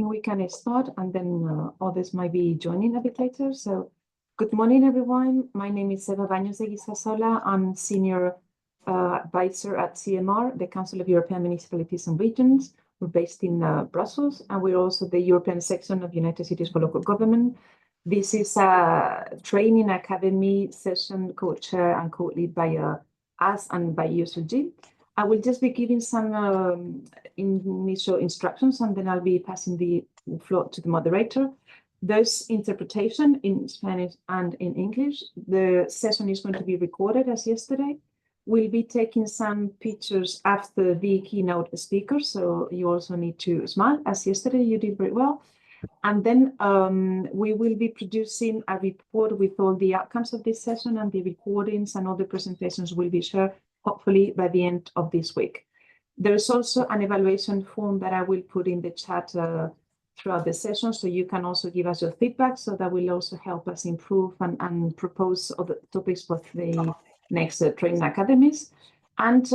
think we can start, and then others might be joining a bit later. So good morning, everyone. My name is Eva Baños de Guisasola. I'm Senior Advisor at CEMR, the Council of European Municipalities and Regions. We're based in Brussels, and we're also the European section of United Cities for Local Government. This is a training academy session co-chair and co-lead by us and by UCLG. I will just be giving some initial instructions, and then I'll be passing the floor to the moderator. There's interpretation in Spanish and in English. The session is going to be recorded as yesterday. We'll be taking some pictures after the keynote speaker, so you also need to smile. As yesterday, you did very well. And then we will be producing a report with all the outcomes of this session, and the recordings and all the presentations will be shared, hopefully by the end of this week. There is also an evaluation form that I will put in the chat throughout the session, so you can also give us your feedback, so that will also help us improve and propose other topics for the next training academies. And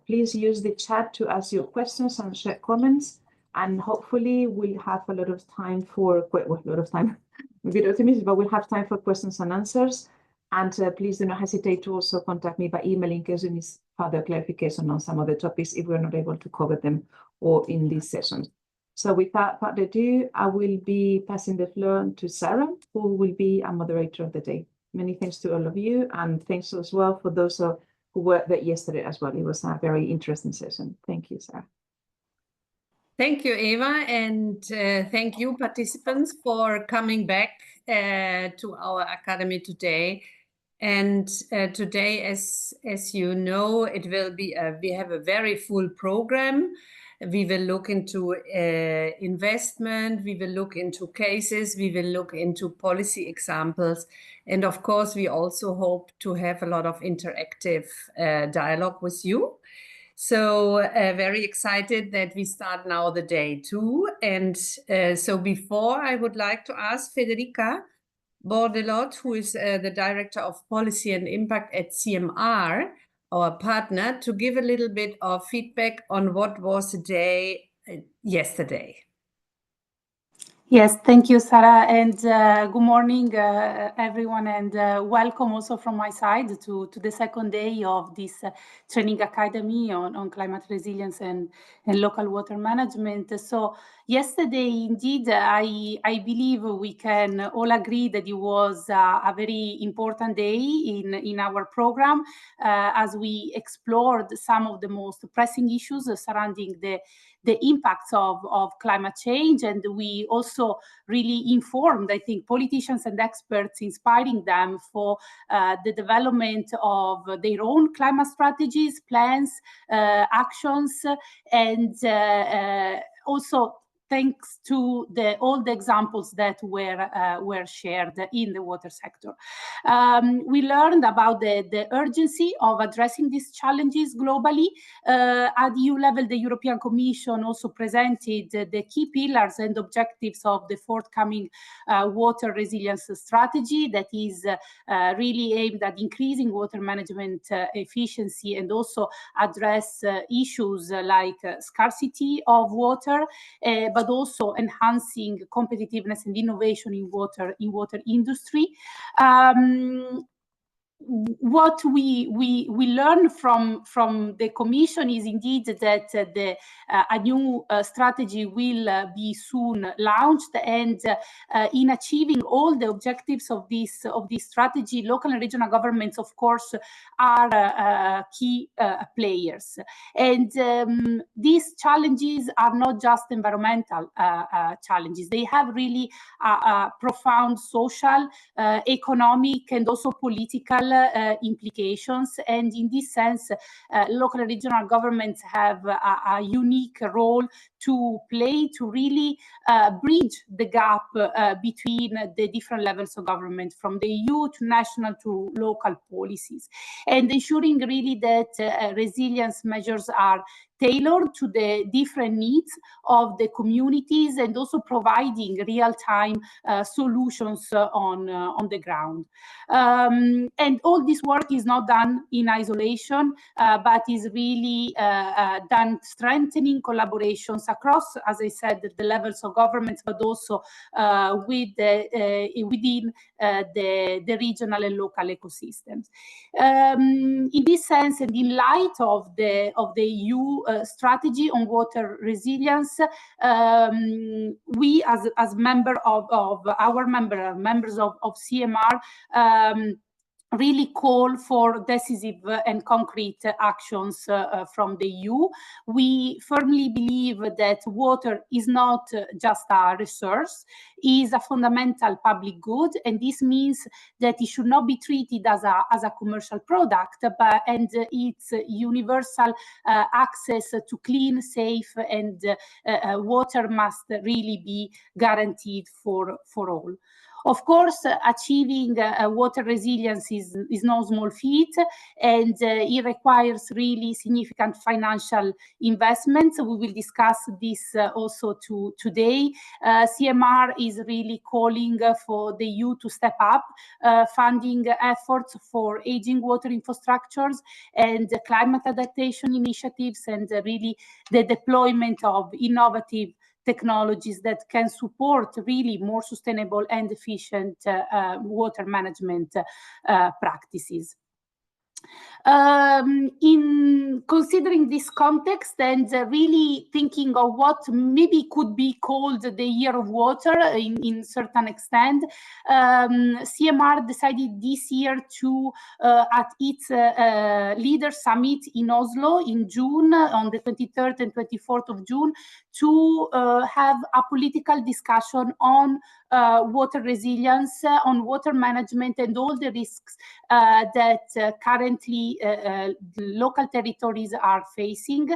please use the chat to ask your questions and share comments. And hopefully we'll have a lot of time for, well, a lot of time, a bit optimistic, but we'll have time for questions and answers. And please do not hesitate to also contact me by email in case you need further clarification on some of the topics if we're not able to cover them or in these sessions. So without further ado, I will be passing the floor to Sarah, who will be a moderator of the day. Many thanks to all of you, and thanks as well for those who were there yesterday as well. It was a very interesting session. Thank you, Sarah. Thank you, Eva, and thank you, participants, for coming back to our academy today. And today, as you know, it will be we have a very full program. We will look into investment, we will look into cases, we will look into policy examples, and of course, we also hope to have a lot of interactive dialogue with you. So very excited that we start now the day too. And so before, I would like to ask Federica Bordelot, who is the Director of Policy and Impact at CEMR, our partner, to give a little bit of feedback on what was the day yesterday. Yes, thank you, Sarah, and good morning, everyone, and welcome also from my side to the second day of this training academy on climate resilience and local water management. So yesterday, indeed, I believe we can all agree that it was a very important day in our program as we explored some of the most pressing issues surrounding the impacts of climate change, and we also really informed, I think, politicians and experts, inspiring them for the development of their own climate strategies, plans, actions, and also thanks to all the examples that were shared in the water sector. We learned about the urgency of addressing these challenges globally. At EU level, the European Commission also presented the key pillars and objectives of the forthcoming water resilience strategy that is really aimed at increasing water management efficiency and also address issues like scarcity of water, but also enhancing competitiveness and innovation in water industry. What we learn from the Commission is indeed that a new strategy will be soon launched, and in achieving all the objectives of this strategy, local and regional governments, of course, are key players. And these challenges are not just environmental challenges; they have really profound social, economic, and also political implications. And in this sense, local and regional governments have a unique role to play to really bridge the gap between the different levels of government, from the EU to national to local policies, and ensuring really that resilience measures are tailored to the different needs of the communities, and also providing real-time solutions on the ground. And all this work is not done in isolation, but is really done strengthening collaborations across, as I said, the levels of governments, but also within the regional and local ecosystems. In this sense, and in light of the EU strategy on water resilience, we as members of CEMR really call for decisive and concrete actions from the EU. We firmly believe that water is not just a resource, it is a fundamental public good, and this means that it should not be treated as a commercial product, and its universal access to clean, safe, and water must really be guaranteed for all. Of course, achieving water resilience is no small feat, and it requires really significant financial investments. We will discuss this also today. CEMR is really calling for the EU to step up funding efforts for aging water infrastructures and climate adaptation initiatives, and really the deployment of innovative technologies that can support really more sustainable and efficient water management practices. In considering this context and really thinking of what maybe could be called the year of water in certain extent, CEMR decided this year to, at its leader summit in Oslo in June, on the 23rd and 24th of June, to have a political discussion on water resilience, on water management, and all the risks that currently the local territories are facing.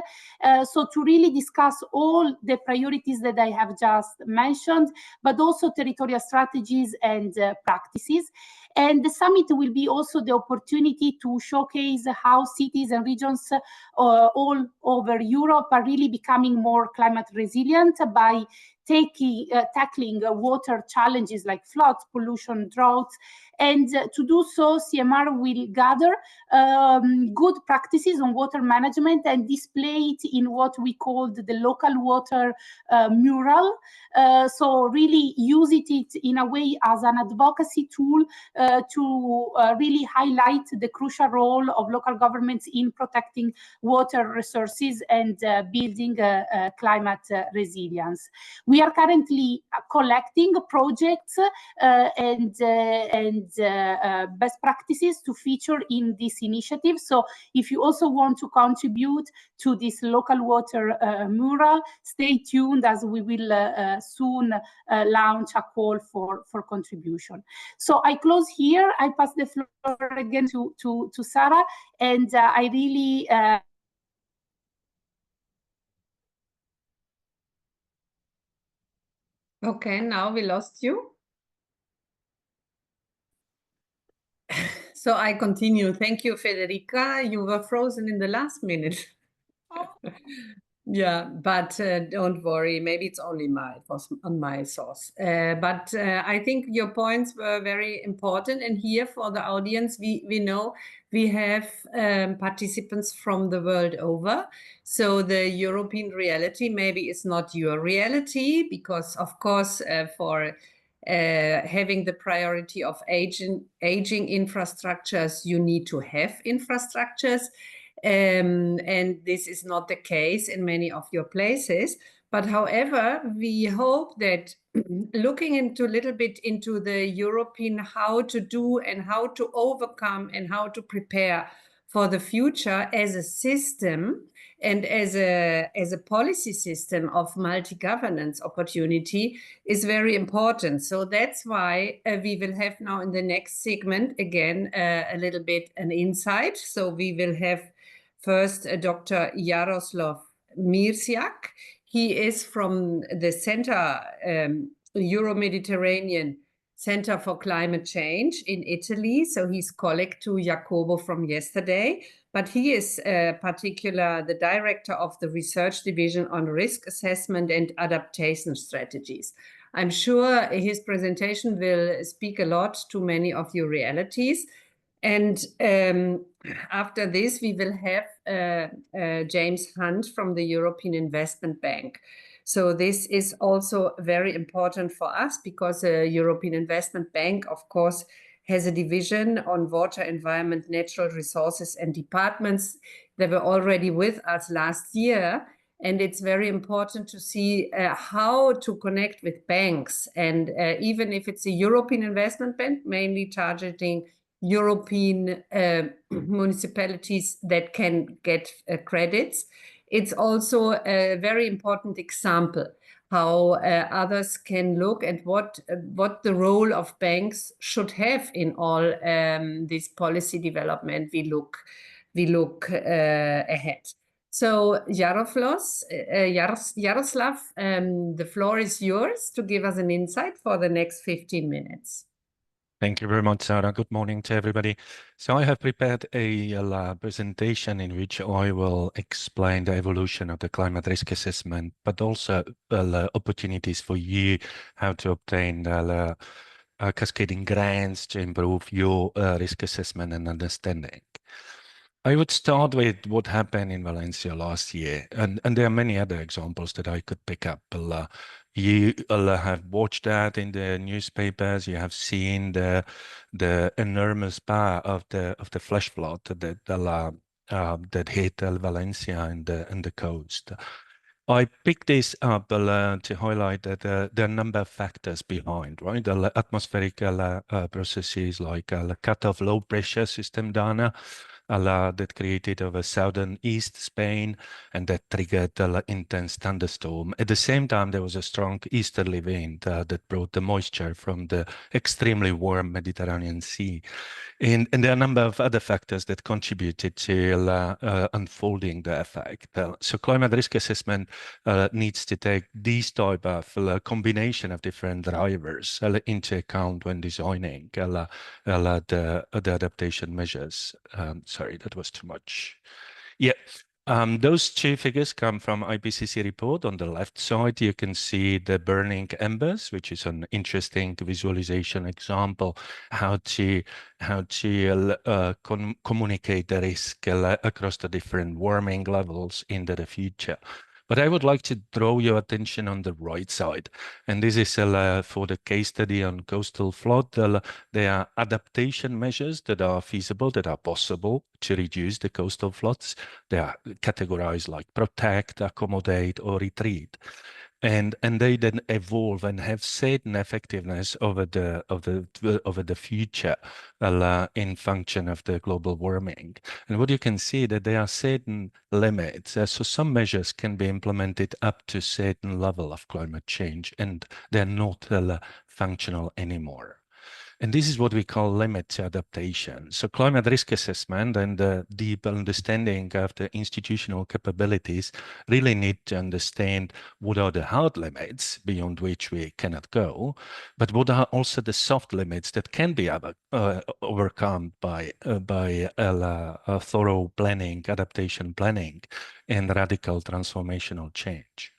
So to really discuss all the priorities that I have just mentioned, but also territorial strategies and practices. And the summit will be also the opportunity to showcase how cities and regions all over Europe are really becoming more climate resilient by tackling water challenges like floods, pollution, droughts. And to do so, CEMR will gather good practices on water management and display it in what we called the local water mural. So really use it in a way as an advocacy tool to really highlight the crucial role of local governments in protecting water resources and building climate resilience. We are currently collecting projects and best practices to feature in this initiative. So if you also want to contribute to this local water mural, stay tuned, as we will soon launch a call for contribution. So I close here. I pass the floor again to Sarah, and I really Okay, now we lost you. So I continue. Thank you, Federica. You were frozen in the last minute. Yeah, but don't worry. Maybe it's only it was on my source. But I think your points were very important. And here for the audience, we know we have participants from the world over. So the European reality maybe is not your reality, because of course for having the priority of aging infrastructures, you need to have infrastructures. And this is not the case in many of your places. But however, we hope that looking into a little bit into the European how to do and how to overcome and how to prepare for the future as a system and as a policy system of multi-governance opportunity is very important. So that's why we will have now in the next segment again a little bit an insight. So we will have first Dr. Jaroslav Mirsiak. He is from the Center, Euro-Mediterranean Center for Climate Change in Italy. So he's colleague to Jacobo from yesterday. but he is the director of the research division on risk assessment and adaptation strategies. I'm sure his presentation will speak a lot to many of your realities. And after this, we will have James Hunt from the European Investment Bank. So this is also very important for us because the European Investment Bank, of course, has a division on water, environment, natural resources, and departments that were already with us last year. And it's very important to see how to connect with banks. And even if it's a European Investment Bank, mainly targeting European municipalities that can get credits, it's also a very important example how others can look at what the role of banks should have in all this policy development we look ahead. So Yaroslav, the floor is yours to give us an insight for the next 15 minutes. Thank you very much, Sarah. Good morning to everybody. So I have prepared a presentation in which I will explain the evolution of the climate risk assessment, but also opportunities for you how to obtain cascading grants to improve your risk assessment and understanding. I would start with what happened in Valencia last year, and there are many other examples that I could pick up. You have watched that in the newspapers. You have seen the enormous power of the flash flood that hit Valencia and the coast. I picked this up to highlight that there are a number of factors behind, right? The atmospheric processes like cut-off low pressure system data that created over southern East Spain and that triggered intense thunderstorm. At the same time, there was a strong easterly wind that brought the moisture from the extremely warm Mediterranean Sea. And there are a number of other factors that contributed to unfolding the effect. So climate risk assessment needs to take these type of combination of different drivers into account when designing the adaptation measures. Sorry, that was too much. Yeah. Those two figures come from IPCC report. On the left side, you can see the burning embers, which is an interesting visualization example how to communicate the risk across the different warming levels into the future. But I would like to draw your attention on the right side. And this is for the case study on coastal flood. There are adaptation measures that are feasible, that are possible to reduce the coastal floods. They are categorized like protect, accommodate, or retreat. And they then evolve and have certain effectiveness over the future in function of the global warming. And what you can see that there are certain limits. So some measures can be implemented up to a certain level of climate change, and they're not functional anymore. And this is what we call limit adaptation. So climate risk assessment and the deep understanding of the institutional capabilities really need to understand what are the hard limits beyond which we cannot go, but what are also the soft limits that can be overcome by thorough planning, adaptation planning, and radical transformational change.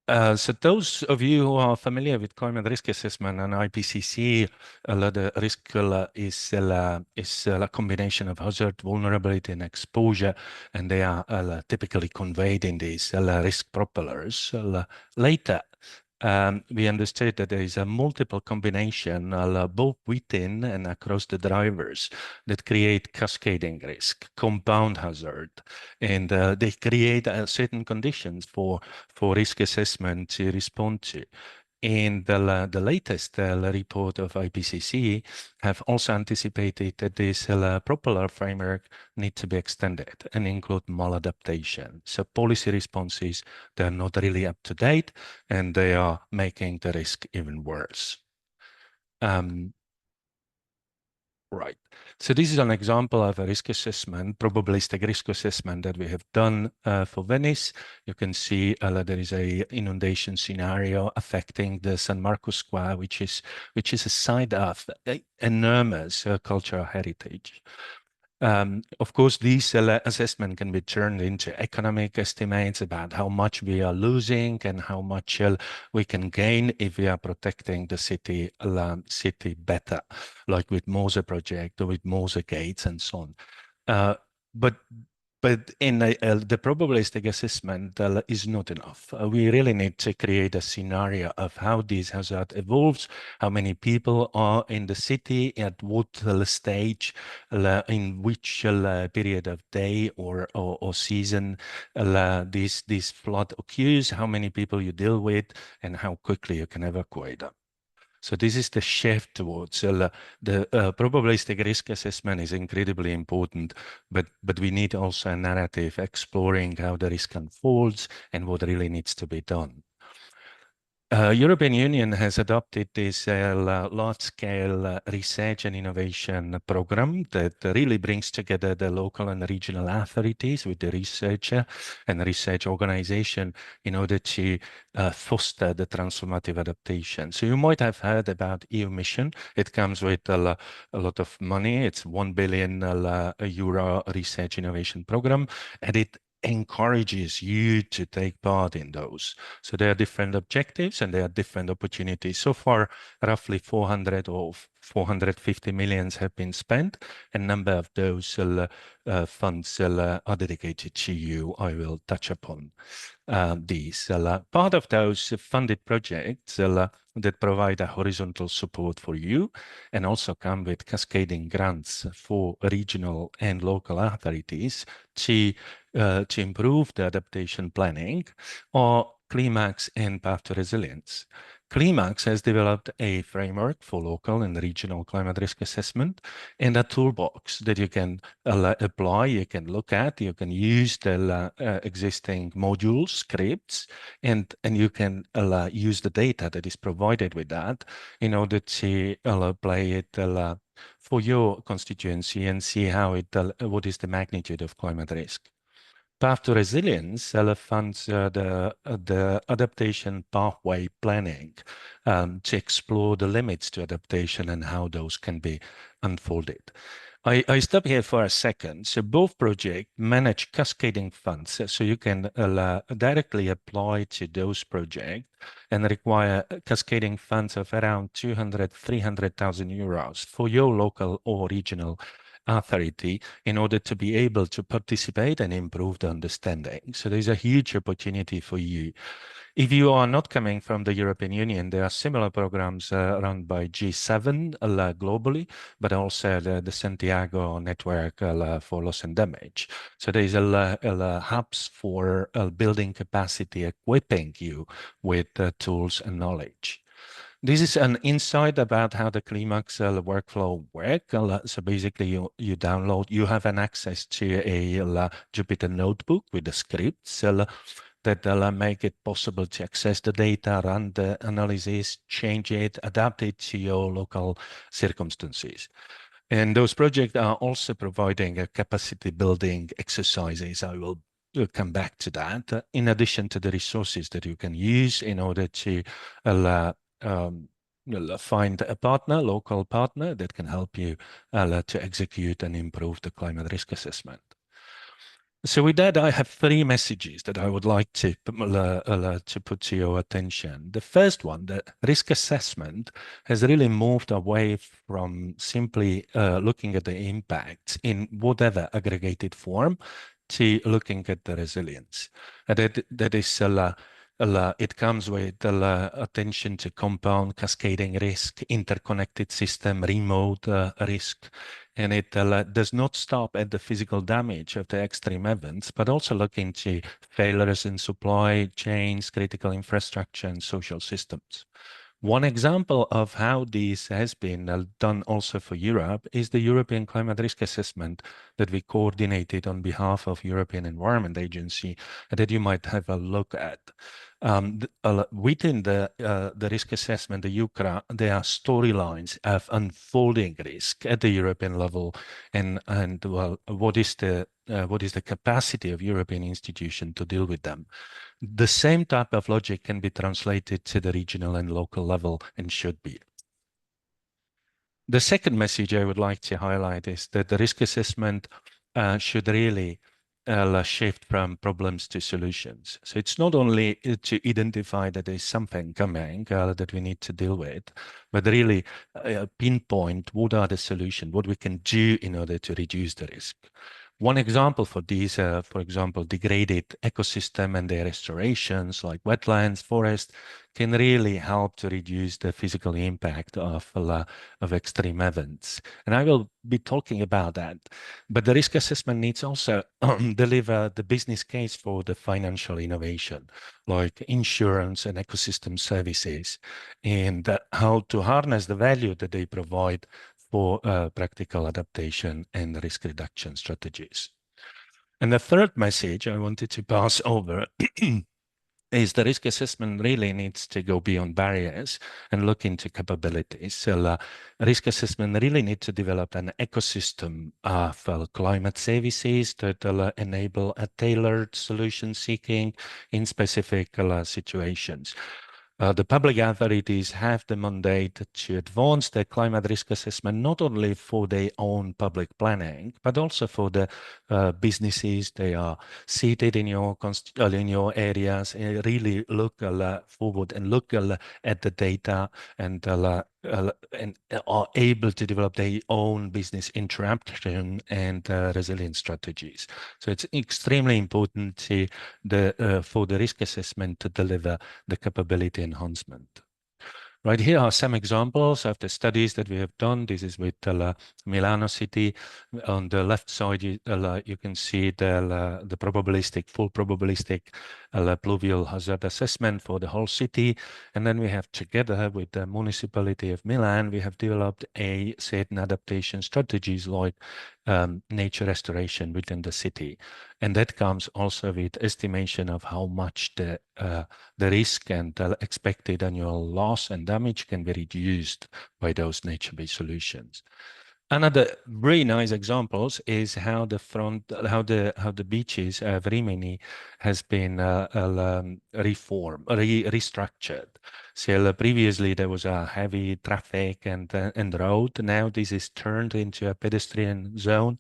So those of you who are familiar with climate risk assessment and IPCC, the risk is a combination of hazard, vulnerability, and exposure, and they are typically conveyed in these risk propellers. Later, we understood that there is a multiple combination both within and across the drivers that create cascading risk, compound hazard, and they create certain conditions for risk assessment to respond to. And the latest report of IPCC have also anticipated that this propeller framework need to be extended and include maladaptation. So policy responses, they're not really up to date, and they are making the risk even worse. Right. So this is an example of a risk assessment, probabilistic risk assessment that we have done for Venice. You can see there is a inundation scenario affecting the San Marcos Square, which is a site of enormous cultural heritage. Of course, these assessment can be turned into economic estimates about how much we are losing and how much we can gain if we are protecting the city better, like with MOSE project or with MOSE gates and so on. But in the probabilistic assessment is not enough. We really need to create a scenario of how this hazard evolves, how many people are in the city, at what stage, in which period of day or season this flood occurs, how many people you deal with, and how quickly you can evacuate them. So this is the shift towards the probabilistic risk assessment is incredibly important, but we need also a narrative exploring how the risk unfolds and what really needs to be done. European Union has adopted this large-scale research and innovation program that really brings together the local and regional authorities with the researcher and research organization in order to foster the transformative adaptation. So you might have heard about EU Mission. It comes with a lot of money. It's €1 billion euro research innovation program, and it encourages you to take part in those. So there are different objectives and there are different opportunities. So far, roughly 400 or 450 millions have been spent. A number of those funds are dedicated to you. I will touch upon these. Part of those funded projects that provide a horizontal support for you and also come with cascading grants for regional and local authorities to improve the adaptation planning are CLIMAX and Path to Resilience. CLIMAX has developed a framework for local and regional climate risk assessment and a toolbox that you can apply, you can look at, you can use the existing modules, scripts, and you can use the data that is provided with that in order to apply it for your constituency and see how what is the magnitude of climate risk. Path to Resilience funds the adaptation pathway planning to explore the limits to adaptation and how those can be unfolded. I stop here for a second. So both projects manage cascading funds, so you can directly apply to those projects and require cascading funds of around 300,000 euros for your local or regional authority in order to be able to participate and improve the understanding. So there's a huge opportunity for you. If you are not coming from the European Union, there are similar programs run by G7 globally, but also the Santiago network for loss and damage. So there's hubs for building capacity, equipping you with tools and knowledge. This is an insight about how the CLIMAX workflow works. So basically, you download, you have an access to a Jupyter notebook with the scripts that make it possible to access the data, run the analysis, change it, adapt it to your local circumstances. And those projects are also providing a capacity building exercises. I will come back to that, in addition to the resources that you can use in order to find a partner, local partner that can help you to execute and improve the climate risk assessment. So with that, I have three messages that I would like to put to your attention. The first one, the risk assessment has really moved away from simply looking at the impact in whatever aggregated form to looking at the resilience. That is it comes with attention to compound cascading risk, interconnected system, remote risk, and it does not stop at the physical damage of the extreme events, but also look into failures in supply chains, critical infrastructure, and social systems. One example of how this has been done also for Europe is the European Climate Risk Assessment that we coordinated on behalf of European Environment Agency that you might have a look at. Within the risk assessment, the UCRA, there are storylines of unfolding risk at the European level, and well, what is the capacity of European institutions to deal with them? The same type of logic can be translated to the regional and local level and should be. The second message I would like to highlight is that the risk assessment should really shift from problems to solutions. So it's not only to identify that there's something coming that we need to deal with, but really pinpoint what are the solutions, what we can do in order to reduce the risk. One example for these, for example, degraded ecosystem and their restorations like wetlands, forests, can really help to reduce the physical impact of extreme events. And I will be talking about that. But the risk assessment needs also deliver the business case for the financial innovation, like insurance and ecosystem services, and how to harness the value that they provide for practical adaptation and risk reduction strategies. And the third message I wanted to pass over is the risk assessment really needs to go beyond barriers and look into capabilities. So risk assessment really needs to develop an ecosystem of climate services that enable a tailored solution seeking in specific situations. The public authorities have the mandate to advance the climate risk assessment, not only for their own public planning, but also for the businesses. They are seated in your areas, and really look forward and look at the data and are able to develop their own business interaction and resilience strategies. So it's extremely important for the risk assessment to deliver the capability enhancement. Right, here are some examples of the studies that we have done. This is with Milano City. On the left side, you can see the full probabilistic pluvial hazard assessment for the whole city. And then we have, together with the municipality of Milan, we have developed certain adaptation strategies like nature restoration within the city. And that comes also with estimation of how much the risk and the expected annual loss and damage can be reduced by those nature-based solutions. Another very nice examples is how the beaches of Rimini has been restructured. So previously there was a heavy traffic and road. Now this is turned into a pedestrian zone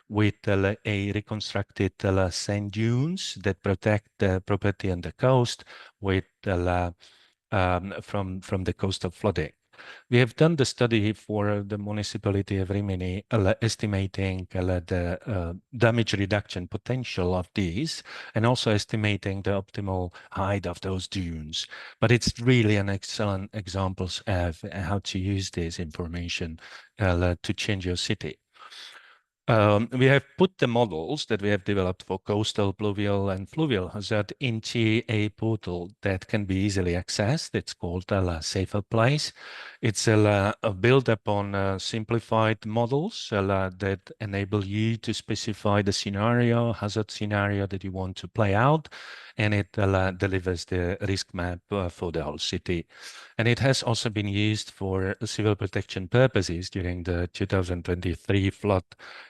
with a reconstructed sand dunes that protect the property and the coast with from the coastal flooding. We have done the study for the municipality of Rimini, estimating the damage reduction potential of these, and also estimating the optimal height of those dunes. But it's really an excellent example of how to use this information to change your city. We have put the models that we have developed for coastal, pluvial, and fluvial hazard into a portal that can be easily accessed. It's called a Safer Place. It's built upon simplified models that enable you to specify the hazard scenario that you want to play out, and it delivers the risk map for the whole city. And it has also been used for civil protection purposes during the 2023 flood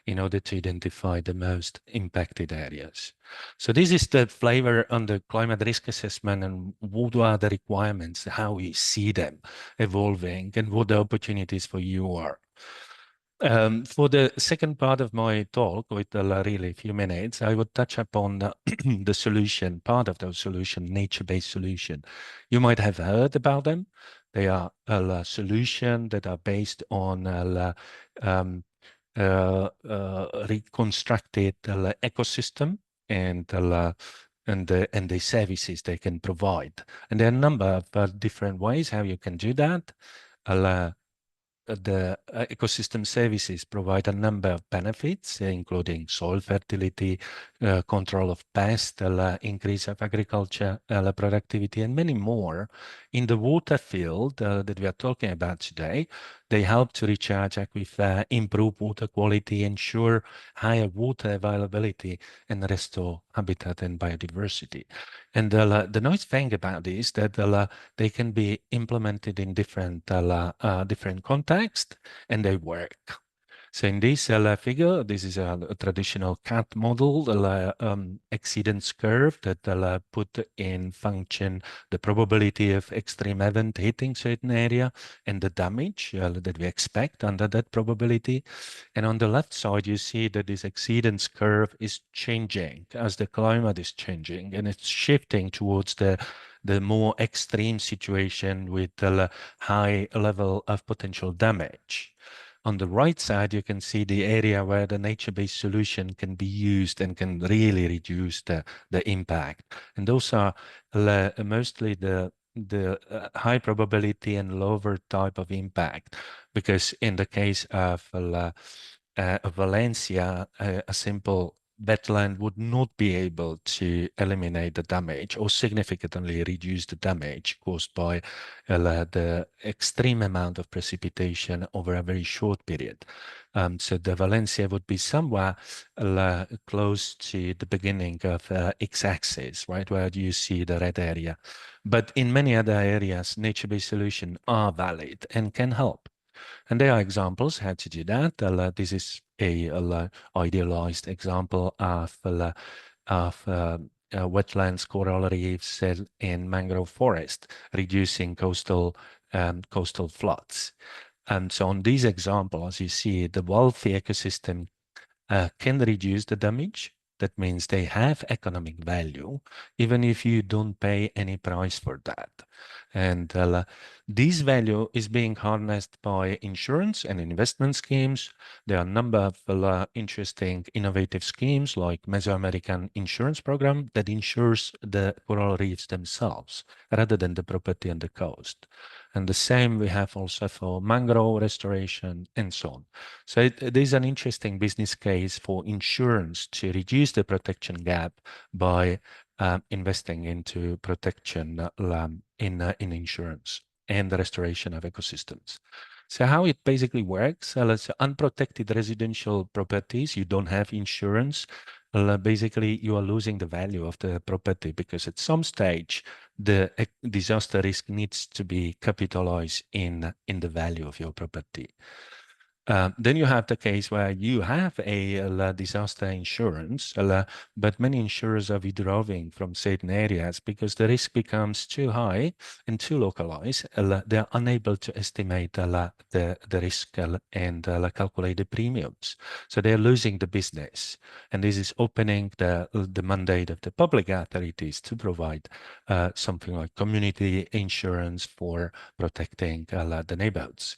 in order to identify the most impacted areas. So this is the flavor on the climate risk assessment and what are the requirements, how we see them evolving, and what the opportunities for you are. For the second part of my talk, with really a few minutes, I would touch upon the solution, part of those solution, nature-based solution. You might have heard about them. They are a solution that are based on reconstructed ecosystem and the services they can provide. And there are a number of different ways how you can do that. The ecosystem services provide a number of benefits, including soil fertility, control of pests, increase of agriculture productivity, and many more. In the water field that we are talking about today, they help to recharge aquifer, improve water quality, ensure higher water availability, and restore habitat and biodiversity. And the nice thing about this is that they can be implemented in different contexts, and they work. So in this figure, this is a traditional CAT model, the exceedance curve that put in function the probability of extreme event hitting certain area and the damage that we expect under that probability. And on the left side, you see that this exceedance curve is changing as the climate is changing, and it's shifting towards the more extreme situation with the high level of potential damage. On the right side, you can see the area where the nature-based solution can be used and can really reduce the impact. And those are mostly the high probability and lower type of impact, because in the case of Valencia, a simple wetland would not be able to eliminate the damage or significantly reduce the damage caused by the extreme amount of precipitation over a very short period. So the Valencia would be somewhere close to the beginning of x-axis, right, where you see the red area. But in many other areas, nature-based solutions are valid and can help. And there are examples how to do that. This is a idealized example of wetlands, coral reefs, in mangrove forest, reducing coastal floods. And so on these examples, you see the wealthy ecosystem can reduce the damage. That means they have economic value, even if you don't pay any price for that. And this value is being harnessed by insurance and investment schemes. There are a number of interesting innovative schemes like Mesoamerican insurance program that insures the coral reefs themselves rather than the property on the coast. And the same we have also for mangrove restoration and so on. So it is an interesting business case for insurance to reduce the protection gap by investing into protection in insurance and the restoration of ecosystems. So how it basically works, let's say unprotected residential properties, you don't have insurance. Basically, you are losing the value of the property because at some stage, the disaster risk needs to be capitalized in the value of your property. Then you have the case where you have a disaster insurance, but many insurers are withdrawing from certain areas because the risk becomes too high and too localized. They're unable to estimate the risk and calculate the premiums. So they're losing the business. And this is opening the mandate of the public authorities to provide something like community insurance for protecting the neighborhoods.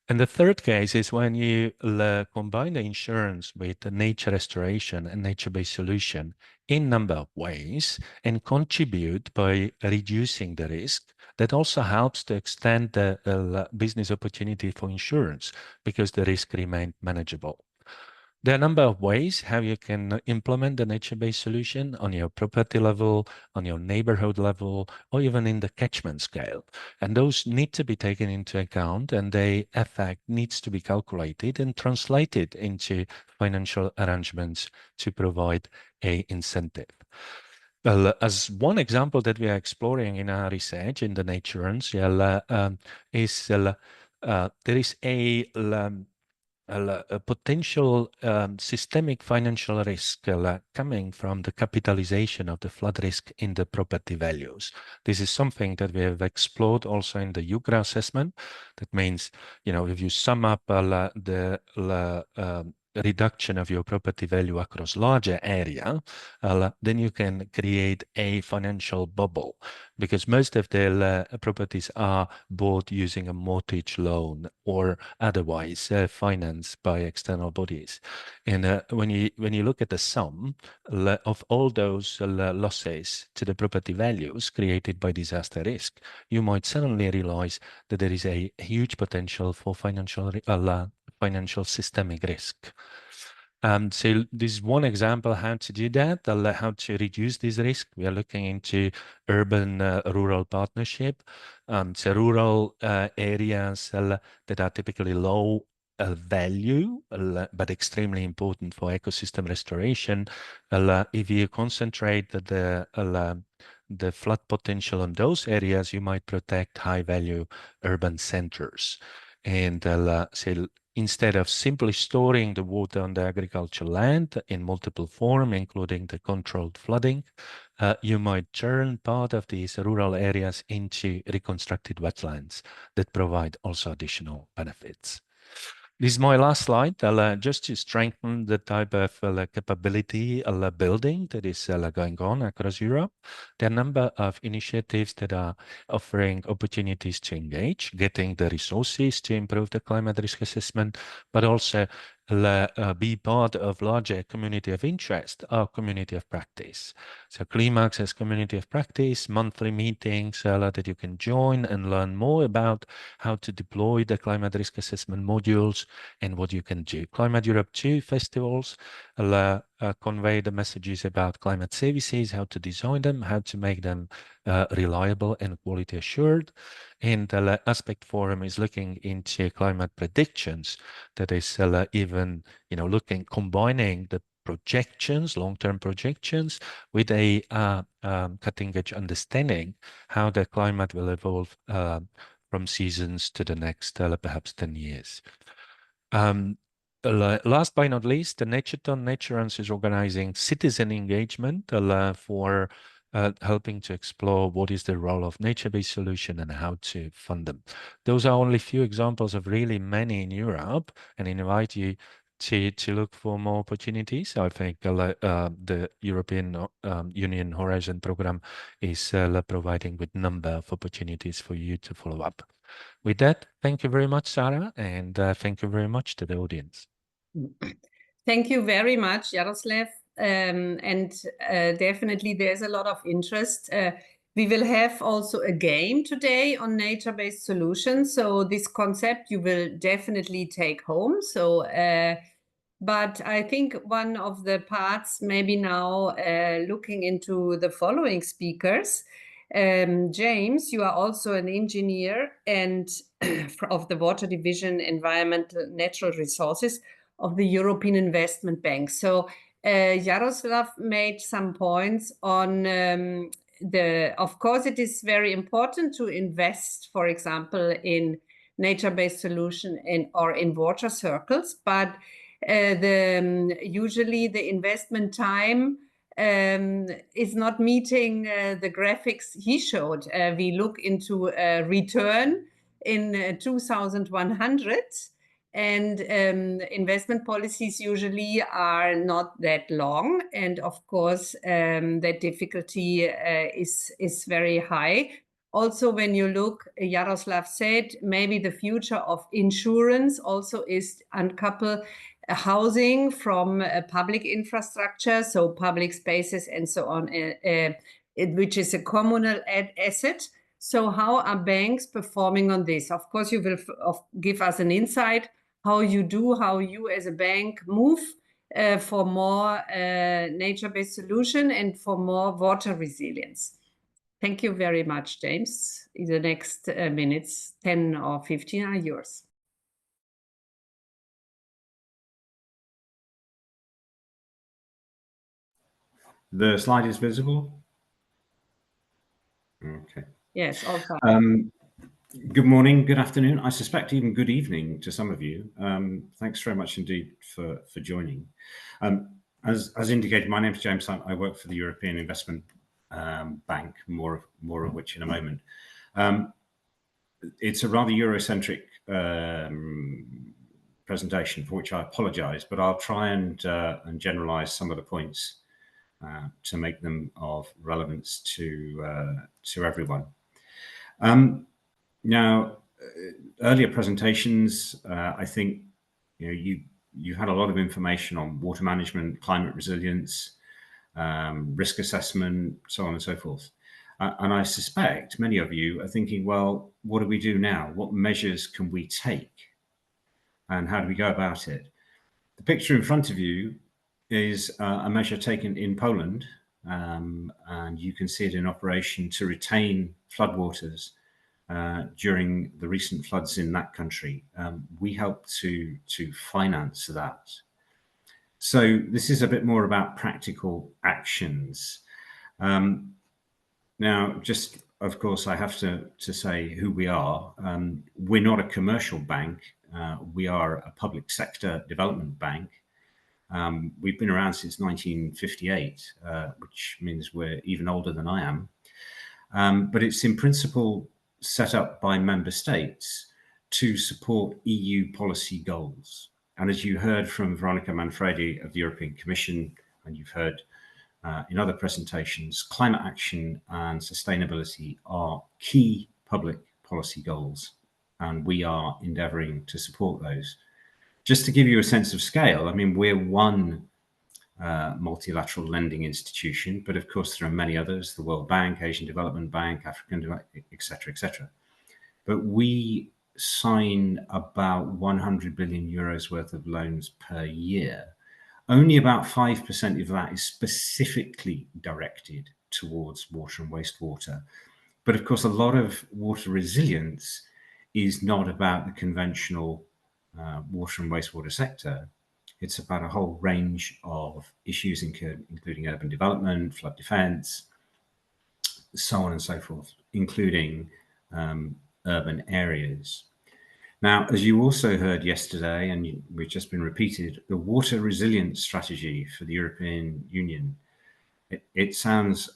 And the third case is when you combine the insurance with the nature restoration and nature-based solution in a number of ways and contribute by reducing the risk. That also helps to extend the business opportunity for insurance because the risk remained manageable. There are a number of ways how you can implement the nature-based solution on your property level, on your neighborhood level, or even in the catchment scale. And those need to be taken into account, and the effect needs to be calculated and translated into financial arrangements to provide an incentive. Well, as one example that we are exploring in our research in the naturance is there is a potential systemic financial risk coming from the capitalization of the flood risk in the property values. This is something that we have explored also in the UCRA assessment. That means, if you sum up the reduction of your property value across larger area, then you can create a financial bubble because most of the properties are bought using a mortgage loan or otherwise financed by external bodies. And when you look at the sum of all those losses to the property values created by disaster risk, you might suddenly realize that there is a huge potential for financial systemic risk. So this is one example how to do that, how to reduce this risk. We are looking into urban-rural partnership. So rural areas that are typically low value, but extremely important for ecosystem restoration. If you concentrate the flood potential on those areas, you might protect high-value urban centers. And so Instead of simply storing the water on the agricultural land in multiple forms, including the controlled flooding, you might turn part of these rural areas into reconstructed wetlands that provide also additional benefits. This is my last slide, just to strengthen the type of capability building that is going on across Europe. There are a number of initiatives that are offering opportunities to engage, getting the resources to improve the climate risk assessment, but also be part of larger community of interest or community of practice. So Climax has community of practice, monthly meetings that you can join and learn more about how to deploy the climate risk assessment modules and what you can do. Climate Europe 2 festivals convey the messages about climate services, how to design them, how to make them reliable and quality assured. And the Aspect Forum is looking into climate predictions, that is even, combining the projections, long-term projections, with a cutting-edge understanding how the climate will evolve from seasons to the next, perhaps 10 years. Last but not least, the Natureton Naturance is organizing citizen engagement for helping to explore what is the role of nature-based solution and how to fund them. Those are only a few examples of really many in Europe, and I invite you to look for more opportunities. I think the European Union Horizon program is providing with number of opportunities for you to follow up. With that, thank you very much, Sarah, and thank you very much to the audience. Thank you very much, Jaroslav. Definitely there's a lot of interest. We will have also a game today on nature-based solutions. So this concept you will definitely take home. So, but I think one of the parts maybe now looking into the following speakers. James, you are also an engineer and of the Water Division, Environmental Natural Resources of the European Investment Bank. So Jaroslav made some points on of course, it is very important to invest, for example, in nature-based solution or in water circles, but usually the investment time is not meeting the graphics he showed. We look into a return in 2100, and investment policies usually are not that long, and of course the difficulty is very high. Also, when you look, Jaroslav said, maybe the future of insurance also is uncouple housing from public infrastructure, so public spaces and so on, which is a communal asset. So how are banks performing on this? Of course, you will give us an insight how you as a bank move for more nature-based solution and for more water resilience. Thank you very much, James. The next minutes, 10 or 15, are yours. The slide is visible? Okay. Yes, all fine. Good morning, good afternoon. I suspect even good evening to some of you. Thanks very much indeed for joining. As indicated, my name is James. I work for the European Investment Bank, more of which in a moment. It's a rather Eurocentric presentation, for which I apologize, but I'll try and generalize some of the points to make them of relevance to everyone. Now, earlier presentations, I think you had a lot of information on water management, climate resilience, risk assessment, so on and so forth. And I suspect many of you are thinking, well, what do we do now? What measures can we take? And how do we go about it? The picture in front of you is a measure taken in Poland, and you can see it in operation to retain floodwaters during the recent floods in that country. We helped to finance that. So this is a bit more about practical actions. Now, just of course, I have to say who we are. We're not a commercial bank. we are a public sector development bank. We've been around since 1958, which means we're even older than I am. But it's in principle set up by member states to support EU policy goals. And as you heard from Veronica Manfredi of the European Commission, and you've heard in other presentations, climate action and sustainability are key public policy goals, and we are endeavouring to support those. Just to give you a sense of scale, I mean, we're one multilateral lending institution, but of course there are many others, the World Bank, Asian Development Bank, African, etc., etc. But we sign about 100 billion euros worth of loans per year. Only about 5% of that is specifically directed towards water and wastewater. But of course, a lot of water resilience is not about the conventional water and wastewater sector. It's about a whole range of issues, including urban development, flood defense, so on and so forth, including urban areas. Now, as you also heard yesterday, and we've just been repeated, the water resilience strategy for the European Union, it sounds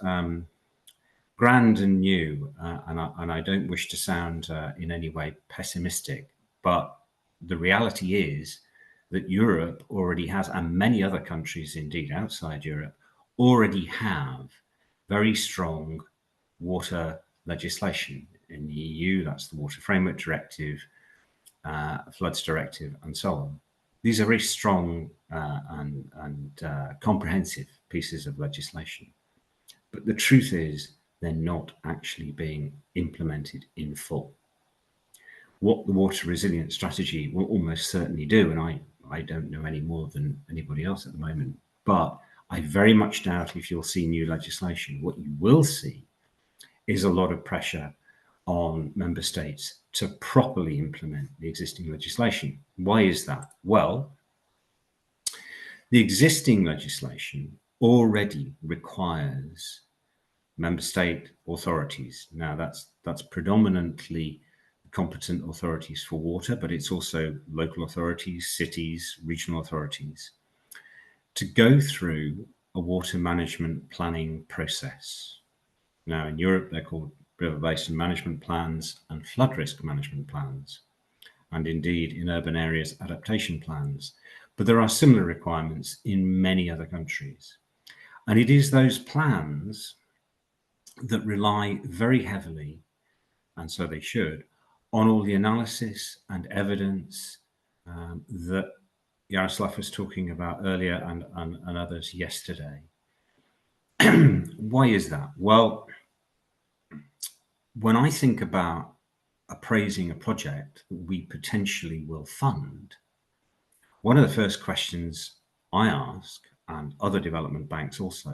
grand and new, and I don't wish to sound in any way pessimistic, but the reality is that Europe already has, and many other countries indeed outside Europe, already have very strong water legislation. In the EU, that's the Water Framework Directive, Floods Directive, and so on. These are very strong and comprehensive pieces of legislation. But the truth is, they're not actually being implemented in full. What the water resilience strategy will almost certainly do, and I don't know any more than anybody else at the moment, but I very much doubt if you'll see new legislation. What you will see is a lot of pressure on member states to properly implement the existing legislation. Why is that? Well, the existing legislation already requires member state authorities. Now that's predominantly competent authorities for water, but it's also local authorities, cities, regional authorities, to go through a water management planning process. Now in Europe, they're called river basin management plans and flood risk management plans, and indeed in urban areas adaptation plans. But there are similar requirements in many other countries. And it is those plans that rely very heavily, and so they should, on all the analysis and evidence that Jaroslav was talking about earlier and others yesterday. Why is that? Well, when I think about appraising a project that we potentially will fund, one of the first questions I ask, and other development banks also,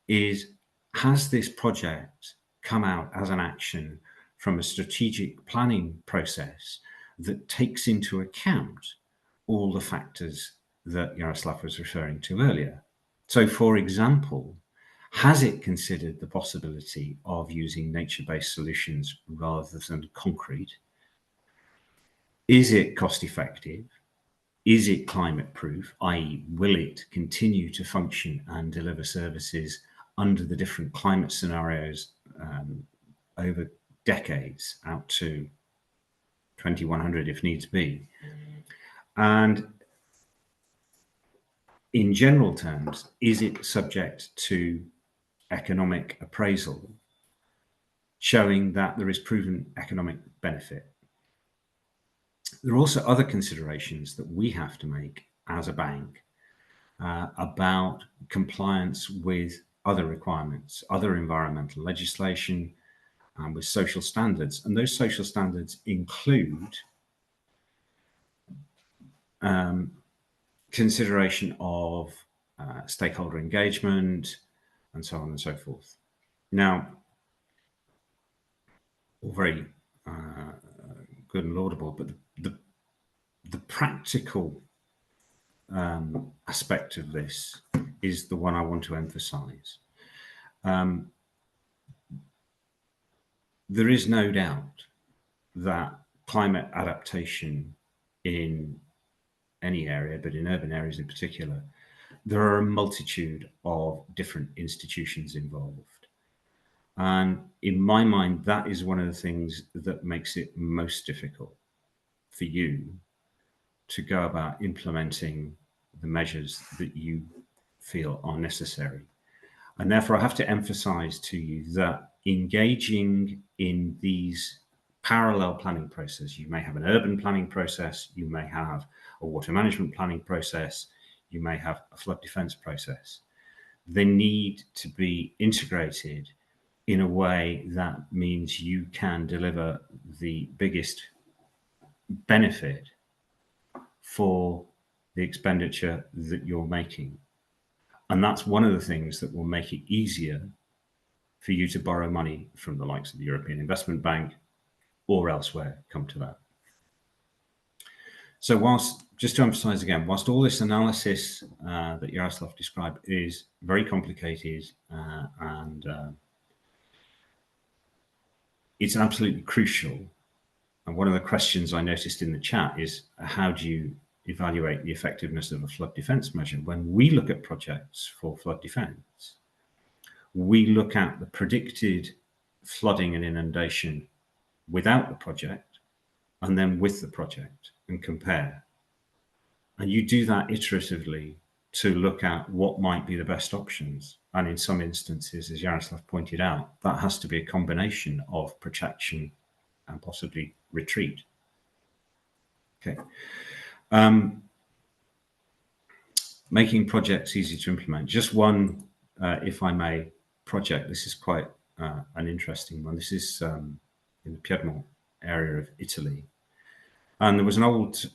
is, has this project come out as an action from a strategic planning process that takes into account all the factors that Jaroslav was referring to earlier? So, for example, has it considered the possibility of using nature-based solutions rather than concrete? Is it cost-effective? Is it climate-proof, i.e., will it continue to function and deliver services under the different climate scenarios over decades, out to 2100 if needs be? And in general terms, is it subject to economic appraisal showing that there is proven economic benefit? There are also other considerations that we have to make as a bank about compliance with other requirements, other environmental legislation, and with social standards. And those social standards include consideration of stakeholder engagement, and so on and so forth. Now, all very good and laudable, but the practical aspect of this is the one I want to emphasize. There is no doubt that climate adaptation in any area, but in urban areas in particular, there are a multitude of different institutions involved. And in my mind, that is one of the things that makes it most difficult for you to go about implementing the measures that you feel are necessary. And therefore, I have to emphasize to you that engaging in these parallel planning processes, you may have an urban planning process, you may have a water management planning process, you may have a flood defense process. They need to be integrated in a way that means you can deliver the biggest benefit for the expenditure that you're making. And that's one of the things that will make it easier for you to borrow money from the likes of the European Investment Bank or elsewhere, come to that. So whilst, just to emphasize again, whilst all this analysis that Jaroslav described is very complicated and it's absolutely crucial. And one of the questions I noticed in the chat is, how do you evaluate the effectiveness of a flood defense measure? When we look at projects for flood defense, we look at the predicted flooding and inundation without the project and then with the project and compare. And you do that iteratively to look at what might be the best options. And in some instances, as Jaroslav pointed out, that has to be a combination of protection and possibly retreat. Okay. Making projects easy to implement. Just one, if I may, project. This is quite an interesting one. This is in the Piedmont area of Italy. And there was an old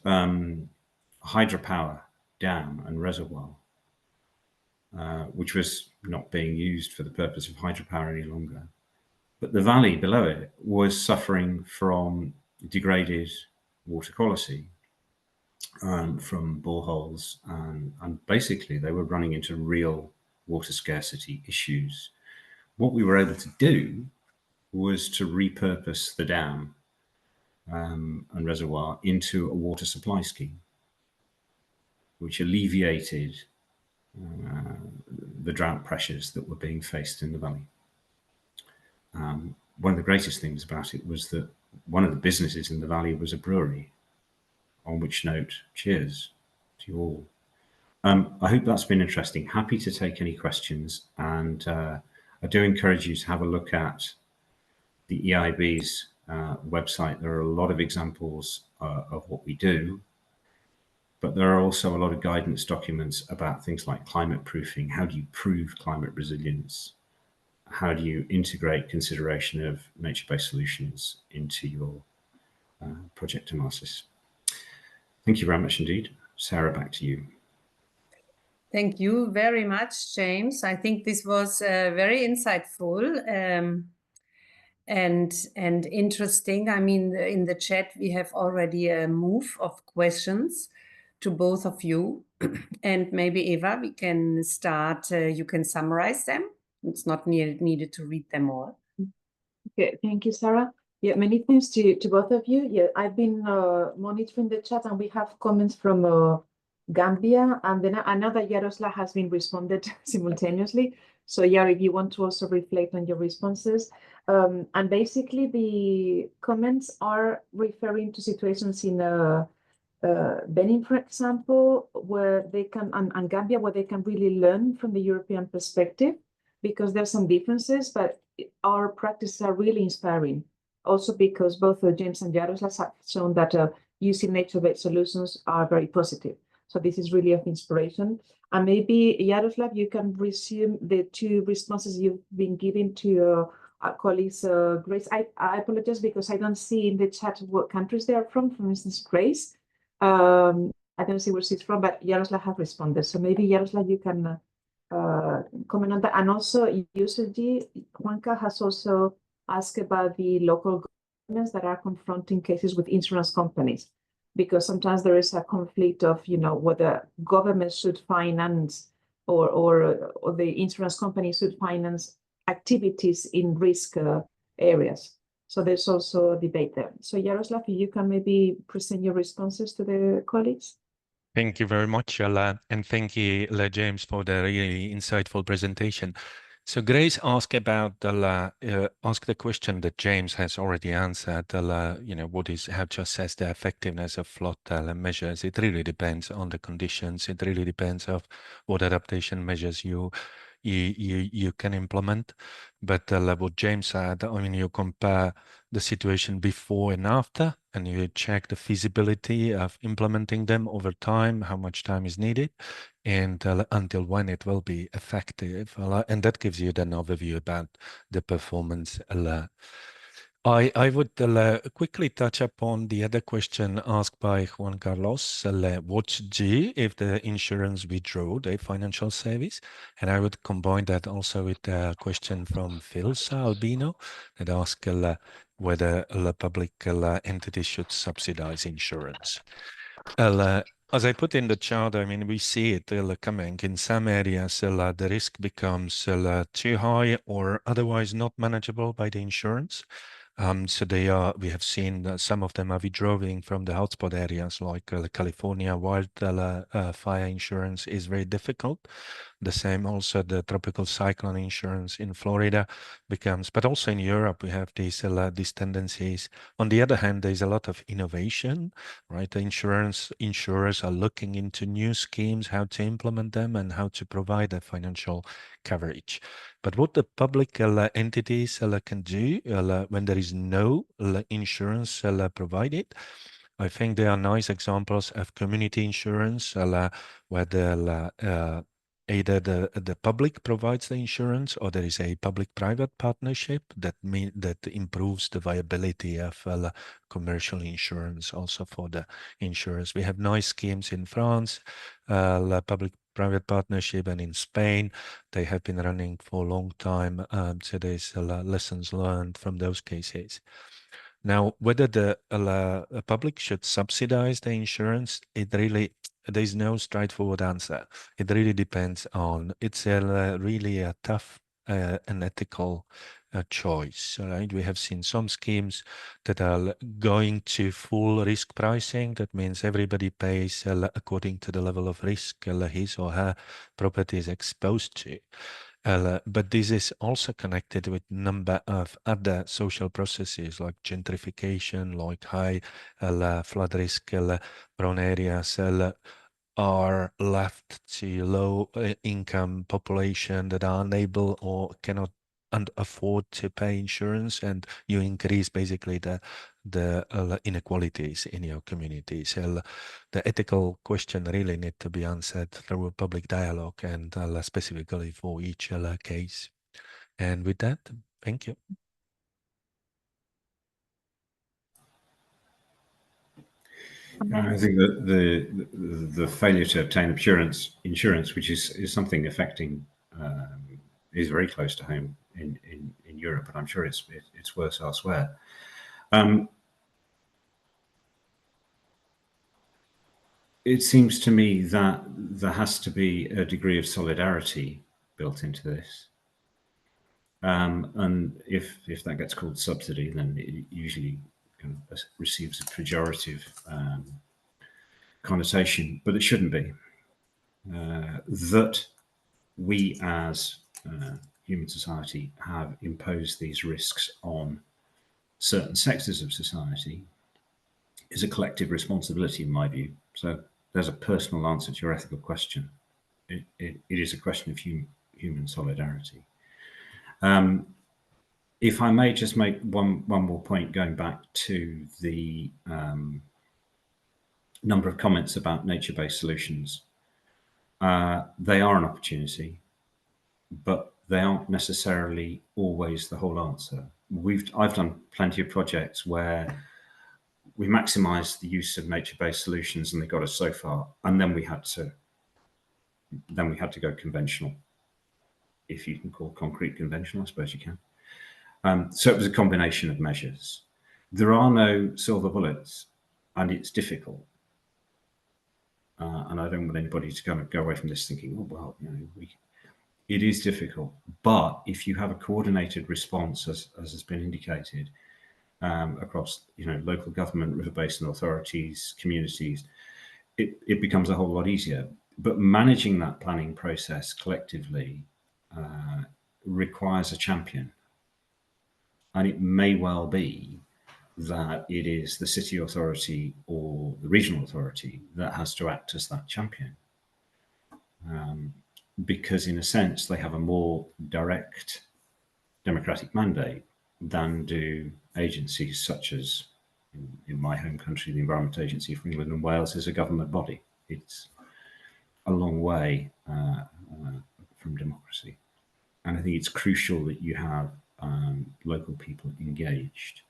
hydropower dam and reservoir, which was not being used for the purpose of hydropower any longer. But the valley below it was suffering from degraded water quality from boreholes, and basically they were running into real water scarcity issues. What we were able to do was to repurpose the dam and reservoir into a water supply scheme, which alleviated the drought pressures that were being faced in the valley. One of the greatest things about it was that one of the businesses in the valley was a brewery, on which note, cheers to you all. I hope that's been interesting. Happy to take any questions, and I do encourage you to have a look at the EIB's website. There are a lot of examples of what we do, but there are also a lot of guidance documents about things like climate proofing. How do you prove climate resilience? How do you integrate consideration of nature-based solutions into your project analysis? Thank you very much indeed. Sarah, back to you. Thank you very much, James. I think this was very insightful and interesting. I mean, in the chat, we have already a move of questions to both of you. And maybe, Eva, we can start. You can summarize them. It's not needed to read them all. Okay, thank you, Sarah. Yeah, many thanks to both of you. Yeah, I've been monitoring the chat, and we have comments from Gambia, and then I know that Jaroslav has been responded simultaneously. So Yaro, if you want to also reflect on your responses. And basically the comments are referring to situations in Benin, for example, where they can, and Gambia, where they can really learn from the European perspective, because there's some differences, but our practices are really inspiring. Also because both James and Jaroslav have shown that using nature-based solutions are very positive. So this is really of inspiration. And maybe, Jaroslav, you can resume the two responses you've been giving to our colleagues, Grace. I apologize because I don't see in the chat what countries they are from. For instance, Grace. I don't see where she's from, but Jaroslav has responded. So maybe, Jaroslav, you can comment on that. And also, UCLG, Juanca has also asked about the local governments that are confronting cases with insurance companies, because sometimes there is a conflict of, you know, whether government should finance or the insurance company should finance activities in risk areas. So there's also a debate there. So Yaroslav, you can maybe present your responses to the colleagues. Thank you very much, and thank you, James, for the really insightful presentation. So Grace asked about ask the question that James has already answered. How to assess the effectiveness of flood measures? It really depends on the conditions. It really depends of what adaptation measures you can implement. But what James said, I mean, you compare the situation before and after, and you check the feasibility of implementing them over time, how much time is needed, and until when it will be effective. And that gives you an overview about the performance. I would quickly touch upon the other question asked by Juan Carlos. What to do if the insurance withdraw the financial service? And I would combine that also with a question from Phil Albino that asked whether public entities should subsidize insurance. As I put in the chart, I mean, we see it coming in some areas. The risk becomes too high or otherwise not manageable by the insurance. So we have seen some of them are withdrawing from the hotspot areas like California. Wildfire insurance is very difficult. The same also the tropical cyclone insurance in Florida becomes, but also in Europe, we have these tendencies. On the other hand, there's a lot of innovation, right? The insurers are looking into new schemes, how to implement them and how to provide a financial coverage. But what the public entities can do when there is no insurance provided, I think there are nice examples of community insurance where either the public provides the insurance or there is a public-private partnership that improves the viability of commercial insurance also for the insurers. We have nice schemes in France, public-private partnership, and in Spain they have been running for a long time. So there's lessons learned from those cases. Now, whether the public should subsidize the insurance, there's no straightforward answer. It really depends on, it's really a tough and ethical choice, right? We have seen some schemes that are going to full risk pricing. That means everybody pays according to the level of risk his or her property is exposed to. But this is also connected with a number of other social processes like gentrification, like high flood risk prone areas are left to low income population that are unable or cannot afford to pay insurance, and you increase basically the inequalities in your community. So the ethical question really need to be answered through a public dialogue and specifically for each case. And with that, thank you. I think that the failure to obtain insurance, which is something affecting, is very close to home in Europe, and I'm sure it's worse elsewhere. It seems to me that there has to be a degree of solidarity built into this. And if that gets called subsidy, then it usually kind of receives a pejorative connotation, but it shouldn't be. That we as human society have imposed these risks on certain sectors of society is a collective responsibility, in my view. So there's a personal answer to your ethical question. It is a question of human solidarity. If I may just make one more point, going back to the number of comments about nature-based solutions. They are an opportunity, but they aren't necessarily always the whole answer. I've done plenty of projects where we maximized the use of nature-based solutions and they got us so far, and then we had to go conventional. If you can call concrete conventional, I suppose you can. So it was a combination of measures. There are no silver bullets, and it's difficult. And I don't want anybody to kind of go away from this thinking, oh, well, it is difficult. But if you have a coordinated response, as has been indicated, across, local government, river basin authorities, communities, it becomes a whole lot easier. But managing that planning process collectively requires a champion. And it may well be that it is the city authority or the regional authority that has to act as that champion. Because in a sense, they have a more direct democratic mandate than do agencies such as, in my home country, the Environment Agency for England and Wales is a government body. It's a long way from democracy. And I think it's crucial that you have local people engaged.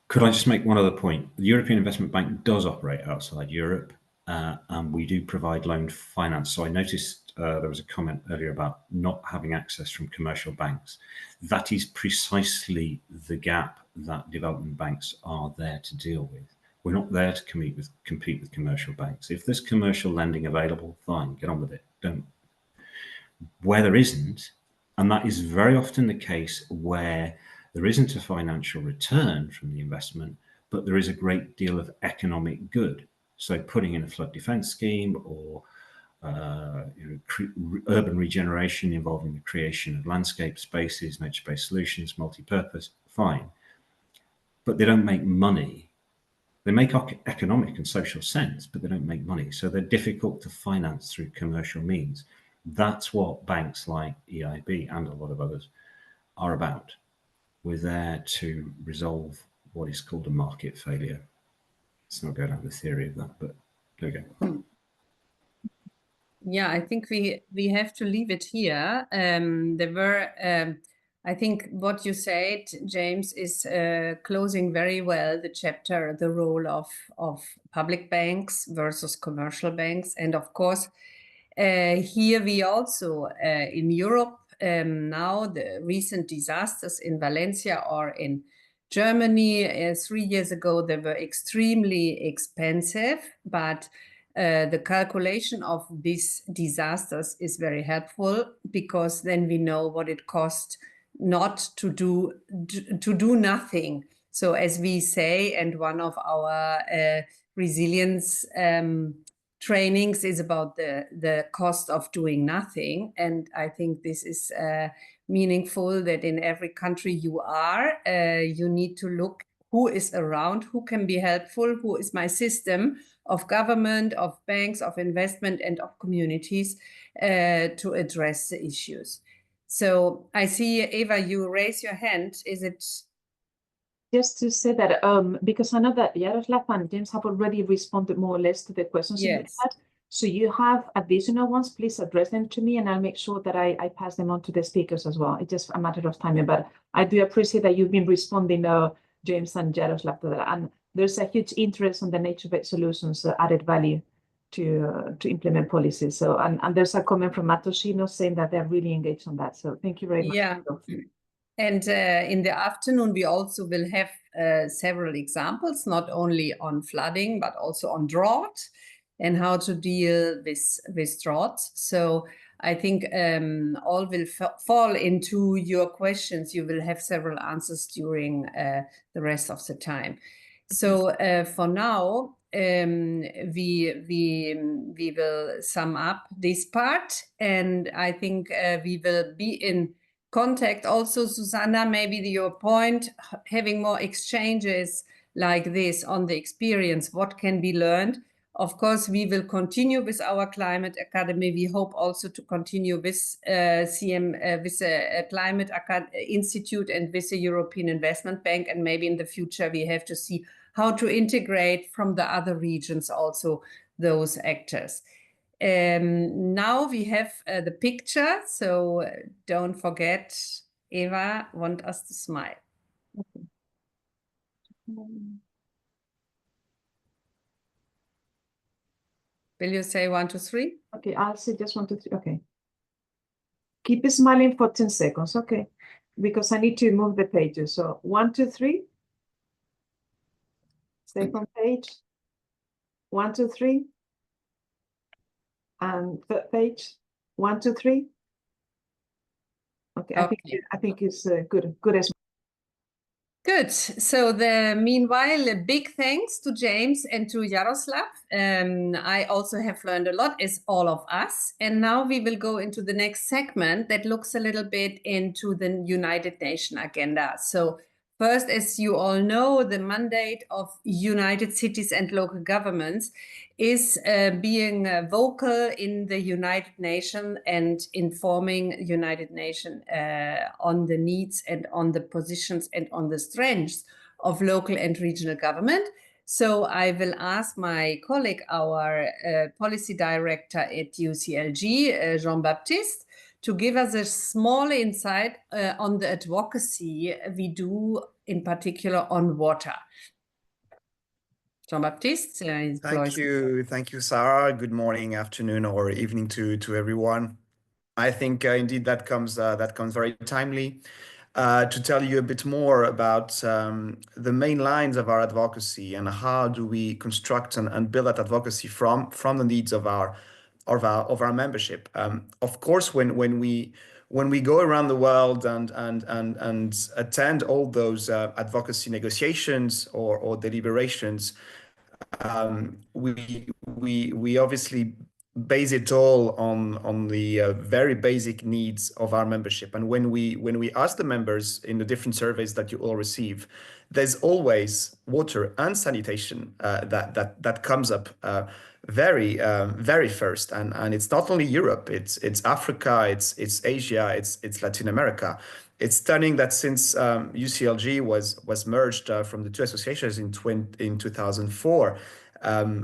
Could I just make one other point? The European Investment Bank does operate outside Europe, and we do provide loan finance. So I noticed there was a comment earlier about not having access from commercial banks. That is precisely the gap that development banks are there to deal with. We're not there to compete with commercial banks. If there's commercial lending available, fine, get on with it. Don't. Where there isn't, and that is very often the case where there isn't a financial return from the investment, but there is a great deal of economic good. So putting in a flood defense scheme or urban regeneration involving the creation of landscape spaces, nature-based solutions, multi-purpose, fine. But they don't make money. They make economic and social sense, but they don't make money. So they're difficult to finance through commercial means. That's what banks like EIB and a lot of others are about. We're there to resolve what is called a market failure. Let's not go down the theory of that, but there we go. Yeah, I think we have to leave it here. I think what you said, James, is closing very well the chapter, the role of public banks versus commercial banks. And of course, here we also, in Europe, now the recent disasters in Valencia or in Germany 3 years ago, they were extremely expensive, but the calculation of these disasters is very helpful because then we know what it costs not to do nothing. So as we say, and one of our resilience trainings is about the cost of doing nothing. And I think this is meaningful that in every country you are, you need to look who is around, who can be helpful, who is my system of government, of banks, of investment, and of communities to address the issues. So I see, Eva, you raise your hand. Is it? Just to say that, because I know that Jaroslav and James have already responded more or less to the questions you had. So you have additional ones, please address them to me and I'll make sure that I pass them on to the speakers as well. It's just a matter of time, but I do appreciate that you've been responding, James and Jaroslav, to that. And there's a huge interest on the nature-based solutions added value to implement policies. So, and there's a comment from Matoshino saying that they're really engaged on that. So thank you very much. Yeah. And in the afternoon, we also will have several examples, not only on flooding, but also on drought and how to deal with droughts. So I think all will fall into your questions. You will have several answers during the rest of the time. So for now, we will sum up this part, and I think we will be in contact also, Susanna, maybe your point, having more exchanges like this on the experience, what can be learned. Of course, we will continue with our Climate Academy. We hope also to continue with with the Climate Institute and with the European Investment Bank. And maybe in the future, we have to see how to integrate from the other regions also those actors. Now we have the picture, so don't forget, Eva, want us to smile. Okay. Will you say 1, 2, 3? Okay, I'll say just 1, 2, 3. Okay. Keep smiling for 10 seconds, okay? Because I need to move the pages. So 1, 2, 3. Second page. 1, 2, 3. And third page. 1, 2, 3. Okay, I think it's good as Good. So meanwhile, a big thanks to James and to Jaroslav. I also have learned a lot, as all of us. And now we will go into the next segment that looks a little bit into the United Nations agenda. So first, as you all know, the mandate of United Cities and Local Governments is being vocal in the United Nations and informing United Nations on the needs and on the positions and on the strengths of local and regional government. So I will ask my colleague, our policy director at UCLG, Jean-Baptiste, to give us a small insight on the advocacy we do, in particular on water. Jean-Baptiste, thank you, Sarah. Good morning, afternoon, or evening to everyone. I think indeed that comes very timely to tell you a bit more about the main lines of our advocacy and how do we construct and build that advocacy from the needs of our membership. Of course, when we go around the world and attend all those advocacy negotiations or deliberations, we obviously base it all on the very basic needs of our membership. And when we ask the members in the different surveys that you all receive, there's always water and sanitation that comes up very first. And it's not only Europe, it's Africa, it's Asia, it's Latin America. It's stunning that since UCLG was merged from the two associations in 2004,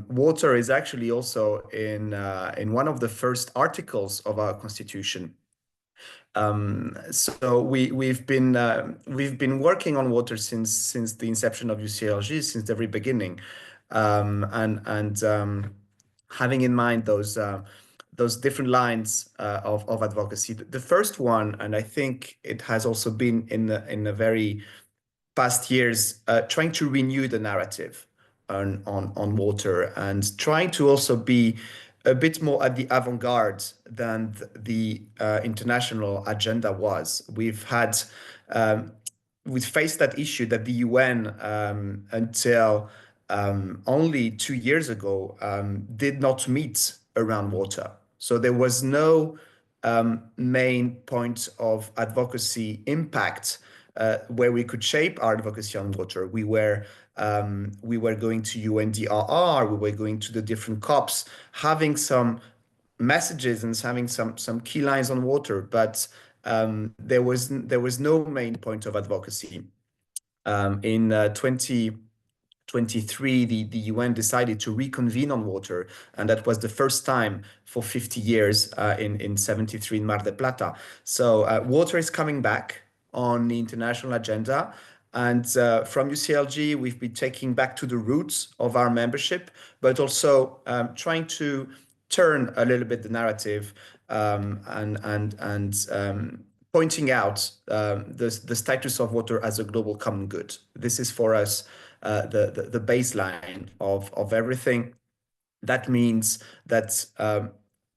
water is actually also in one of the first articles of our constitution. So we've been working on water since the inception of UCLG, since the very beginning, and having in mind those different lines of advocacy. The first one, and I think it has also been in the very past years, trying to renew the narrative on water and trying to also be a bit more at the avant-garde than the international agenda was. We've faced that issue that the UN until only 2 years ago did not meet around water. So there was no main point of advocacy impact where we could shape our advocacy on water. We were going to UNDRR, we were going to the different COPs, having some messages and having some key lines on water, but there was no main point of advocacy. In 2023, the UN decided to reconvene on water, and that was the first time for 50 years in 73 in Mar del Plata. So water is coming back on the international agenda. And from UCLG, we've been taking back to the roots of our membership, but also trying to turn a little bit the narrative and pointing out the status of water as a global common good. This is for us the baseline of everything. That means that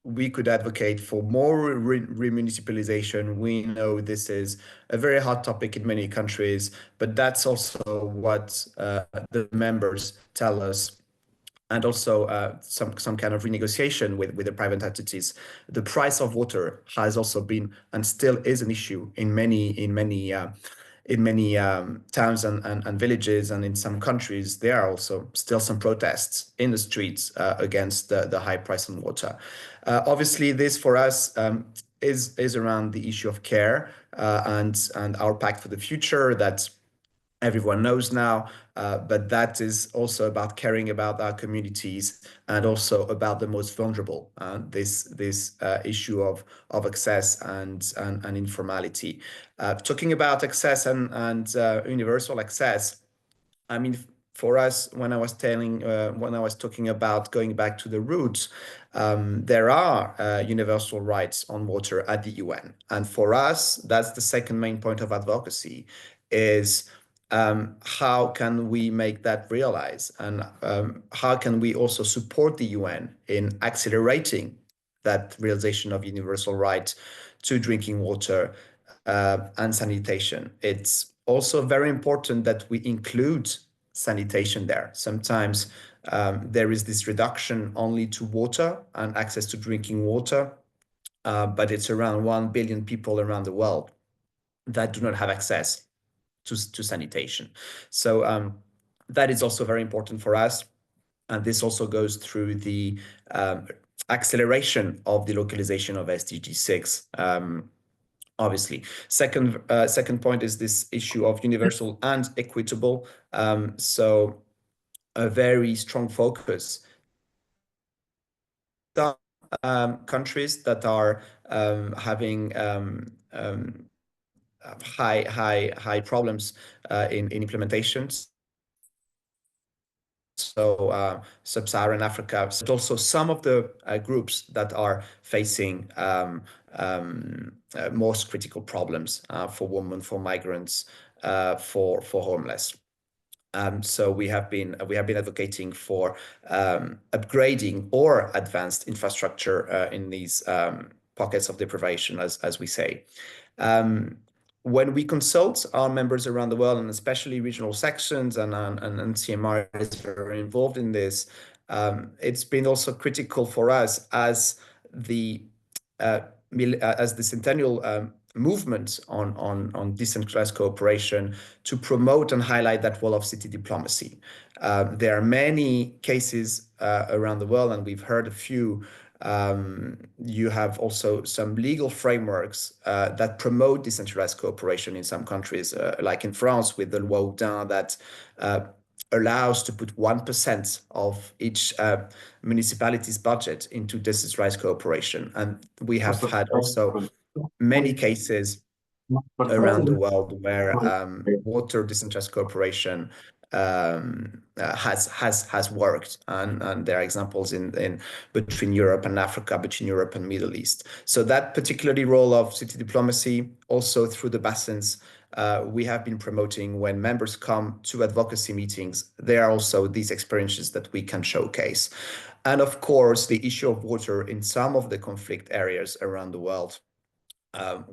we could advocate for more remunicipalization. We know this is a very hot topic in many countries, but that's also what the members tell us. And also some kind of renegotiation with the private entities. The price of water has also been and still is an issue in many towns and villages, and in some countries there are also still some protests in the streets against the high price on water. Obviously, this for us is around the issue of care and our pact for the future that everyone knows now, but that is also about caring about our communities and also about the most vulnerable. This issue of access and informality. Talking about access and universal access, I mean, for us, when I was talking about going back to the roots, there are universal rights on water at the UN, and for us, that's the second main point of advocacy. Is how can we make that realize, and how can we also support the UN in accelerating that realization of universal right to drinking water and sanitation? It's also very important that we include sanitation there. Sometimes there is this reduction only to water and access to drinking water, but it's around 1 billion people around the world that do not have access to sanitation. So that is also very important for us. And this also goes through the acceleration of the localization of SDG 6. Obviously, second point is this issue of universal and equitable. So a very strong focus. Countries that are having high problems in implementations. So Sub-Saharan Africa, but also some of the groups that are facing most critical problems for women, for migrants, for homeless. So we have been advocating for upgrading or advanced infrastructure in these pockets of deprivation, as we say. When we consult our members around the world, and especially regional sections, and CEMR is very involved in this, it's been also critical for us as the centennial movement on decentralized cooperation to promote and highlight that role of city diplomacy. There are many cases around the world, and we've heard a few. You have also some legal frameworks that promote decentralized cooperation in some countries, like in France with the Loi Houdin that allows to put 1% of each municipality's budget into decentralized cooperation. And we have had also many cases around the world where water decentralized cooperation has worked, and there are examples in between Europe and Africa, between Europe and Middle East. So that particularly role of city diplomacy, also through the basins, we have been promoting. When members come to advocacy meetings, there are also these experiences that we can showcase. And of course, the issue of water in some of the conflict areas around the world,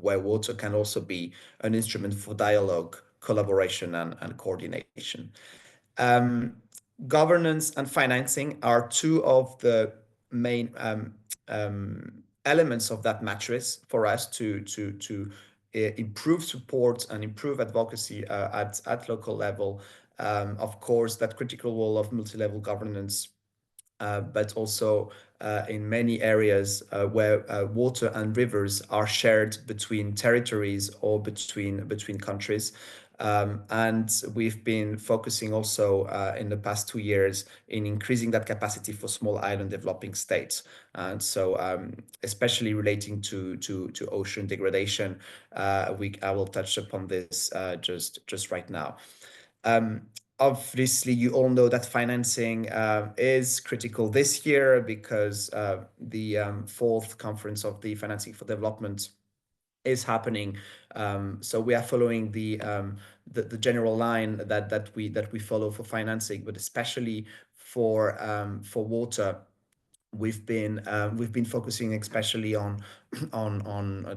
where water can also be an instrument for dialogue, collaboration, and coordination. Governance and financing are two of the main elements of that matrix for us to improve support and improve advocacy at local level. Of course, that critical role of multi-level governance, but also in many areas where water and rivers are shared between territories or between countries. And we've been focusing also in the past 2 years in increasing that capacity for small island developing states. And so especially relating to ocean degradation, I will touch upon this just right now. Obviously, you all know that financing is critical this year because the fourth conference of the Financing for Development is happening. So we are following the general line that we follow for financing, but especially for water. We've been focusing especially on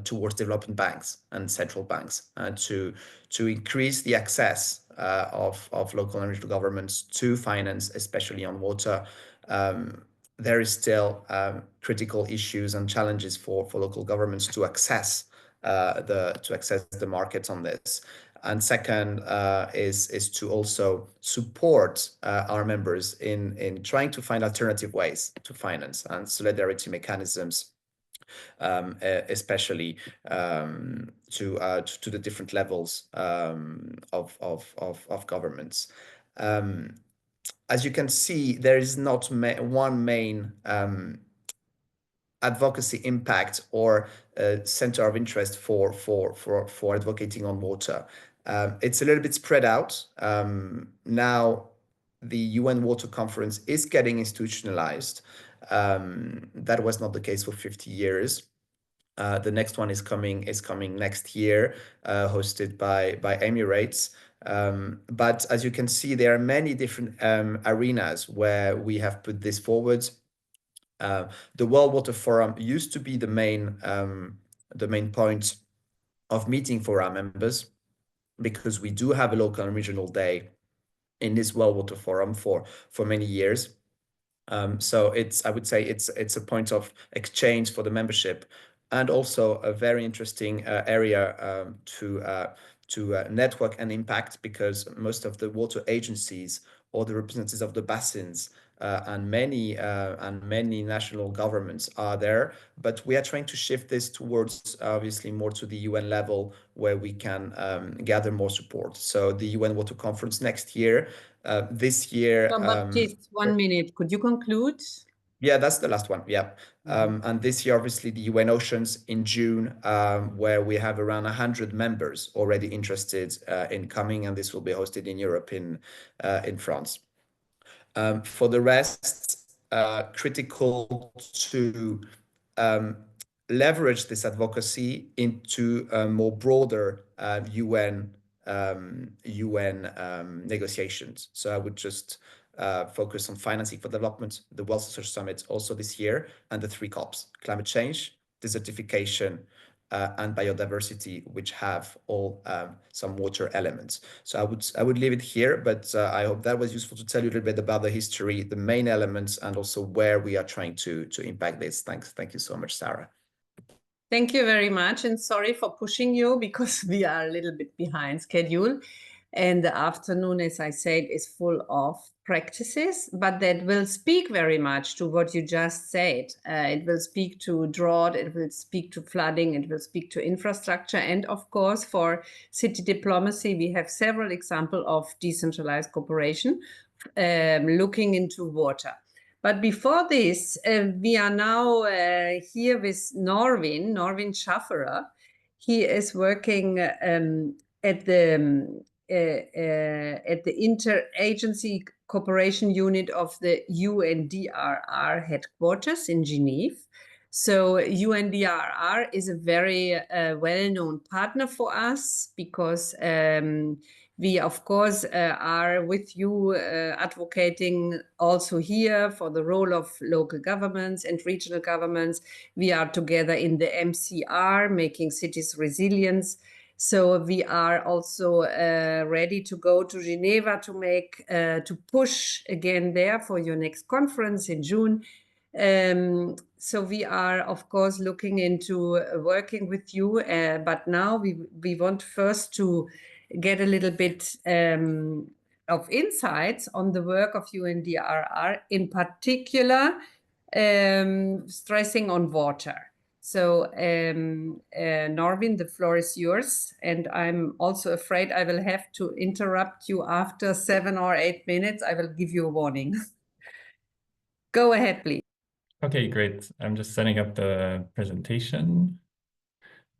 towards development banks and central banks to increase the access of local and regional governments to finance, especially on water. There is still critical issues and challenges for local governments to access the markets on this. And second is to also support our members in trying to find alternative ways to finance and solidarity mechanisms, especially to the different levels of governments. As you can see, there is not one main advocacy impact or center of interest for advocating on water. It's a little bit spread out. Now the UN Water Conference is getting institutionalized. That was not the case for 50 years. The next one is coming next year, hosted by Emirates. But as you can see, there are many different arenas where we have put this forward. The World Water Forum used to be the main point of meeting for our members. because we do have a local and regional day in this World Water Forum for many years. So I would say it's a point of exchange for the membership, and also a very interesting area to network and impact, because most of the water agencies or the representatives of the basins and many national governments are there. But we are trying to shift this towards obviously more to the UN level, where we can gather more support. So the UN Water Conference next year, this year. So, Baptiste, 1 minute. Could you conclude? Yeah, that's the last one. Yeah. And this year, obviously, the UN Oceans in June, where we have around 100 members already interested in coming, and this will be hosted in Europe, in France. For the rest, critical to leverage this advocacy into a more broader UN negotiations. So I would just focus on financing for development, the World Social Summit also this year, and the 3 COPs: climate change, desertification, and biodiversity, which have all some water elements. So I would leave it here, but I hope that was useful to tell you a little bit about the history, the main elements, and also where we are trying to impact this. Thank you so much, Sarah. Thank you very much, and sorry for pushing you, because we are a little bit behind schedule. And the afternoon, as I said, is full of practices, but that will speak very much to what you just said. It will speak to drought, it will speak to flooding, it will speak to infrastructure. And of course, for city diplomacy, we have several examples of decentralized cooperation looking into water. But before this, we are now here with Norvin Schafferer. He is working at the Interagency Cooperation Unit of the UNDRR headquarters in Geneva. So UNDRR is a very well-known partner for us, because we, of course, are with you advocating also here for the role of local governments and regional governments. We are together in the MCR, Making Cities Resilient. So we are also ready to go to Geneva to push again there for your next conference in June. So we are, of course, looking into working with you, but now we want first to get a little bit of insights on the work of UNDRR, in particular stressing on water. So Norvin, the floor is yours, and I'm also afraid I will have to interrupt you after 7 or 8 minutes. I will give you a warning. Go ahead, please. Okay, great. I'm just setting up the presentation,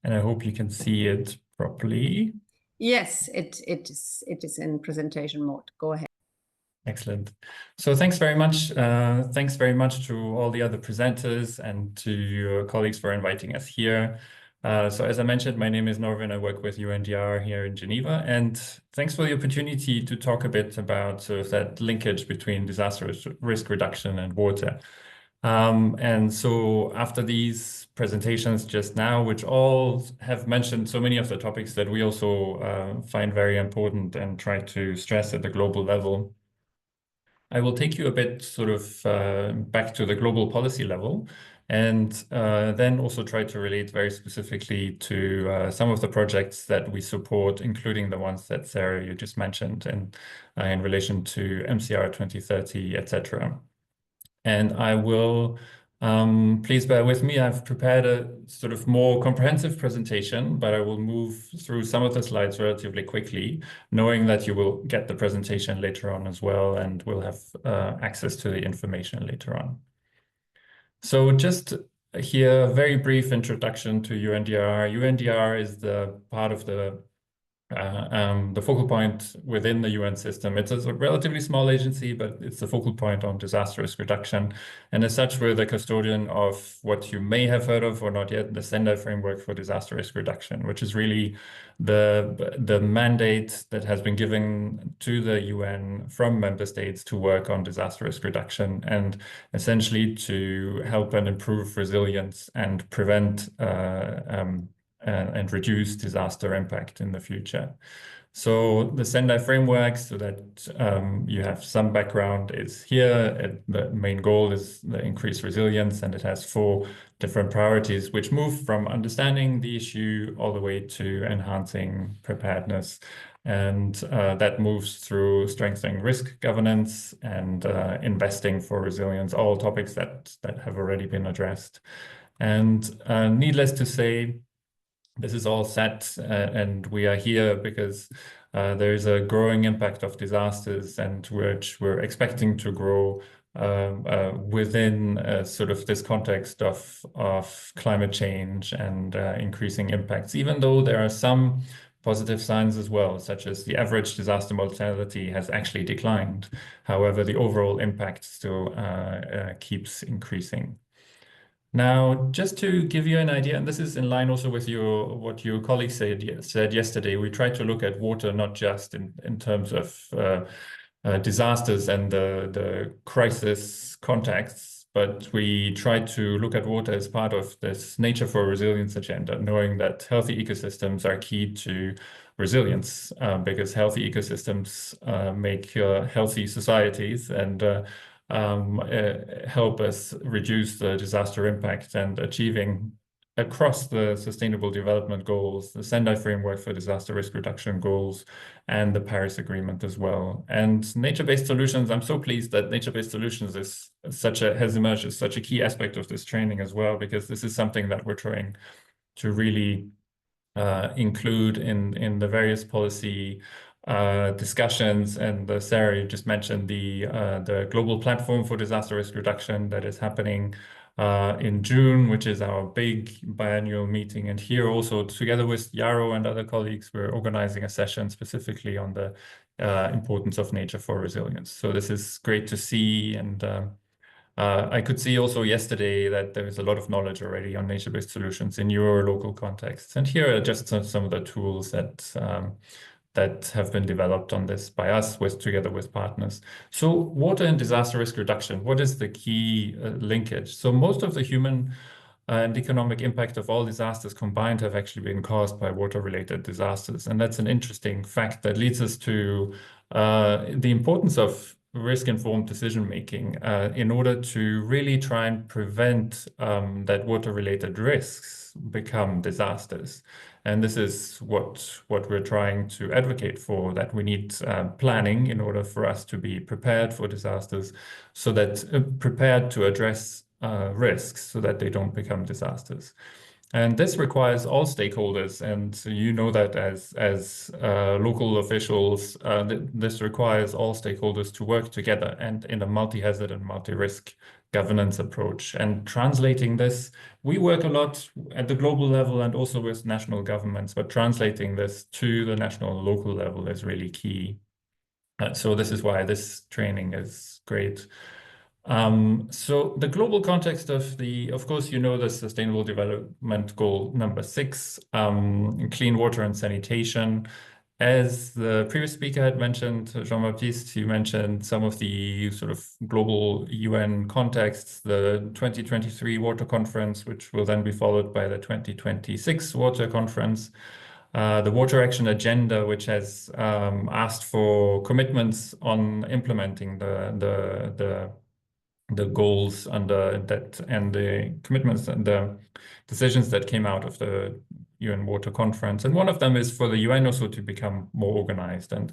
and I hope you can see it properly. Yes, it is in presentation mode. Go ahead. Excellent. So thanks very much. Thanks very much to all the other presenters and to your colleagues for inviting us here. So as I mentioned, my name is Norvin. I work with UNDR here in Geneva, and thanks for the opportunity to talk a bit about sort of that linkage between disaster risk reduction and water. And so after these presentations just now, which all have mentioned so many of the topics that we also find very important and try to stress at the global level, I will take you a bit sort of back to the global policy level, and then also try to relate very specifically to some of the projects that we support, including the ones that Sarah, you just mentioned, and in relation to MCR 2030, etc. And I will, please bear with me, I've prepared a sort of more comprehensive presentation, but I will move through some of the slides relatively quickly, knowing that you will get the presentation later on as well, and will have access to the information later on. So just here, a very brief introduction to UNDR. UNDR is the part of the focal point within the UN system. It's a relatively small agency, but it's the focal point on disaster risk reduction. And as such, we're the custodian of what you may have heard of or not yet, the Sendai Framework for Disaster Risk Reduction, which is really the mandate that has been given to the UN from member states to work on disaster risk reduction, and essentially to help and improve resilience and prevent and reduce disaster impact in the future. So the Sendai framework, so that you have some background, is here. The main goal is the increased resilience, and it has 4 different priorities, which move from understanding the issue all the way to enhancing preparedness. And that moves through strengthening risk governance and investing for resilience, all topics that have already been addressed. And needless to say, this is all set, and we are here because there is a growing impact of disasters, and which we're expecting to grow within sort of this context of climate change and increasing impacts, even though there are some positive signs as well, such as the average disaster mortality has actually declined. However, the overall impact still keeps increasing. Now, just to give you an idea, and this is in line also with what your colleague said yesterday, we try to look at water not just in terms of disasters and the crisis contexts, but we try to look at water as part of this Nature for Resilience agenda, knowing that healthy ecosystems are key to resilience, because healthy ecosystems make healthy societies and help us reduce the disaster impact, and achieving across the Sustainable Development Goals, the Sendai Framework for Disaster Risk Reduction Goals, and the Paris Agreement as well. And nature-based solutions, I'm so pleased that nature-based solutions has emerged as such a key aspect of this training as well, because this is something that we're trying to really include in the various policy discussions. And Sarah, you just mentioned the Global Platform for Disaster Risk Reduction that is happening in June, which is our big biannual meeting. And here also, together with Yaro and other colleagues, we're organizing a session specifically on the importance of nature for resilience. So this is great to see. And I could see also yesterday that there is a lot of knowledge already on nature-based solutions in your local contexts. And here are just some of the tools that have been developed on this by us together with partners. So water and disaster risk reduction, what is the key linkage? So most of the human and economic impact of all disasters combined have actually been caused by water-related disasters. And that's an interesting fact that leads us to the importance of risk-informed decision-making in order to really try and prevent that water-related risks become disasters. And this is what we're trying to advocate for, that we need planning in order for us to be prepared for disasters, so that prepared to address risks so that they don't become disasters. And this requires all stakeholders, and you know that as local officials, this requires all stakeholders to work together and in a multi-hazard and multi-risk governance approach. And translating this, we work a lot at the global level and also with national governments, but translating this to the national and local level is really key. So this is why this training is great. So the global context of course, you know, the Sustainable Development Goal number 6, clean water and sanitation. As the previous speaker had mentioned, Jean-Baptiste, you mentioned some of the sort of global UN contexts, the 2023 Water Conference, which will then be followed by the 2026 Water Conference. The Water Action Agenda, which has asked for commitments on implementing the goals under that, and the commitments and the decisions that came out of the UN Water Conference. And one of them is for the UN also to become more organized. And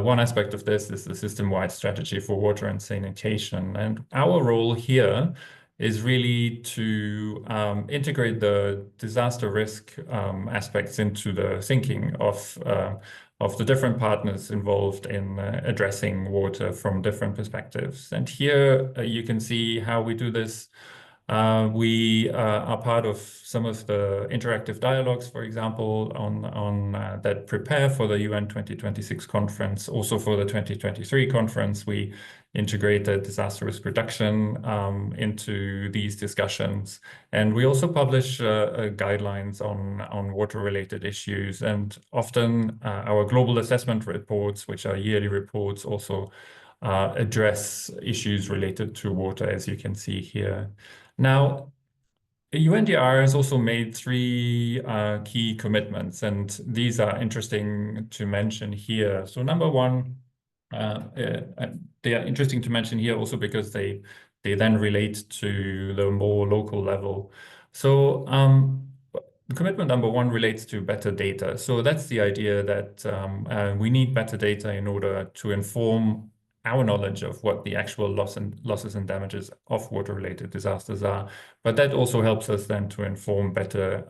one aspect of this is the system-wide strategy for water and sanitation. And our role here is really to integrate the disaster risk aspects into the thinking of the different partners involved in addressing water from different perspectives. And here you can see how we do this. We are part of some of the interactive dialogues, for example, on that prepare for the UN 2026 conference. Also for the 2023 conference, we integrated disaster risk reduction into these discussions. And we also publish guidelines on water-related issues. And often our global assessment reports, which are yearly reports, also address issues related to water, as you can see here. Now, UNDR has also made three key commitments, and these are interesting to mention here. So number one, they are interesting to mention here also because they then relate to the more local level. So commitment number one relates to better data. So that's the idea that we need better data in order to inform our knowledge of what the actual losses and damages of water-related disasters are. But that also helps us then to inform better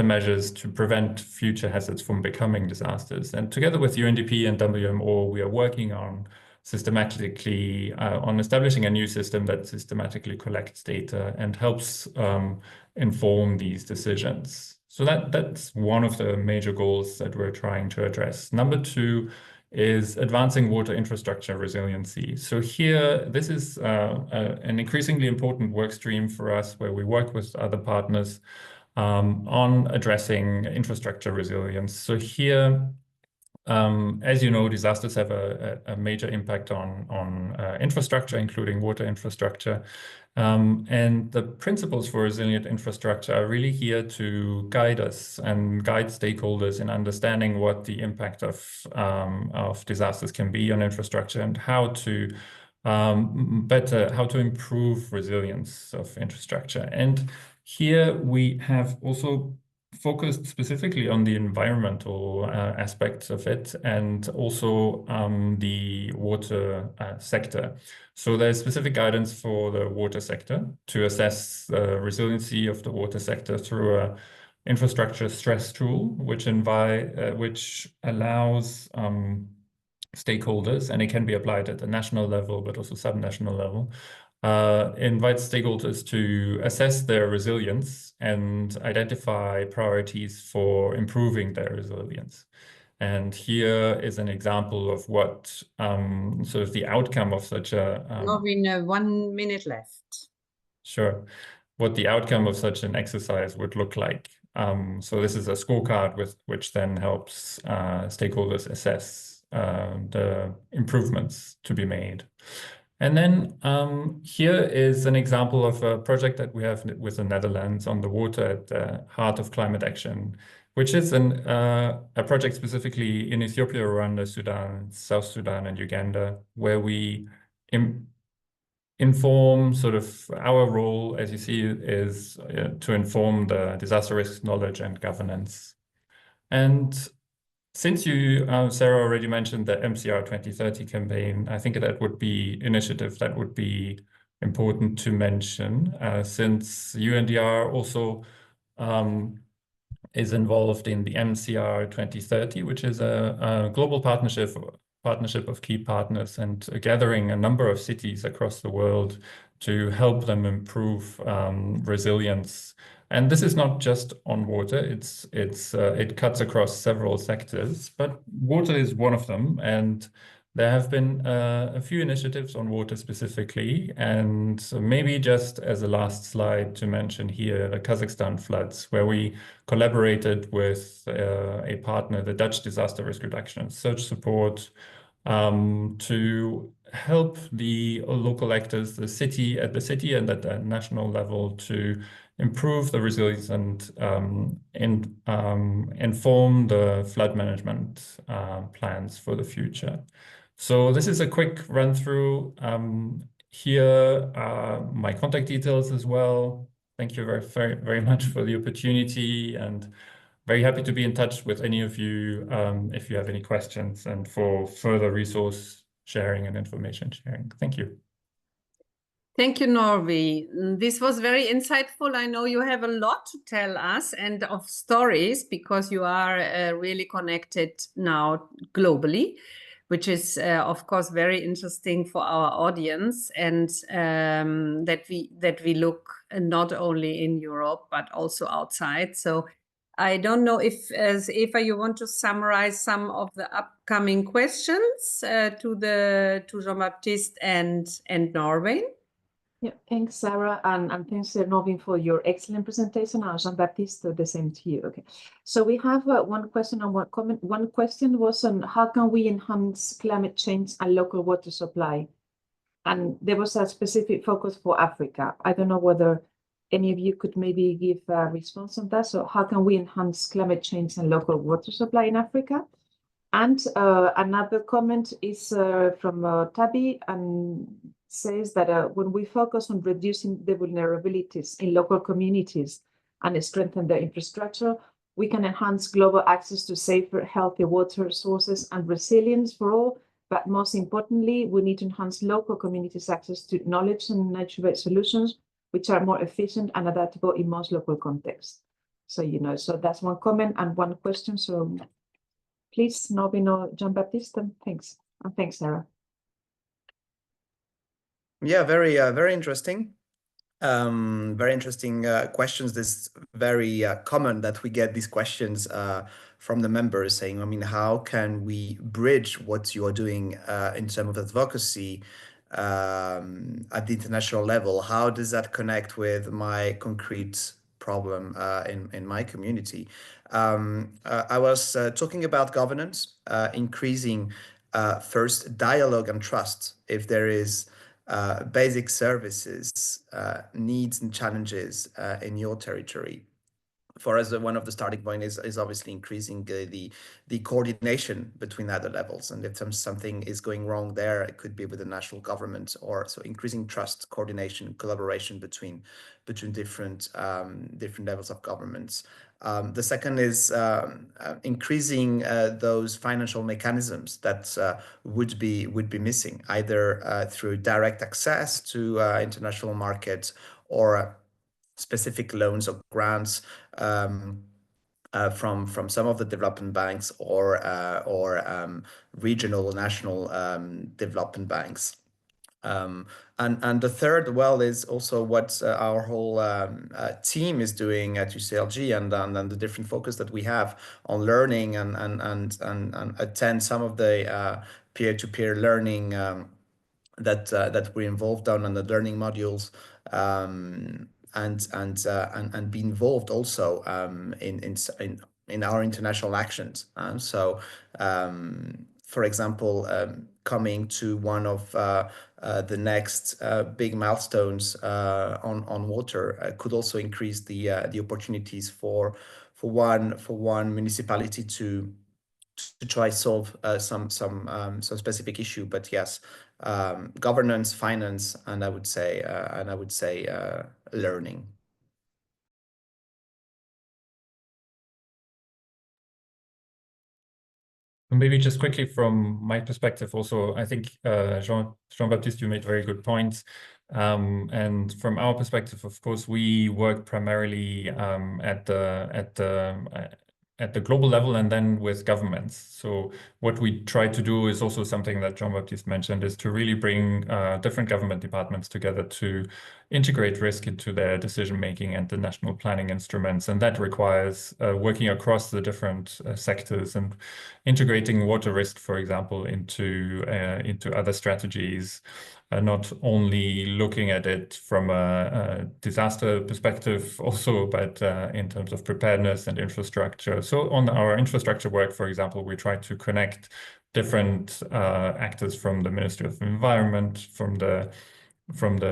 measures to prevent future hazards from becoming disasters. And together with UNDP and WMO, we are working on systematically on establishing a new system that systematically collects data and helps inform these decisions. So that's one of the major goals that we're trying to address. Number two is advancing water infrastructure resiliency. So here, this is an increasingly important work stream for us where we work with other partners on addressing infrastructure resilience. So here, as you know, disasters have a major impact on infrastructure, including water infrastructure. And the principles for resilient infrastructure are really here to guide us and guide stakeholders in understanding what the impact of disasters can be on infrastructure and how to improve resilience of infrastructure. And here we have also focused specifically on the environmental aspects of it and also the water sector. So there's specific guidance for the water sector to assess the resiliency of the water sector through a infrastructure stress tool, which allows stakeholders, and it can be applied at the national level, but also subnational level, invites stakeholders to assess their resilience and identify priorities for improving their resilience. And here is an example of what sort of the outcome of such a... Norvin, 1 minute left. Sure. What the outcome of such an exercise would look like. So this is a scorecard which then helps stakeholders assess the improvements to be made. And then here is an example of a project that we have with the Netherlands on the water at the heart of climate action, which is a project specifically in Ethiopia, Rwanda, Sudan, South Sudan, and Uganda, where we inform sort of our role, as you see, is to inform the disaster risk knowledge and governance. And since you, Sarah, already mentioned the MCR 2030 campaign, I think that would be initiative that would be important to mention, since UNDR also is involved in the MCR 2030, which is a global partnership of key partners and gathering a number of cities across the world to help them improve resilience. And this is not just on water, it cuts across several sectors, but water is one of them. And there have been a few initiatives on water specifically. And so maybe just as a last slide to mention here, the Kazakhstan floods, where we collaborated with a partner, the Dutch Disaster Risk Reduction and Search Support, to help the local actors, the city and at the national level, to improve the resilience and inform the flood management plans for the future. So this is a quick run through. Here are my contact details as well. Thank you very, very much for the opportunity, and very happy to be in touch with any of you if you have any questions and for further resource sharing and information sharing. Thank you. Thank you, Norvi. This was very insightful. I know you have a lot to tell us and of stories because you are really connected now globally, which is, of course, very interesting for our audience, and that we look not only in Europe, but also outside. So I don't know if, as Eva, you want to summarize some of the upcoming questions to Jean-Baptiste and Norvin. Yeah, thanks, Sarah, and thanks, Norvin, for your excellent presentation. And Jean-Baptiste, the same to you. Okay, so we have one question and one comment. One question was on how can we enhance climate change and local water supply? And there was a specific focus for Africa. I don't know whether any of you could maybe give a response on that. So how can we enhance climate change and local water supply in Africa? And another comment is from Tabi, and says that when we focus on reducing the vulnerabilities in local communities and strengthen their infrastructure, we can enhance global access to safer, healthy water sources and resilience for all. But most importantly, we need to enhance local communities' access to knowledge and nature-based solutions, which are more efficient and adaptable in most local contexts. So, so that's one comment and one question. So please, Novino Gianbattista, thanks. And thanks, Sarah. Yeah, very interesting. Very interesting questions. This very common that we get these questions from the members saying, I mean, how can we bridge what you are doing in terms of advocacy at the international level? How does that connect with my concrete problem in my community? I was talking about governance, increasing first dialogue and trust. If there is basic services, needs and challenges in your territory. For us, one of the starting points is obviously increasing the coordination between other levels. And if something is going wrong there, it could be with the national government, or so increasing trust, coordination, collaboration between different levels of governments. The second is increasing those financial mechanisms that would be missing, either through direct access to international markets or specific loans or grants from some of the development banks or regional or national development banks. And the third, well, is also what our whole team is doing at UCLG, and the different focus that we have on learning and attend some of the peer-to-peer learning that we're involved on, and the learning modules, and be involved also in our international actions. So, for example, coming to one of the next big milestones on water could also increase the opportunities for one municipality to try solve some specific issue. But yes, governance, finance, and I would say learning. Maybe just quickly from my perspective also, I think Jean-Baptiste, you made very good points. And from our perspective, of course, we work primarily at the global level and then with governments. So what we try to do is also something that Jean-Baptiste mentioned, is to really bring different government departments together to integrate risk into their decision-making and the national planning instruments. And that requires working across the different sectors and integrating water risk, for example, into other strategies. Not only looking at it from a disaster perspective also, but in terms of preparedness and infrastructure. So on our infrastructure work, for example, we try to connect different actors from the Ministry of Environment, from the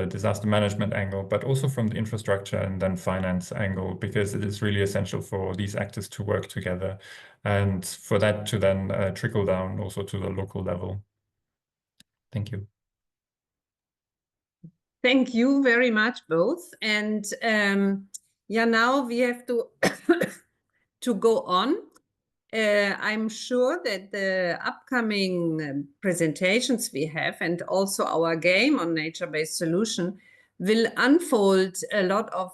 disaster management angle, but also from the infrastructure and then finance angle, because it is really essential for these actors to work together and for that to then trickle down also to the local level. Thank you. Thank you very much, both. And yeah, now we have to to go on. I'm sure that the upcoming presentations we have, and also our game on nature-based solution, will unfold a lot of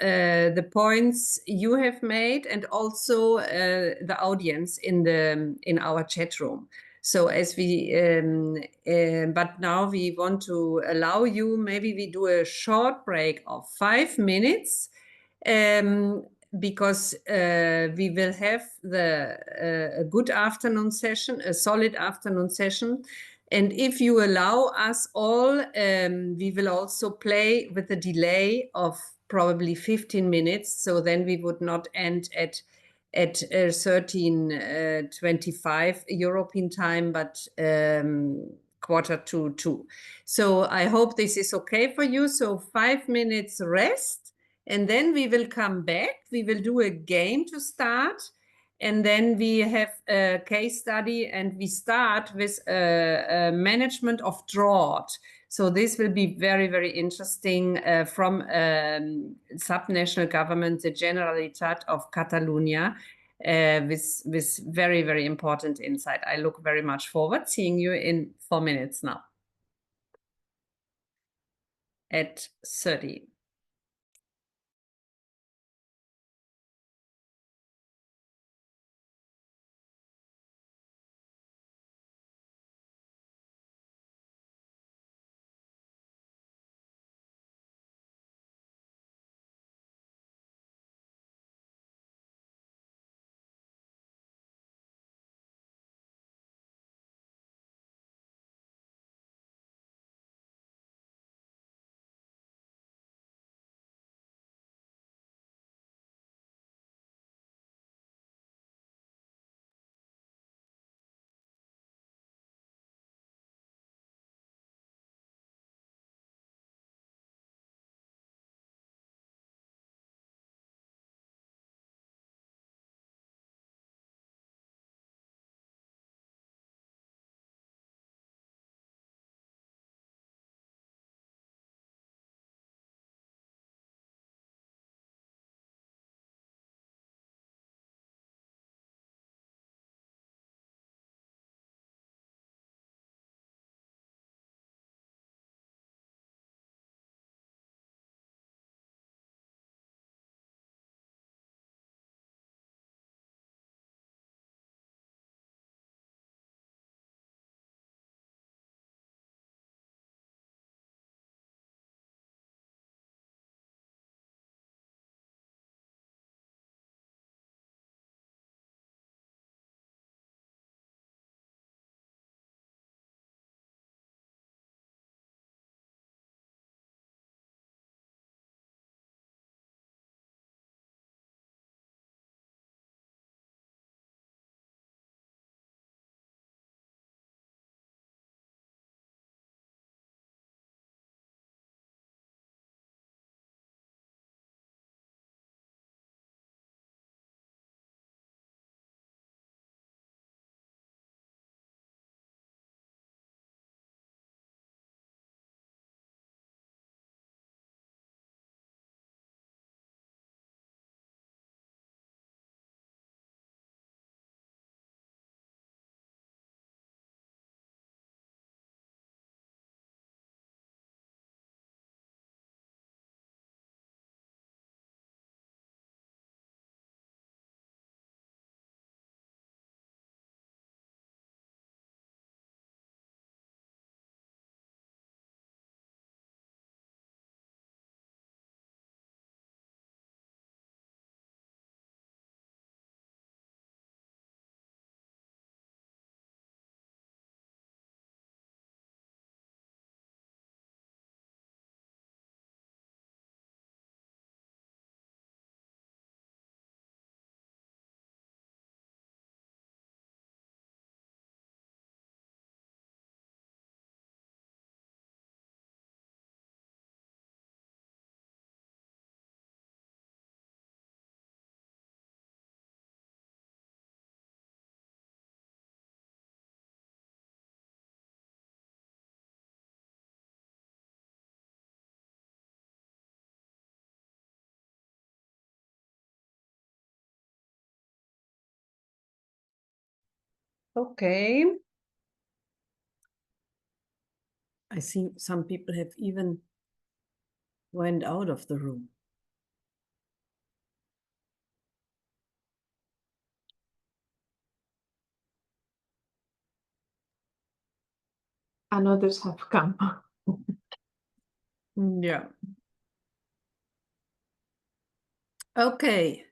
the points you have made, and also the audience in our chat room. So as we, but now we want to allow you, maybe we do a short break of 5 minutes, because we will have a good afternoon session, a solid afternoon session. And if you allow us all, we will also play with a delay of probably 15 minutes. So then we would not end at 13:25 European time, but 1:45. So I hope this is okay for you. So 5 minutes rest, And then we will come back. We will do a game to start. And then we have a case study, and we start with a management of drought. So this will be very, very interesting from subnational government, the Generalitat of Catalonia, with very, very important insight. I look very much forward seeing you in 4 minutes now at 30. Okay. I see some people have even went out of the room. And others have come. Yeah. Okay.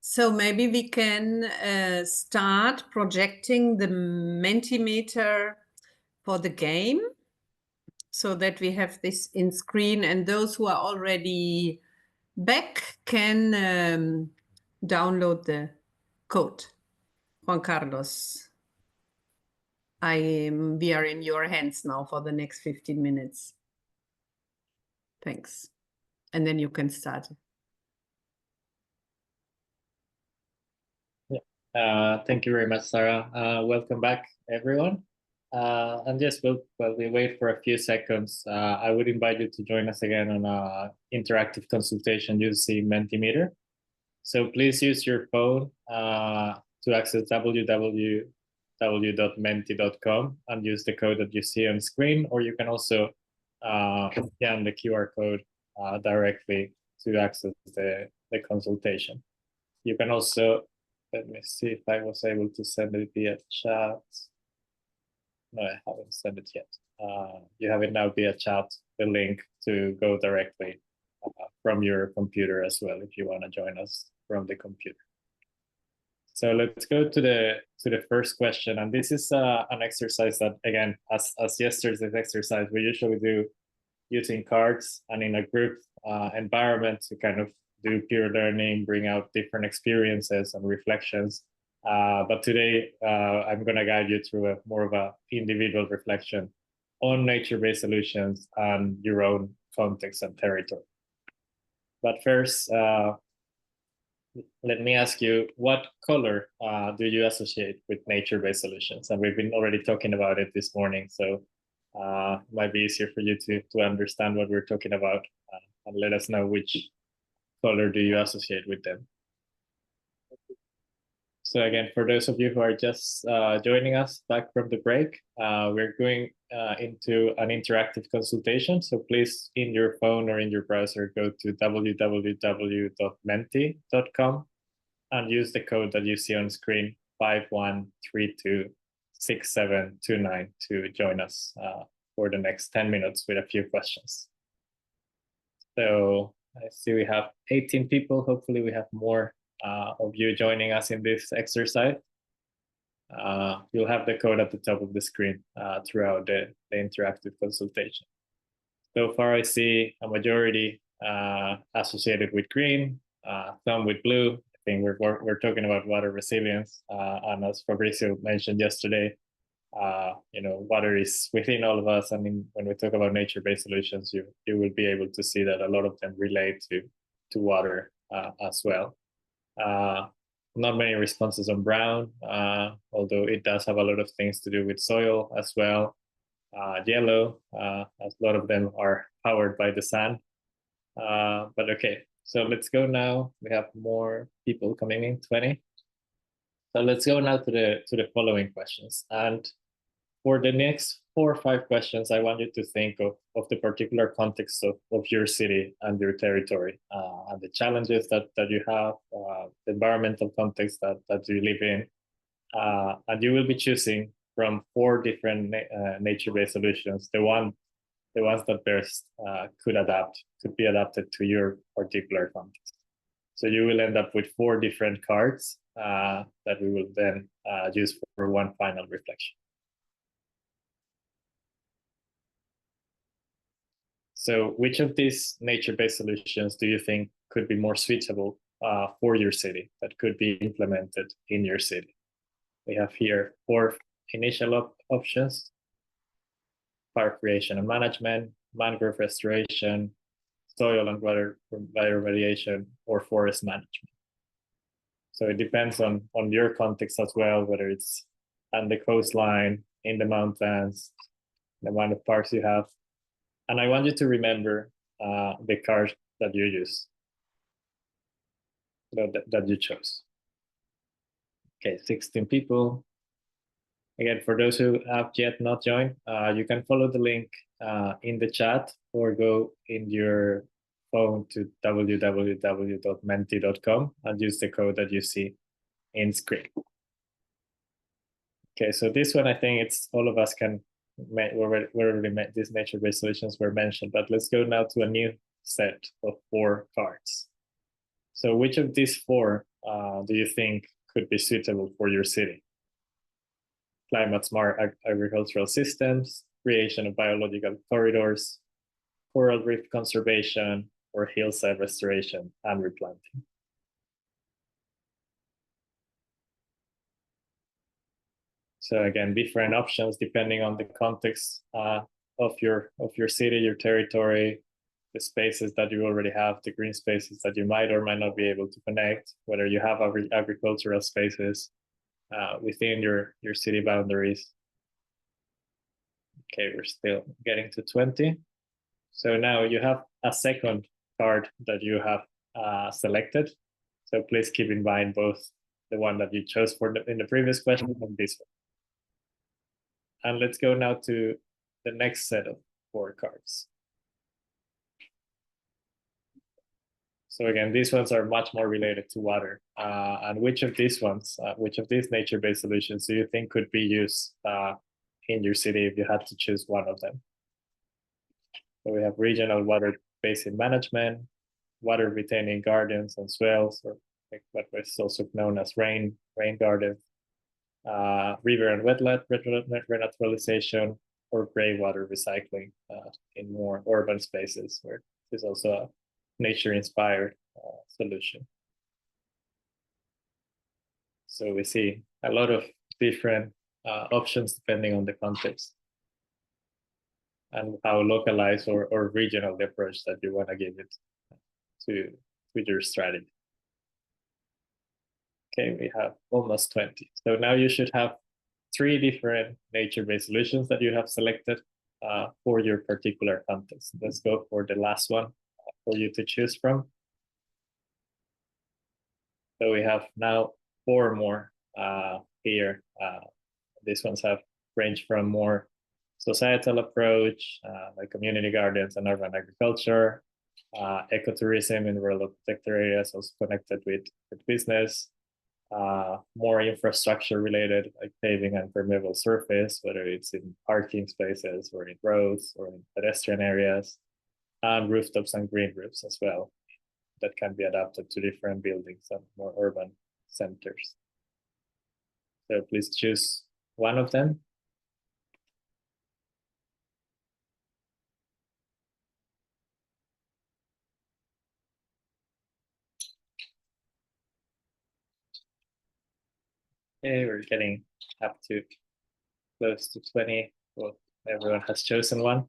So maybe we can start projecting the Mentimeter for the game so that we have this in screen, and those who are already back can download the code. Juan Carlos, we are in your hands now for the next 15 minutes. Thanks. And then you can start. Thank you very much, Sarah. Welcome back, everyone. And yes, while we wait for a few seconds, I would invite you to join us again on an interactive consultation using Mentimeter. So please use your phone to access www.menti.com and use the code that you see on screen, or you can also scan the QR code directly to access the consultation. You can also, let me see if I was able to send it via chat. No, I haven't sent it yet. You have it now via chat, the link to go directly from your computer as well, if you want to join us from the computer. So let's go to the first question, and this is an exercise that, again, as yesterday's exercise, we usually do using cards and in a group environment to kind of do peer learning, bring out different experiences and reflections. But today, I'm going to guide you through more of an individual reflection on nature-based solutions and your own context and territory. But first, let me ask you, what color do you associate with nature-based solutions? And we've been already talking about it this morning, so it might be easier for you to understand what we're talking about, and let us know which color do you associate with them. So again, for those of you who are just joining us back from the break, we're going into an interactive consultation. So please, in your phone or in your browser, go to www.menti.com and use the code that you see on screen, 51326729, to join us for the next 10 minutes with a few questions. So I see we have 18 people. Hopefully we have more of you joining us in this exercise. You'll have the code at the top of the screen throughout the interactive consultation. So far, I see a majority associated with green, some with blue. I think we're talking about water resilience, and as Fabrizio mentioned yesterday, water is within all of us. I mean, when we talk about nature-based solutions, you will be able to see that a lot of them relate to water as well. Not many responses on brown, although it does have a lot of things to do with soil as well. Yellow, a lot of them are powered by the sun. But okay, so let's go now. We have more people coming in, 20. So let's go now to the following questions. And for the next 4 or 5 questions, I want you to think of the particular context of your city and your territory, and the challenges that you have, the environmental context that you live in. And you will be choosing from 4 different nature-based solutions, the ones that best could be adapted to your particular context. So you will end up with 4 different cards that we will then use for one final reflection. So which of these nature-based solutions do you think could be more suitable for your city, that could be implemented in your city? We have here 4 initial options: park creation and management, mangrove restoration, soil and water bioremediation, or forest management. So it depends on your context as well, whether it's on the coastline, in the mountains, the amount of parks you have. And I want you to remember the card that you use, that you chose. Okay, 16 people. Again, for those who have yet not joined, you can follow the link in the chat or go in your phone to www.menti.com and use the code that you see in screen. Okay, so this one, I think it's all of us can, these nature-based solutions were mentioned, but let's go now to a new set of 4 cards. So which of these 4 do you think could be suitable for your city? Climate-smart agricultural systems, creation of biological corridors, coral reef conservation, or hillside restoration and replanting. So again, different options depending on the context of your city, your territory, the spaces that you already have, the green spaces that you might or might not be able to connect, whether you have agricultural spaces, within your city boundaries. Okay, we're still getting to 20. So now you have a second card that you have selected. So please keep in mind both the one that you chose in the previous question and this one. And let's go now to the next set of 4 cards. So again, these ones are much more related to water. And which of these nature-based solutions do you think could be used in your city if you had to choose one of them? So we have regional water basin management, water retaining gardens and swales, or like what was also known as rain gardens, river and wetland renaturalization, or gray water recycling in more urban spaces, where there's also a nature-inspired solution. So we see a lot of different options depending on the context and how localized or regional the approach that you want to give it to your strategy. Okay, we have almost 20. So now you should have 3 different nature-based solutions that you have selected for your particular context. Let's go for the last one for you to choose from. So we have now 4 more here. These ones have ranged from more societal approach, like community gardens and urban agriculture, ecotourism in rural protected areas, also connected with business, more infrastructure related, like paving and permeable surface, whether it's in parking spaces or in roads or in pedestrian areas, and rooftops and green roofs as well, that can be adapted to different buildings and more urban centers. So please choose one of them. Okay, we're getting up to close to 20. Well, everyone has chosen one.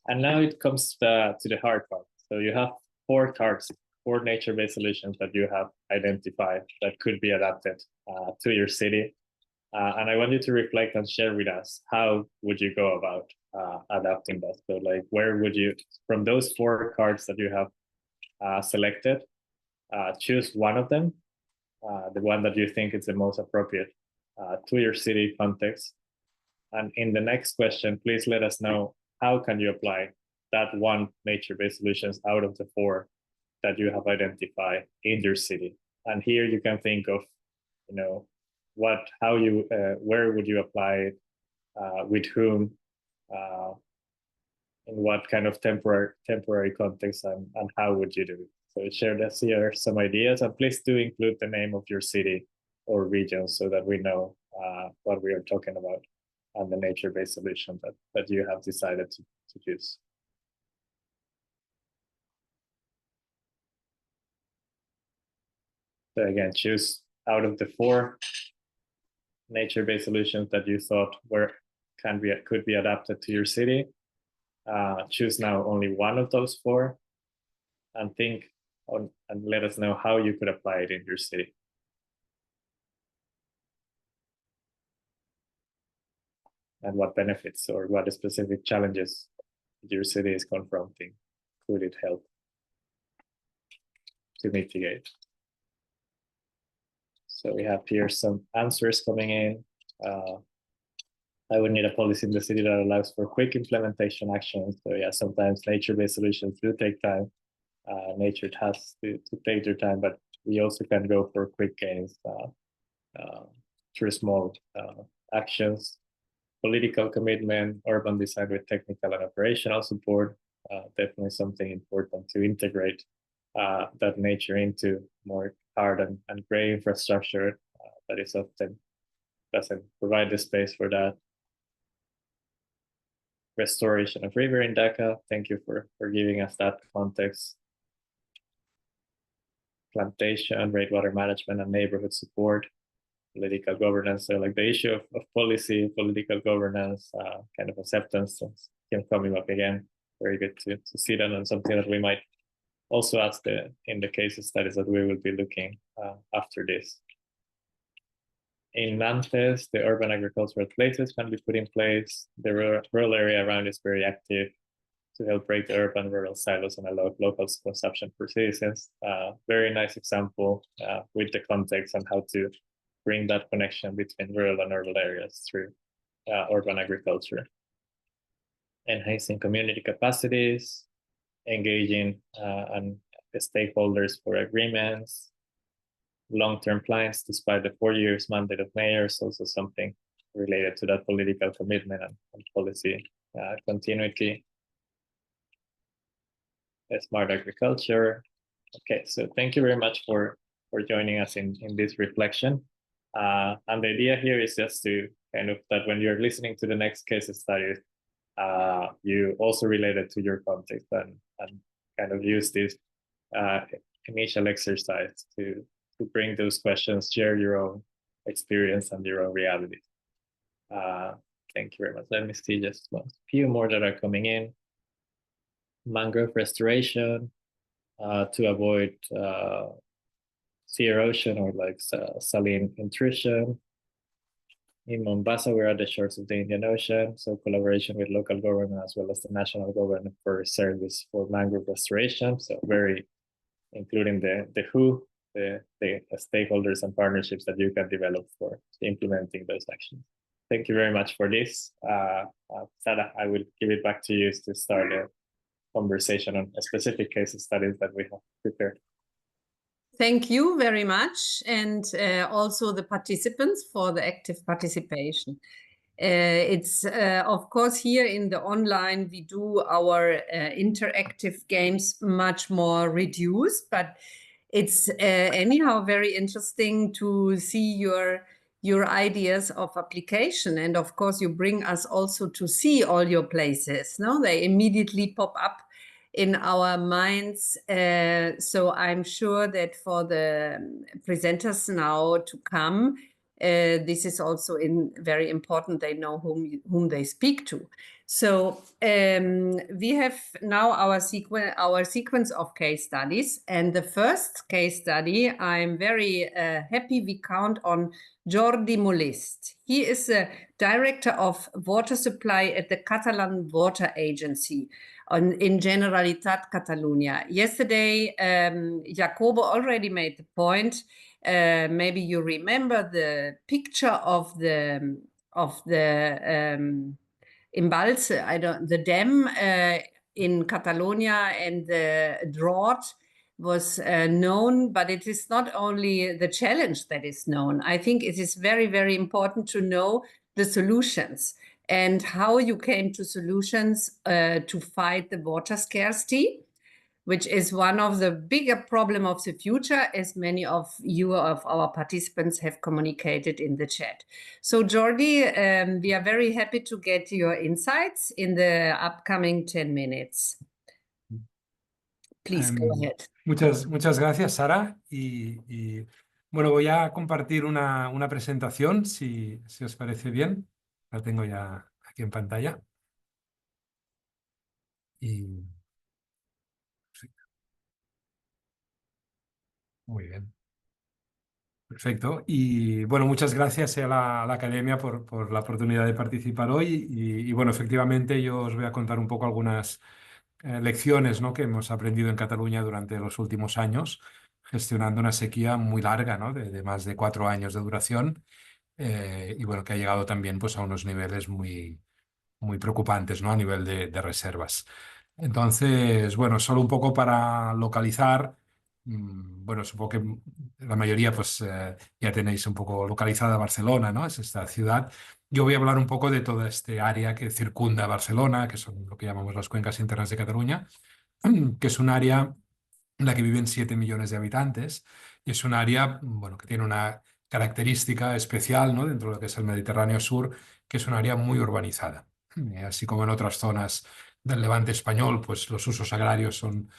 And now it comes to the hard part. So you have 4 cards, 4 nature-based solutions that you have identified that could be adapted to your city. And I want you to reflect and share with us, how would you go about adapting that? So like, where would you, from those 4 cards that you have selected, choose one of them, the one that you think is the most appropriate to your city context. And in the next question, please let us know, how can you apply that one nature-based solutions out of the 4 that you have identified in your city? And here you can think of, you know, where would you apply it, with whom, in what kind of temporary context, and how would you do it? So share here some ideas, and please do include the name of your city or region so that we know what we are talking about and the nature-based solution that you have decided to use. So again, choose out of the 4 nature-based solutions that you thought could be adapted to your city. Choose now only one of those 4, and think on, and let us know how you could apply it in your city. And what benefits or what specific challenges your city is confronting could it help to mitigate? So we have here some answers coming in. I would need a policy in the city that allows for quick implementation actions. So yeah, sometimes nature-based solutions do take time. Nature has to take their time, but we also can go for quick gains through small actions. Political commitment, urban design with technical and operational support, definitely something important to integrate that nature into more hard and gray infrastructure that is often doesn't provide the space for that. Restoration of river in Dhaka, thank you for giving us that context. Plantation, rainwater management and neighborhood support, political governance. So like the issue of policy, political governance, kind of acceptance can coming up again. Very good to see that, and something that we might also ask in the case studies that we will be looking after this. In Nantes, the urban agricultural places can be put in place. The rural area around is very active to help break the urban-rural silos and allow local consumption for citizens. Very nice example with the context on how to bring that connection between rural and urban areas through urban agriculture. Enhancing community capacities, engaging and the stakeholders for agreements, long-term plans despite the 4 years mandate of mayors, also something related to that political commitment and policy continuity. Smart agriculture. Okay, so thank you very much for joining us in this reflection. And the idea here is just to kind of that when you're listening to the next case study, you also relate it to your context and kind of use this initial exercise to bring those questions, share your own experience and your own reality. Thank you very much. Let me see just a few more that are coming in. Mangrove restoration to avoid sea erosion or like saline intrusion. In Mombasa, we're at the shores of the Indian Ocean, so collaboration with local government as well as the national government for service for mangrove restoration. So very including the WHO, the stakeholders and partnerships that you can develop for implementing those actions. Thank you very much for this. Sara, I will give it back to you to start a conversation on a specific case studies that we have prepared. Thank you very much, and also the participants for the active participation. It's of course here in the online we do our interactive games much more reduced, but it's anyhow very interesting to see your ideas of application, and of course you bring us also to see all your places. No, they immediately pop up in our minds. So I'm sure that for the presenters now to come, this is also very important. They know whom they speak to. So we have now our sequence of case studies, and the first case study, I'm very happy we count on Jordi Molist. He is a director of water supply at the Catalan Water Agency in Generalitat Catalunya. Yesterday, Jacobo already made the point. Maybe you remember the picture of the embalse, the dam in Catalonia, and the drought was known, but it is not only the challenge that is known. I think it is very, very important to know the solutions and how you came to solutions to fight the water scarcity, which is one of the bigger problems of the future, as many of our participants have communicated in the chat. So Jordi, we are very happy to get your insights in the upcoming 10 minutes. Please go ahead. Muchas gracias, Sara. Bueno, voy a compartir una presentación, si os parece bien. La tengo ya aquí en pantalla. Muy bien. Perfecto. Y bueno, muchas gracias a la Academia por la oportunidad de participar hoy. Y bueno, efectivamente yo os voy a contar un poco algunas lecciones, ¿no?, que hemos aprendido en Cataluña durante los últimos años, gestionando una sequía muy larga, ¿no?, de más de 4 años de duración. Y bueno, que ha llegado también pues, a unos niveles muy preocupantes, ¿no?, a nivel de reservas. Entonces, bueno, solo un poco para localizar. Bueno, supongo que la mayoría pues ya tenéis un poco localizada Barcelona, ¿no? Es esta ciudad. Yo voy a hablar un poco de toda este área que circunda Barcelona, que son lo que llamamos las cuencas internas de Cataluña, que es un área en la que viven 7 millones de habitantes, y es un área, bueno, que tiene una característica especial, ¿no?, dentro de lo que es el Mediterráneo Sur, que es un área muy urbanizada. Así como en otras zonas del Levante español, pues los usos agrarios son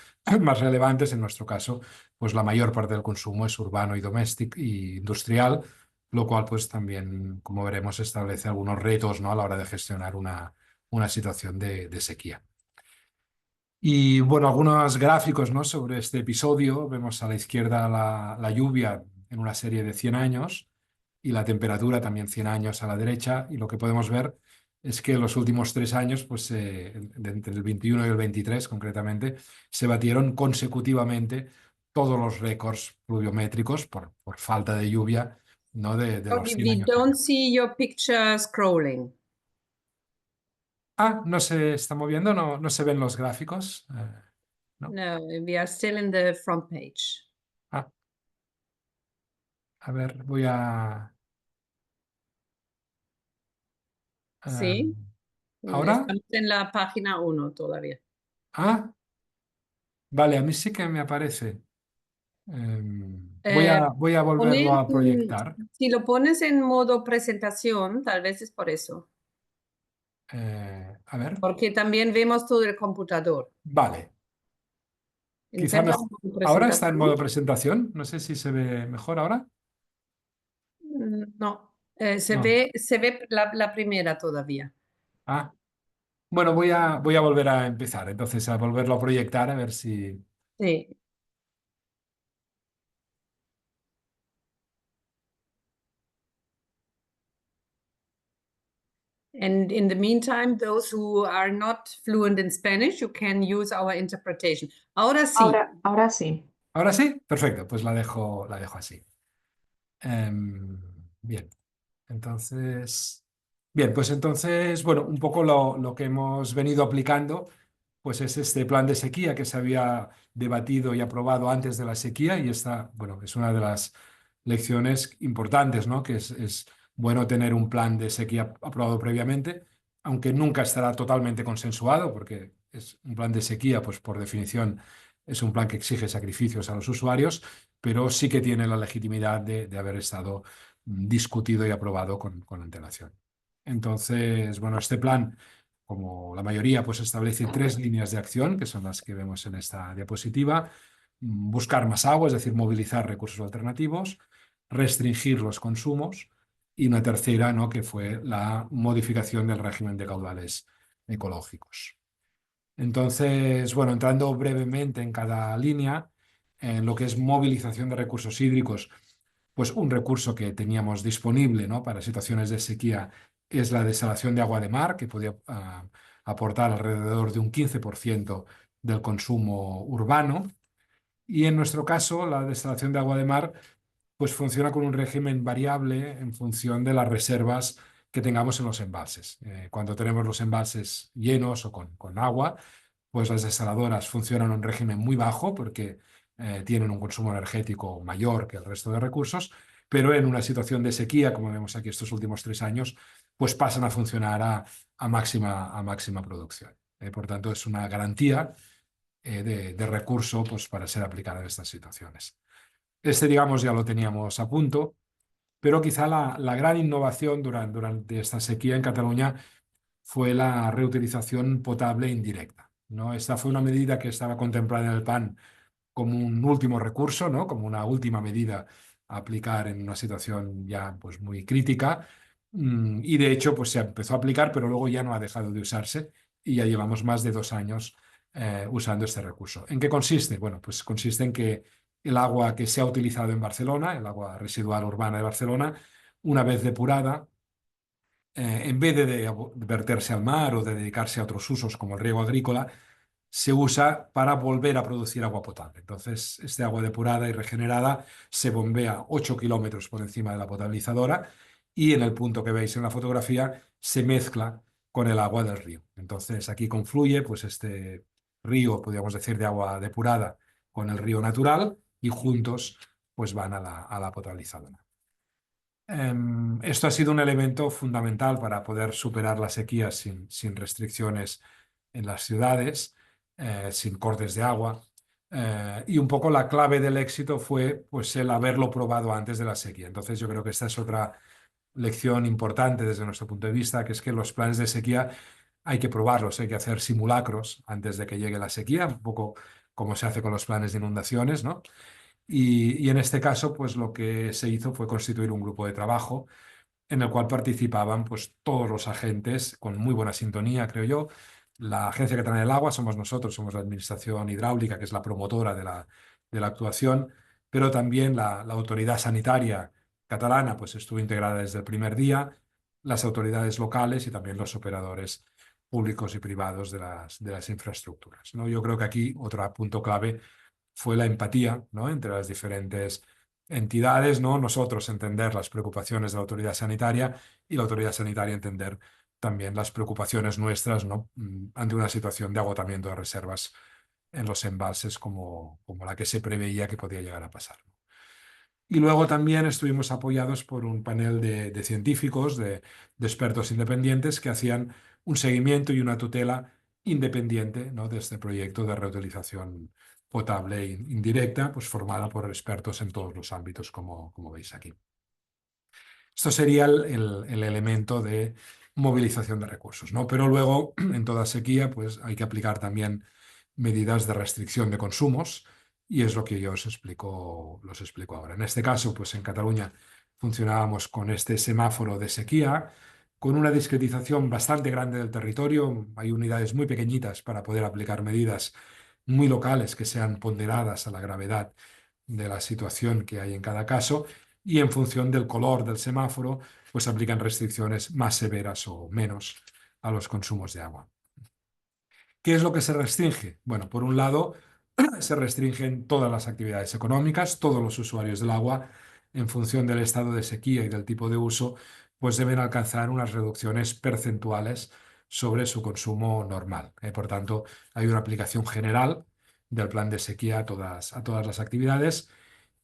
más relevantes. En nuestro caso, pues la mayor parte del consumo es urbano y doméstico y industrial, lo cual pues también, como veremos, establece algunos retos, ¿no?, a la hora de gestionar una situación de sequía. Y bueno, algunos gráficos, ¿no?, sobre este episodio. Vemos a la izquierda la lluvia en una serie de 100 años y la temperatura también 100 años a la derecha, y lo que podemos ver es que en los últimos 3 años, pues entre el 21 y el 23 concretamente, se batieron consecutivamente todos los récords pluviométricos por falta de lluvia, ¿no? de los 100 We años. don't see your picture scrolling. Ah, no se está moviendo, no se ven los gráficos. No. No, we are still in the front page. Ah. A ver, voy a... Sí, ¿ahora? estamos en la página 1 todavía. Ah, vale, a mí sí que me aparece. Eh, Voy a volverlo a proyectar. Si lo pones en modo presentación, tal vez es por eso, A ver, porque también vemos todo el computador. vale. Quizá Intenta mejor. modo Ahora está en presentación. modo presentación. No sé si se ve mejor ahora. No, se No. ve la primera todavía. Ah, bueno, voy a volver a empezar. Entonces, a volverlo a proyectar a ver si... Sí. And in the meantime, those who are not fluent in Spanish, you can use our interpretation. Ahora sí. Ahora sí. ¿Ahora sí? Perfecto, pues la dejo así. Bien. Entonces, pues entonces, bueno, un poco lo que hemos venido aplicando, pues es este plan de sequía que se había debatido y aprobado antes de la sequía, y esta, bueno, es una de las lecciones importantes, ¿no? Que es bueno tener un plan de sequía aprobado previamente, aunque nunca estará totalmente consensuado, porque es un plan de sequía, pues por definición es un plan que exige sacrificios a los usuarios, pero sí que tiene la legitimidad de haber estado discutido y aprobado con antelación. Entonces, bueno, este plan, como la mayoría, pues establece 3 líneas de acción, que son las que vemos en esta diapositiva. Buscar más agua, es decir, movilizar recursos alternativos, restringir los consumos, y una tercera, ¿no?, que fue la modificación del régimen de caudales ecológicos. Entonces, bueno, entrando brevemente en cada línea, en lo que es movilización de recursos hídricos, pues un recurso que teníamos disponible, ¿no?, para situaciones de sequía es la desalación de agua de mar, que podía aportar alrededor de un 15% del consumo urbano. Y en nuestro caso, la desalación de agua de mar pues funciona con un régimen variable en función de las reservas que tengamos en los embalses. Cuando tenemos los embalses llenos o con agua, pues las desaladoras funcionan en un régimen muy bajo porque tienen un consumo energético mayor que el resto de recursos, pero en una situación de sequía, como vemos aquí estos últimos 3 años, pues pasan a funcionar a máxima producción. Por tanto, es una garantía de recurso, pues, para ser aplicada en estas situaciones. Digamos, ya lo teníamos a punto, pero quizá la gran innovación durante esta sequía en Cataluña fue la reutilización potable indirecta, ¿no? Esta fue una medida que estaba contemplada en el PAN como un último recurso, ¿no?, como una última medida a aplicar en una situación ya pues muy crítica. Y de hecho pues se empezó a aplicar, pero luego ya no ha dejado de usarse, y ya llevamos más de 2 años usando este recurso. ¿En qué consiste? Bueno, pues consiste en que el agua que se ha utilizado en Barcelona, el agua residual urbana de Barcelona, una vez depurada, en vez de verterse al mar o de dedicarse a otros usos como el riego agrícola, se usa para volver a producir agua potable. Entonces, este agua depurada y regenerada se bombea 8 kilómetros por encima de la potabilizadora, y en el punto que veis en la fotografía se mezcla con el agua del río. Entonces, aquí confluye pues este río, podríamos decir, de agua depurada con el río natural, y juntos pues van a la potabilizadora. Esto ha sido un elemento fundamental para poder superar la sequía sin restricciones en las ciudades, sin cortes de agua. Y un poco la clave del éxito fue pues el haberlo probado antes de la sequía. Entonces yo creo que esta es otra lección importante desde nuestro punto de vista, que es que los planes de sequía hay que probarlos, hay que hacer simulacros antes de que llegue la sequía, un poco como se hace con los planes de inundaciones, ¿no? Y en este caso, pues lo que se hizo fue constituir un grupo de trabajo en el cual participaban pues todos los agentes con muy buena sintonía, creo yo. La Agencia Catalana del Agua somos nosotros, somos la Administración Hidráulica, que es la promotora de la actuación, pero también la autoridad sanitaria catalana pues estuvo integrada desde el primer día, las autoridades locales y también los operadores públicos y privados de las infraestructuras, ¿no? Yo creo que aquí otro punto clave fue la empatía, ¿no?, entre las diferentes entidades, ¿no? Nosotros entender las preocupaciones de la autoridad sanitaria y la autoridad sanitaria entender también las preocupaciones nuestras, ¿no?, ante una situación de agotamiento de reservas en los embalses como la que se preveía que podía llegar a pasar. Y luego también estuvimos apoyados por un panel de científicos, de expertos independientes que hacían un seguimiento y una tutela independiente, ¿no?, de este proyecto de reutilización potable indirecta, pues formada por expertos en todos los ámbitos, como veis aquí. Esto sería el elemento de movilización de recursos, ¿no? Pero luego, en toda sequía, pues hay que aplicar también medidas de restricción de consumos, y es lo que yo os explico ahora. En este caso, pues en Cataluña funcionábamos con este semáforo de sequía, con una discretización bastante grande del territorio. Hay unidades muy pequeñitas para poder aplicar medidas muy locales que sean ponderadas a la gravedad de la situación que hay en cada caso, y en función del color del semáforo, pues aplican restricciones más severas o menos a los consumos de agua. ¿Qué es lo que se restringe? Bueno, por un lado, se restringen todas las actividades económicas, todos los usuarios del agua, en función del estado de sequía y del tipo de uso, pues deben alcanzar unas reducciones percentuales sobre su consumo normal. Por tanto, hay una aplicación general del plan de sequía a todas las actividades.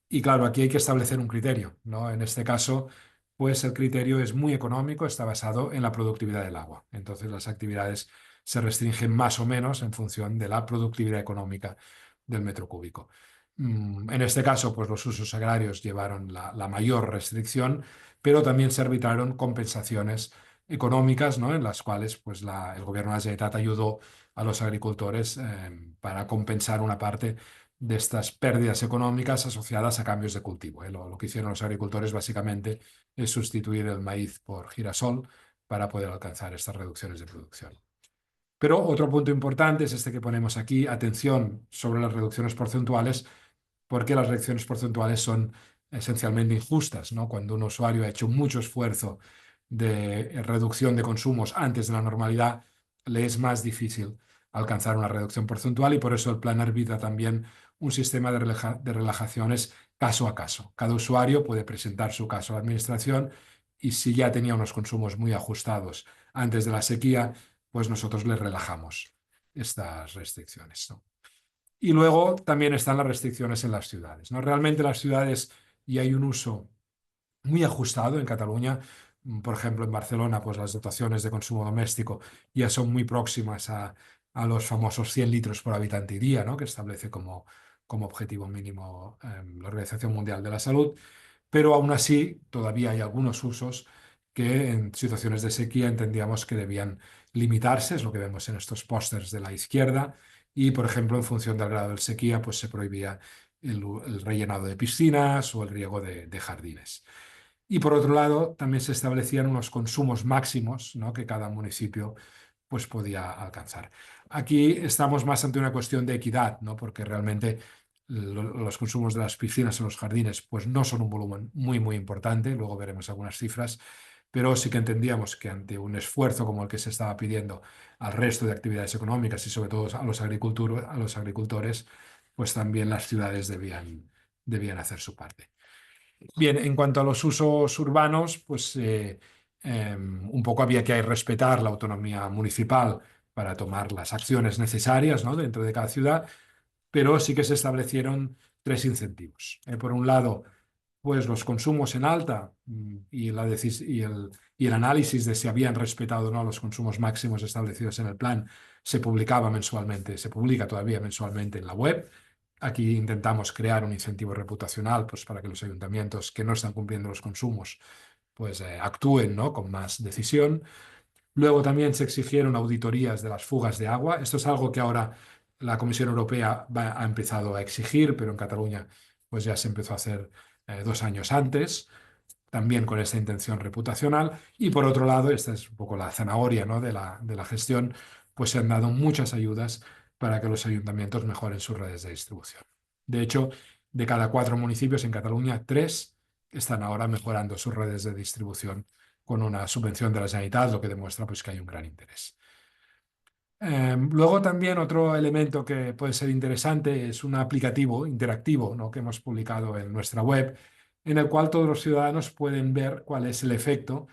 Y claro, aquí hay que establecer un criterio, ¿no? En este caso, pues el criterio es muy económico, está basado en la productividad del agua. Entonces, las actividades se restringen más o menos en función de la productividad económica del metro cúbico. En este caso, pues los usos agrarios llevaron la mayor restricción, pero también se arbitraron compensaciones económicas, ¿no?, en las cuales pues, el gobierno de la Generalitat ayudó a los agricultores para compensar una parte de estas pérdidas económicas asociadas a cambios de cultivo. Lo que hicieron los agricultores básicamente es sustituir el maíz por girasol para poder alcanzar estas reducciones de producción. Pero otro punto importante es este que ponemos aquí: atención sobre las reducciones porcentuales, porque las reducciones porcentuales son esencialmente injustas, ¿no? Cuando un usuario ha hecho mucho esfuerzo de reducción de consumos antes de la normalidad, le es más difícil alcanzar una reducción porcentual, y por eso el plan arbitra también un sistema de relajaciones caso a caso. Cada usuario puede presentar su caso a la administración, y si ya tenía unos consumos muy ajustados antes de la sequía, pues nosotros le relajamos estas restricciones, ¿no? Y luego también están las restricciones en las ciudades, ¿no? Realmente las ciudades, y hay un uso muy ajustado en Cataluña. Por ejemplo, en Barcelona, pues las dotaciones de consumo doméstico ya son muy próximas a los famosos 100 litros por habitante y día, ¿no?, que establece como objetivo mínimo la Organización Mundial de la Salud. Pero aún así todavía hay algunos usos que en situaciones de sequía entendíamos que debían limitarse, es lo que vemos en estos pósters de la izquierda, y por ejemplo en función del grado de sequía pues se prohibía el rellenado de piscinas o el riego de jardines. Y por otro lado también se establecían unos consumos máximos, ¿no?, que cada municipio pues podía alcanzar. Aquí estamos más ante una cuestión de equidad, ¿no?, porque realmente los consumos de las piscinas en los jardines pues no son un volumen muy importante, luego veremos algunas cifras, pero sí que entendíamos que ante un esfuerzo como el que se estaba pidiendo al resto de actividades económicas y sobre todo a los agricultores, pues también las ciudades debían hacer su parte. Bien, en cuanto a los usos urbanos, pues un poco había que respetar la autonomía municipal para tomar las acciones necesarias, ¿no?, dentro de cada ciudad, pero sí que se establecieron tres incentivos. Por un lado, pues los consumos en alta y el análisis de si habían respetado o no los consumos máximos establecidos en el plan se publica todavía mensualmente en la web. Aquí intentamos crear un incentivo reputacional pues, para que los ayuntamientos que no están cumpliendo los consumos pues, actúen, ¿no?, con más decisión. Luego también se exigieron auditorías de las fugas de agua. Esto es algo que ahora la Comisión Europea ha empezado a exigir, pero en Cataluña pues ya se empezó a hacer 2 años antes, también con esa intención reputacional. Y por otro lado, esta es un poco la zanahoria, ¿no?, de la gestión, pues se han dado muchas ayudas para que los ayuntamientos mejoren sus redes de distribución. De hecho, de cada 4 municipios en Cataluña, 3 están ahora mejorando sus redes de distribución con una subvención de la Generalitat, lo que demuestra pues, que hay un gran interés. Luego también otro elemento que puede ser interesante es un aplicativo interactivo, ¿no?, que hemos publicado en nuestra web, en el cual todos los ciudadanos pueden ver cuál es el efecto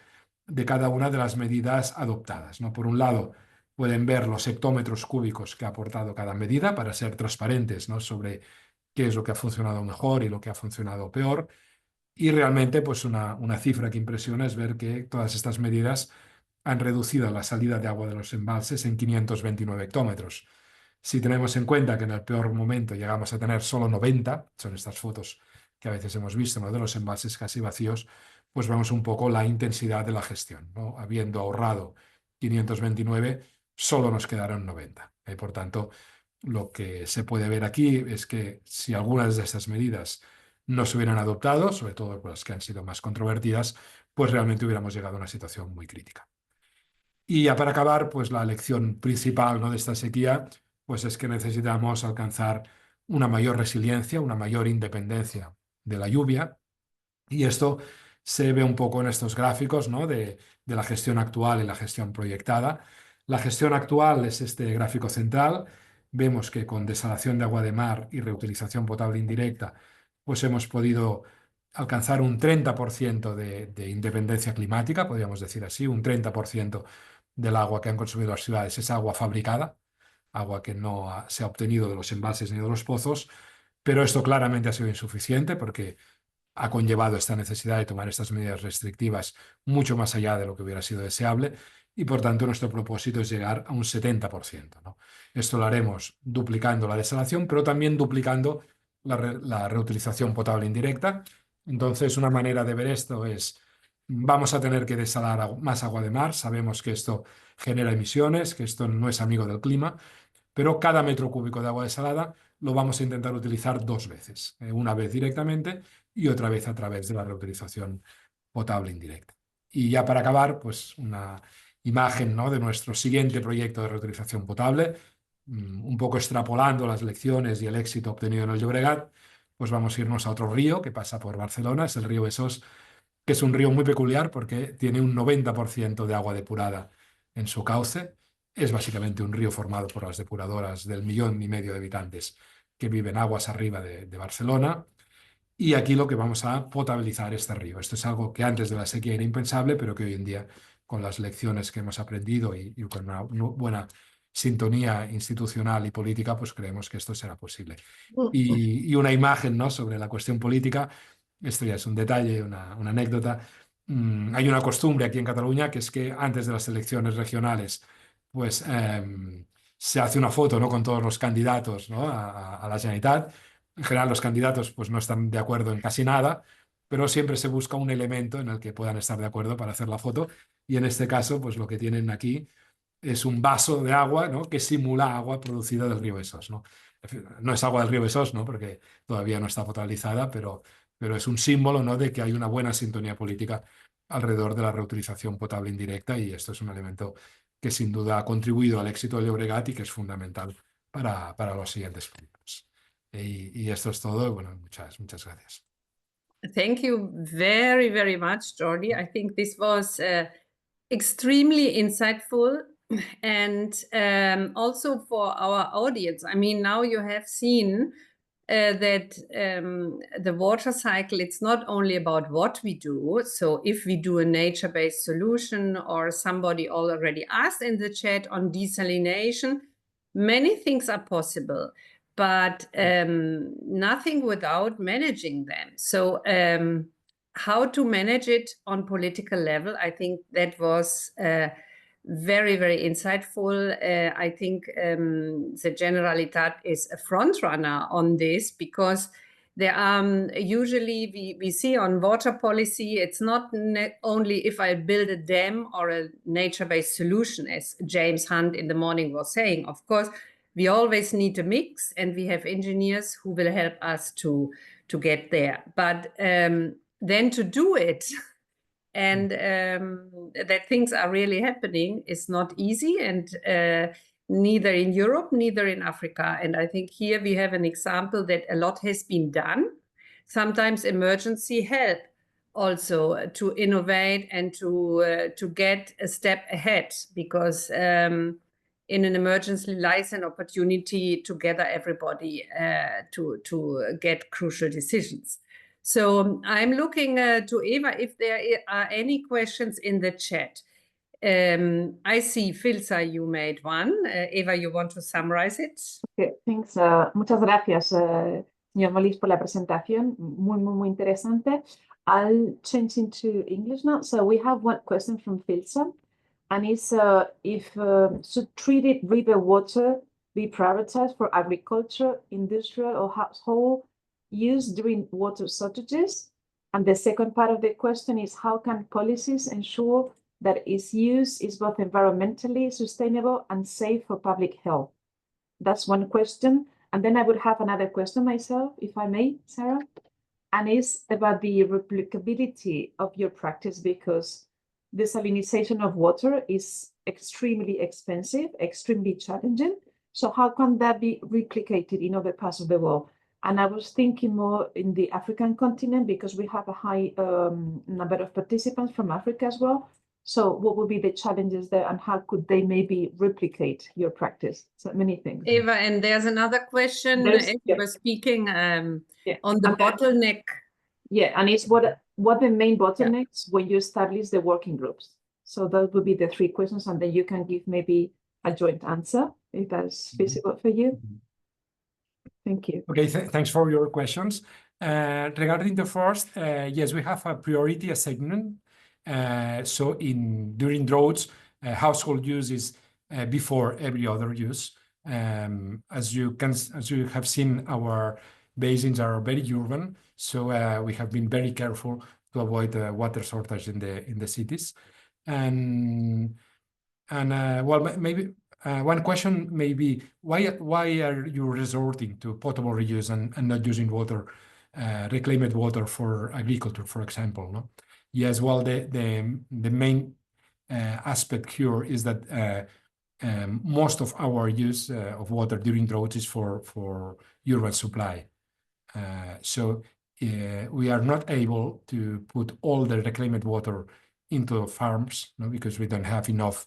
de cada una de las medidas adoptadas, ¿no? Por un lado, pueden ver los hectómetros cúbicos que ha aportado cada medida para ser transparentes, ¿no?, sobre qué es lo que ha funcionado mejor y lo que ha funcionado peor. Y realmente, pues una cifra que impresiona es ver que todas estas medidas han reducido la salida de agua de los embalses en 529 hectómetros. Si tenemos en cuenta que en el peor momento llegamos a tener solo 90, son estas fotos que a veces hemos visto, ¿no?, de los embalses casi vacíos, pues vemos un poco la intensidad de la gestión, ¿no? Habiendo ahorrado 529, solo nos quedaron 90. Por tanto, lo que se puede ver aquí es que si algunas de estas medidas no se hubieran adoptado, sobre todo las que han sido más controvertidas, pues realmente hubiéramos llegado a una situación muy crítica. Y ya para acabar, pues la lección principal, ¿no?, de esta sequía, pues es que necesitamos alcanzar una mayor resiliencia, una mayor independencia de la lluvia. Y esto se ve un poco en estos gráficos, ¿no?, de la gestión actual y la gestión proyectada. La gestión actual es este gráfico central. Vemos que con desalación de agua de mar y reutilización potable indirecta, pues hemos podido alcanzar un 30% de independencia climática, podríamos decir así, un 30% del agua que han consumido las ciudades es agua fabricada, agua que no se ha obtenido de los embalses ni de los pozos, pero esto claramente ha sido insuficiente porque ha conllevado esta necesidad de tomar estas medidas restrictivas mucho más allá de lo que hubiera sido deseable y, por tanto, nuestro propósito es llegar a un 70%, ¿no? Esto lo haremos duplicando la desalación, pero también duplicando la reutilización potable indirecta. Entonces, una manera de ver esto es, vamos a tener que desalar más agua de mar, sabemos que esto genera emisiones, que esto no es amigo del clima, pero cada metro cúbico de agua desalada lo vamos a intentar utilizar 2 veces, una vez directamente y otra vez a través de la reutilización potable indirecta. Y ya para acabar, pues una imagen, ¿no?, de nuestro siguiente proyecto de reutilización potable, un poco extrapolando las lecciones y el éxito obtenido en el Llobregat, pues vamos a irnos a otro río que pasa por Barcelona, es el río Besòs, que es un río muy peculiar porque tiene un 90% de agua depurada en su cauce. Es básicamente un río formado por las depuradoras del 1,5 millones de habitantes que viven aguas arriba de Barcelona. Y aquí lo que vamos a potabilizar este río. Esto es algo que antes de la sequía era impensable, pero que hoy en día, con las lecciones que hemos aprendido y con una buena sintonía institucional y política, pues creemos que esto será posible. Y una imagen, ¿no?, sobre la cuestión política. Esto ya es un detalle, una anécdota. Hay una costumbre aquí en Cataluña que es que antes de las elecciones regionales, pues se hace una foto, ¿no?, con todos los candidatos, ¿no?, a la Generalitat. En general los candidatos pues no están de acuerdo en casi nada, pero siempre se busca un elemento en el que puedan estar de acuerdo para hacer la foto. Y en este caso, pues lo que tienen aquí es un vaso de agua, ¿no?, que simula agua producida del río Besòs, ¿no? No es agua del río Besòs, ¿no?, porque todavía no está potabilizada, pero es un símbolo, ¿no?, de que hay una buena sintonía política alrededor de la reutilización potable indirecta, y esto es un elemento que sin duda ha contribuido al éxito del Llobregat y que es fundamental para los siguientes proyectos. Y esto es todo. Bueno, muchas gracias. Thank you very, very much, Jordi. I think this was extremely insightful and also for our audience. I mean, now you have seen that the water cycle, it's not only about what we do. So if we do a nature-based solution, or somebody already asked in the chat on desalination, many things are possible, but nothing without managing them. So how to manage it on political level, I think that was very, very insightful. I think the Generalitat is a front runner on this, because there are usually we see on water policy, it's not only if I build a dam or a nature-based solution, as James Hunt in the morning was saying. Of course, we always need a mix, and we have engineers who will help us to get there. But then to do it and that things are really happening is not easy, and neither in Europe, neither in Africa. And I think here we have an example that a lot has been done. Sometimes emergency help also to innovate and to get a step ahead, because in an emergency lies an opportunity to gather everybody to get crucial decisions. So I'm looking to Eva if there are any questions in the chat. I see, Filsa, you made one. Eva, you want to summarize it? Okay, thanks. Muchas gracias, señor Molís, por la presentación. Muy interesante. I'll change into English now. So we have one question from Filsa, and it's if should treated river water be prioritized for agriculture, industrial, or household use during water shortages? And the second part of the question is how can policies ensure that its use is both environmentally sustainable and safe for public health? That's one question. And then I would have another question myself, if I may, Sarah. And it's about the replicability of your practice, because desalinization of water is extremely expensive, extremely challenging. So how can that be replicated in other parts of the world? And I was thinking more in the African continent, because we have a high number of participants from Africa as well. So what would be the challenges there, and how could they maybe replicate your practice? So many things. Eva, and there's another question as you were speaking on the bottleneck. Yeah, and it's what the main bottlenecks when you establish the working groups. So those would be the three questions, and then you can give maybe a joint answer if that's feasible for you. Thank you. Okay, thanks for your questions. Regarding the first, yes, we have a priority assignment. So during droughts, household use is before every other use. As you have seen, our basins are very urban, so we have been very careful to avoid water shortage in the cities. And well, maybe one question may be why are you resorting to potable reuse and not using water, reclaimed water for agriculture, for example? No? Yes, well, the main aspect here is that most of our use of water during drought is for urban supply. So we are not able to put all the reclaimed water into farms, no, because we don't have enough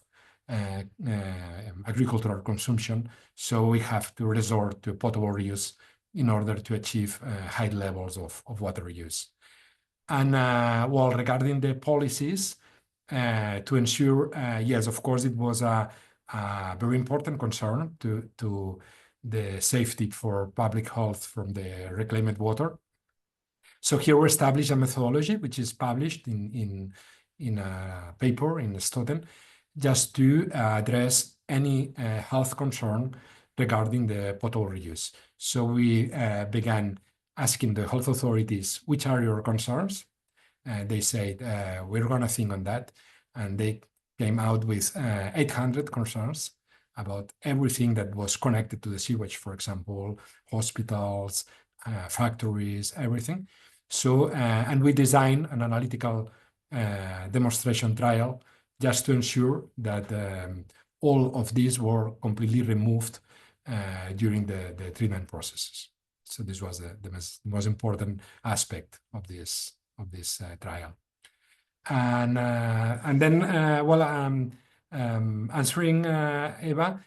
agricultural consumption. So we have to resort to potable reuse in order to achieve high levels of water use. And well, regarding the policies to ensure, yes, of course, it was a very important concern to the safety for public health from the reclaimed water. So here we established a methodology which is published in a paper in Stoten, just to address any health concern regarding the potable reuse. So we began asking the health authorities, which are your concerns? They said, we're going to think on that. And they came out with 800 concerns about everything that was connected to the sewage, for example, hospitals, factories, everything. So, and we designed an analytical demonstration trial just to ensure that all of these were completely removed during the treatment processes. So this was the most important aspect of this trial. And then, well, answering Eva,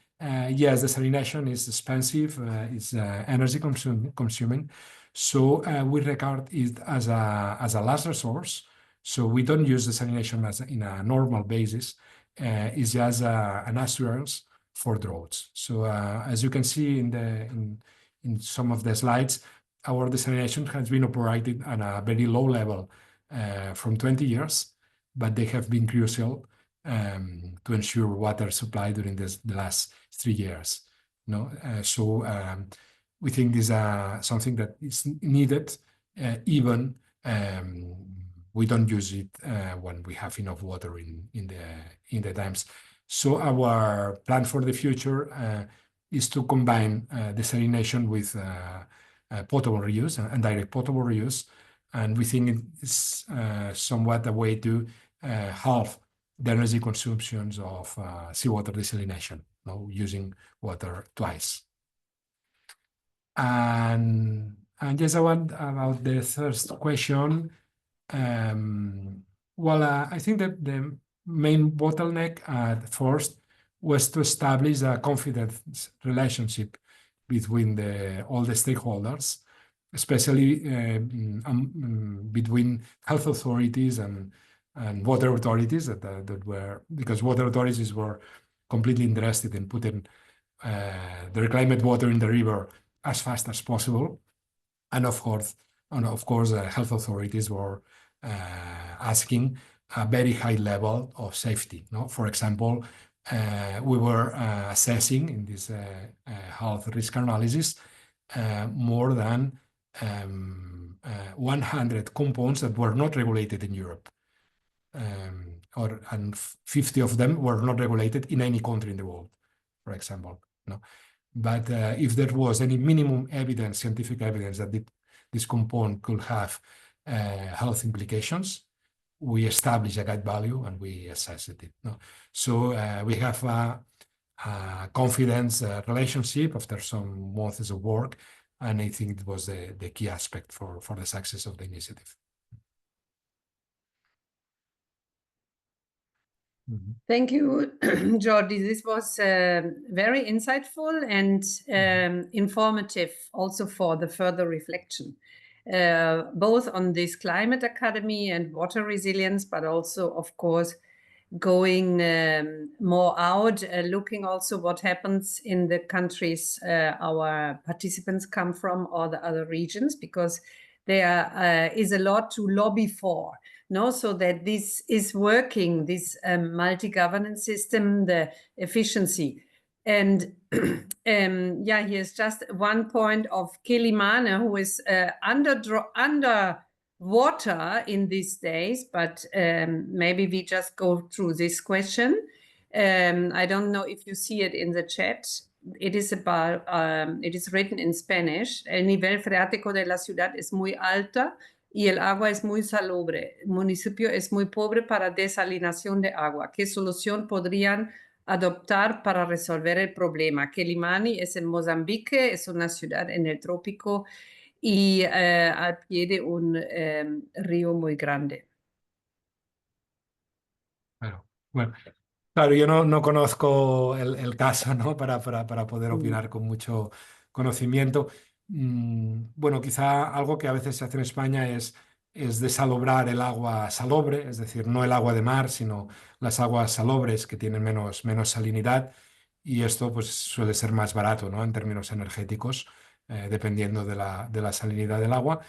yes, desalination is expensive, it's energy consuming. So we regard it as a last resource. So we don't use desalination in a normal basis. It's just an assurance for droughts. So as you can see in some of the slides, our desalination has been operated at a very low level from 20 years, but they have been crucial to ensure water supply during the last 3 years. No, so we think this is something that is needed, even we don't use it when we have enough water in the dams. So our plan for the future is to combine desalination with potable reuse and direct potable reuse. And we think it's somewhat a way to halve the energy consumptions of seawater desalination, using water twice. And just about the first question, Well, I think that the main bottleneck at first was to establish a confidence relationship between all the stakeholders, especially between health authorities and water authorities that were, because water authorities were completely interested in putting the reclaimed water in the river as fast as possible, and of course, health authorities were asking a very high level of safety. No, for example, we were assessing in this health risk analysis more than 100 compounds that were not regulated in Europe, and 50 of them were not regulated in any country in the world, for example. No, but if there was any minimum evidence, scientific evidence that this compound could have health implications, we establish a guide value and we assess it. No? So we have a confidence relationship after some months of work, and I think it was the key aspect for the success of the initiative. Thank you, Jordi. This was very insightful and informative also for the further reflection, both on this climate academy and water resilience, but also, of course, going more out, looking also what happens in the countries our participants come from or the other regions, because there is a lot to lobby for. No, so that this is working, this multi-governance system, the efficiency. And yeah, here's just one point of Kelimane, who is under water in these days, but maybe we just go through this question. I don't know if you see it in the chat. It is about, it is written in Spanish. El nivel freático de la ciudad es muy alta y el agua es muy salobre. El municipio es muy pobre para desalinación de agua. ¿Qué solución podrían adoptar para resolver el problema? Quelimane es en Mozambique, es una ciudad en el trópico y al pie de un río muy grande. Claro, bueno, claro, yo no conozco el caso, ¿no? Para poder opinar con mucho conocimiento. Bueno, quizá algo que a veces se hace en España es desalobrar el agua salobre, es decir, no el agua de mar, sino las aguas salobres que tienen menos salinidad, y esto pues suele ser más barato, ¿no? En términos energéticos, dependiendo de la salinidad del agua.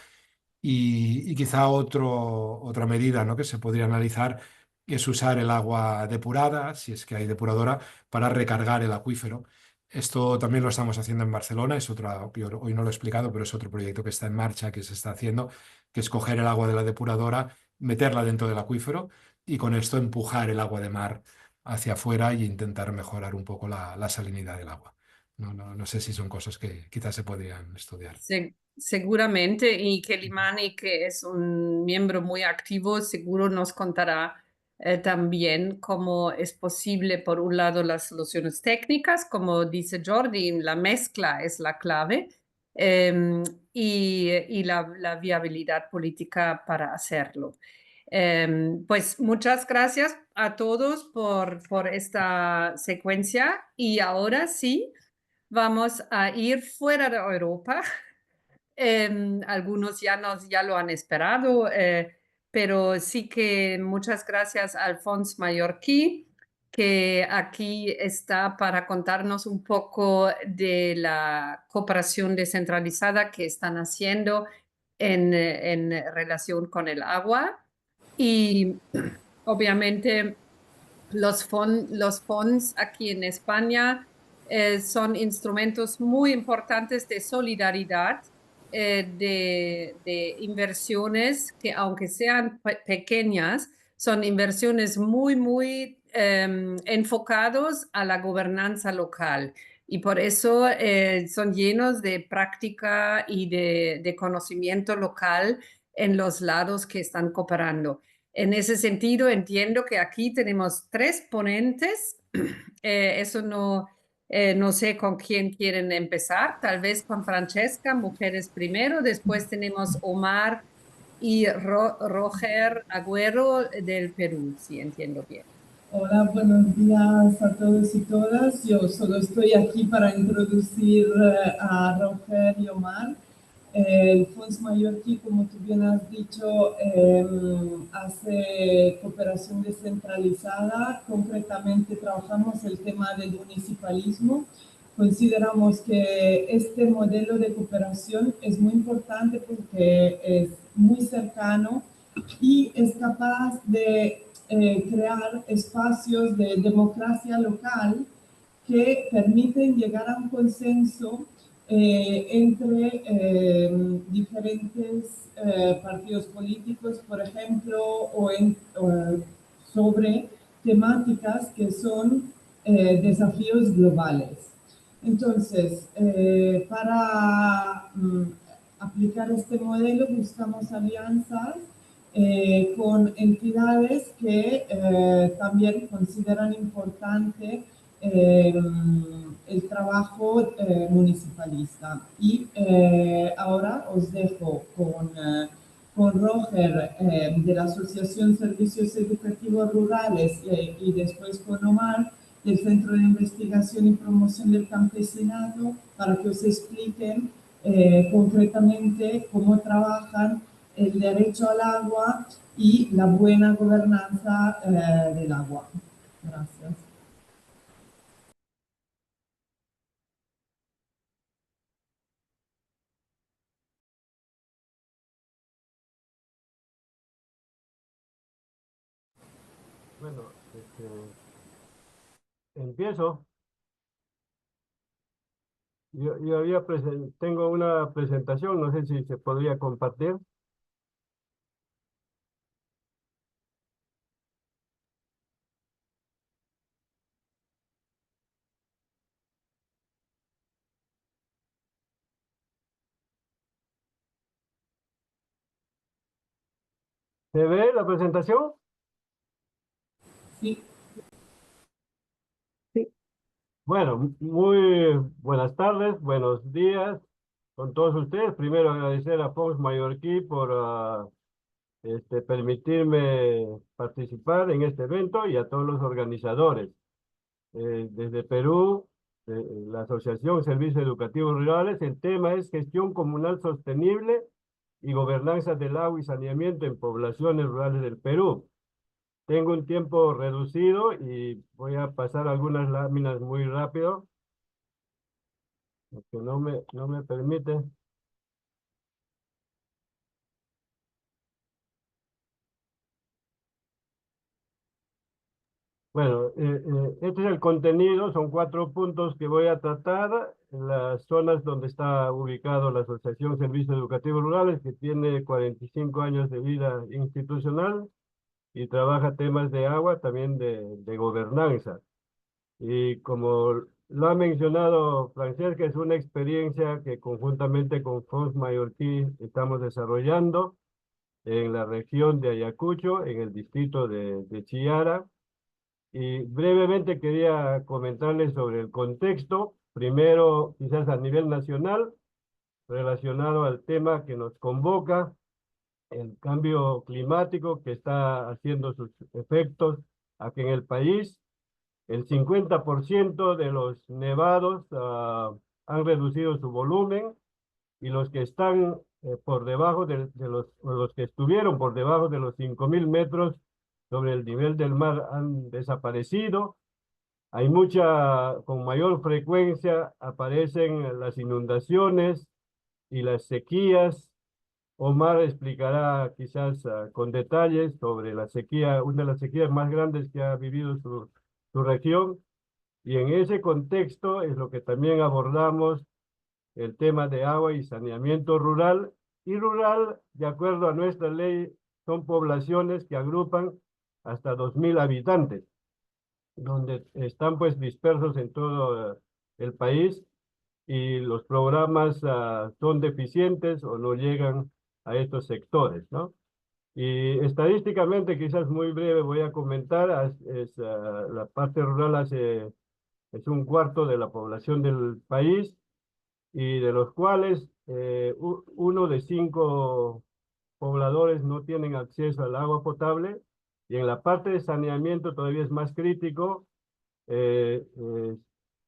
Y quizá otra medida, ¿no? que se podría analizar es usar el agua depurada, si es que hay depuradora, para recargar el acuífero. Esto también lo estamos haciendo en Barcelona, es hoy no lo he explicado, pero es otro proyecto que está en marcha, que se está haciendo, que es coger el agua de la depuradora, meterla dentro del acuífero y con esto empujar el agua de mar hacia afuera e intentar mejorar un poco la salinidad del agua. No sé si son cosas que quizás se podrían estudiar. Seguramente, y Quelimane, que es un miembro muy activo, seguro nos contará también cómo es posible, por un lado, las soluciones técnicas, como dice Jordi, la mezcla es la clave, y la viabilidad política para hacerlo. Pues muchas gracias a todos por esta secuencia, y ahora sí, vamos a ir fuera de Europa. Algunos ya lo han esperado, pero sí que muchas gracias a Alphonse Mallorquí, que aquí está para contarnos un poco de la cooperación descentralizada que están haciendo en relación con el agua. Y obviamente los fondos aquí en España son instrumentos muy importantes de solidaridad, de inversiones que, aunque sean pequeñas, son inversiones muy enfocados a la gobernanza local. Y por eso son llenos de práctica y de conocimiento local en los lados que están cooperando. En ese sentido, entiendo que aquí tenemos 3 ponentes. Eso no sé con quién quieren empezar. Tal vez con Francesca, mujeres primero. Después tenemos Omar y Roger Agüero del Perú, si entiendo bien. Hola, buenos días a todos y todas. Yo solo estoy aquí para introducir a Roger y Omar. El Fons Mallorquí, como tú bien has dicho, hace cooperación descentralizada. Concretamente trabajamos el tema del municipalismo. Consideramos que este modelo de cooperación es muy importante porque es muy cercano y es capaz de crear espacios de democracia local que permiten llegar a un consenso entre diferentes partidos políticos, por ejemplo, sobre temáticas que son desafíos globales. Entonces, para aplicar este modelo buscamos alianzas con entidades que también consideran importante el trabajo municipalista. Y ahora os dejo con Roger de la Asociación Servicios Educativos Rurales y después con Omar del Centro de Investigación y Promoción del Campesinado para que os expliquen concretamente cómo trabajan el derecho al agua y la buena gobernanza del agua. Gracias. Bueno, empiezo. Tengo una presentación, no sé si se podría compartir. ¿Se ve la presentación? Sí. Sí. Bueno, muy buenas tardes, buenos días con todos ustedes. Primero agradecer a Fox Mallorquí por permitirme participar en este evento y a todos los organizadores. Desde Perú, la Asociación Servicios Educativos Rurales, el tema es gestión comunal sostenible y gobernanza del agua y saneamiento en poblaciones rurales del Perú. Tengo un tiempo reducido y voy a pasar algunas láminas muy rápido, porque no me permite. Bueno, este es el contenido, son 4 puntos que voy a tratar. Las zonas donde está ubicado la Asociación Servicios Educativos Rurales, que tiene 45 años de vida institucional y trabaja temas de agua, también de gobernanza. Y como lo ha mencionado Francesca, es una experiencia que conjuntamente con Fons Mallorquí estamos desarrollando en la región de Ayacucho, en el distrito de Chiara. Y brevemente quería comentarles sobre el contexto, primero quizás a nivel nacional, relacionado al tema que nos convoca, el cambio climático que está haciendo sus efectos aquí en el país. El 50% de los nevados han reducido su volumen y los que están por debajo o los que estuvieron por debajo de los 5.000 metros sobre el nivel del mar han desaparecido. Hay con mayor frecuencia aparecen las inundaciones y las sequías. Omar explicará quizás con detalles sobre la sequía, una de las sequías más grandes que ha vivido su región. Y en ese contexto es lo que también abordamos el tema de agua y saneamiento rural. Y rural, de acuerdo a nuestra ley, son poblaciones que agrupan hasta 2.000 habitantes, donde están pues dispersos en todo el país y los programas son deficientes o no llegan a estos sectores, ¿no? Y estadísticamente, quizás muy breve voy a comentar, la parte rural es 1/4 de la población del país y de los cuales 1 de 5 pobladores no tienen acceso al agua potable, y en la parte de saneamiento todavía es más crítico. 3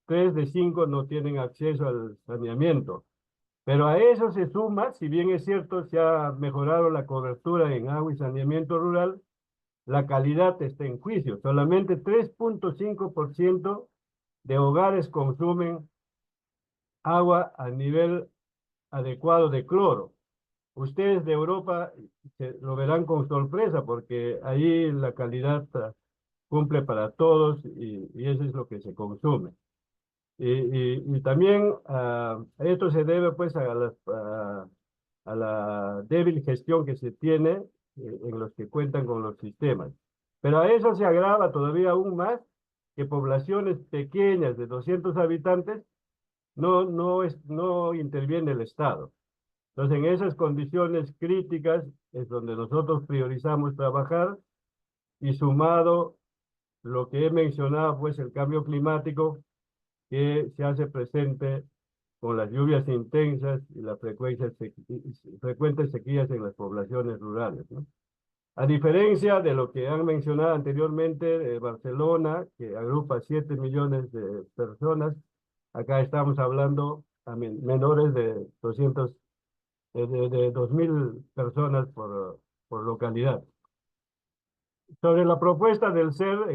de 5 no tienen acceso al saneamiento. Pero a eso se suma, si bien es cierto, se ha mejorado la cobertura en agua y saneamiento rural, la calidad está en juicio. Solamente 3.5% de hogares consumen agua a nivel adecuado de cloro. Ustedes de Europa lo verán con sorpresa porque ahí la calidad cumple para todos y eso es lo que se consume. Y también esto se debe pues a la débil gestión que se tiene en los que cuentan con los sistemas. Pero a eso se agrava todavía aún más que poblaciones pequeñas de 200 habitantes no interviene el Estado. Entonces, en esas condiciones críticas es donde nosotros priorizamos trabajar, y sumado lo que he mencionado, pues el cambio climático que se hace presente con las lluvias intensas y las frecuentes sequías en las poblaciones rurales, ¿no? A diferencia de lo que han mencionado anteriormente, Barcelona, que agrupa 7 millones de personas, acá estamos hablando a menores de 200, de 2.000 personas por localidad. Sobre la propuesta del SER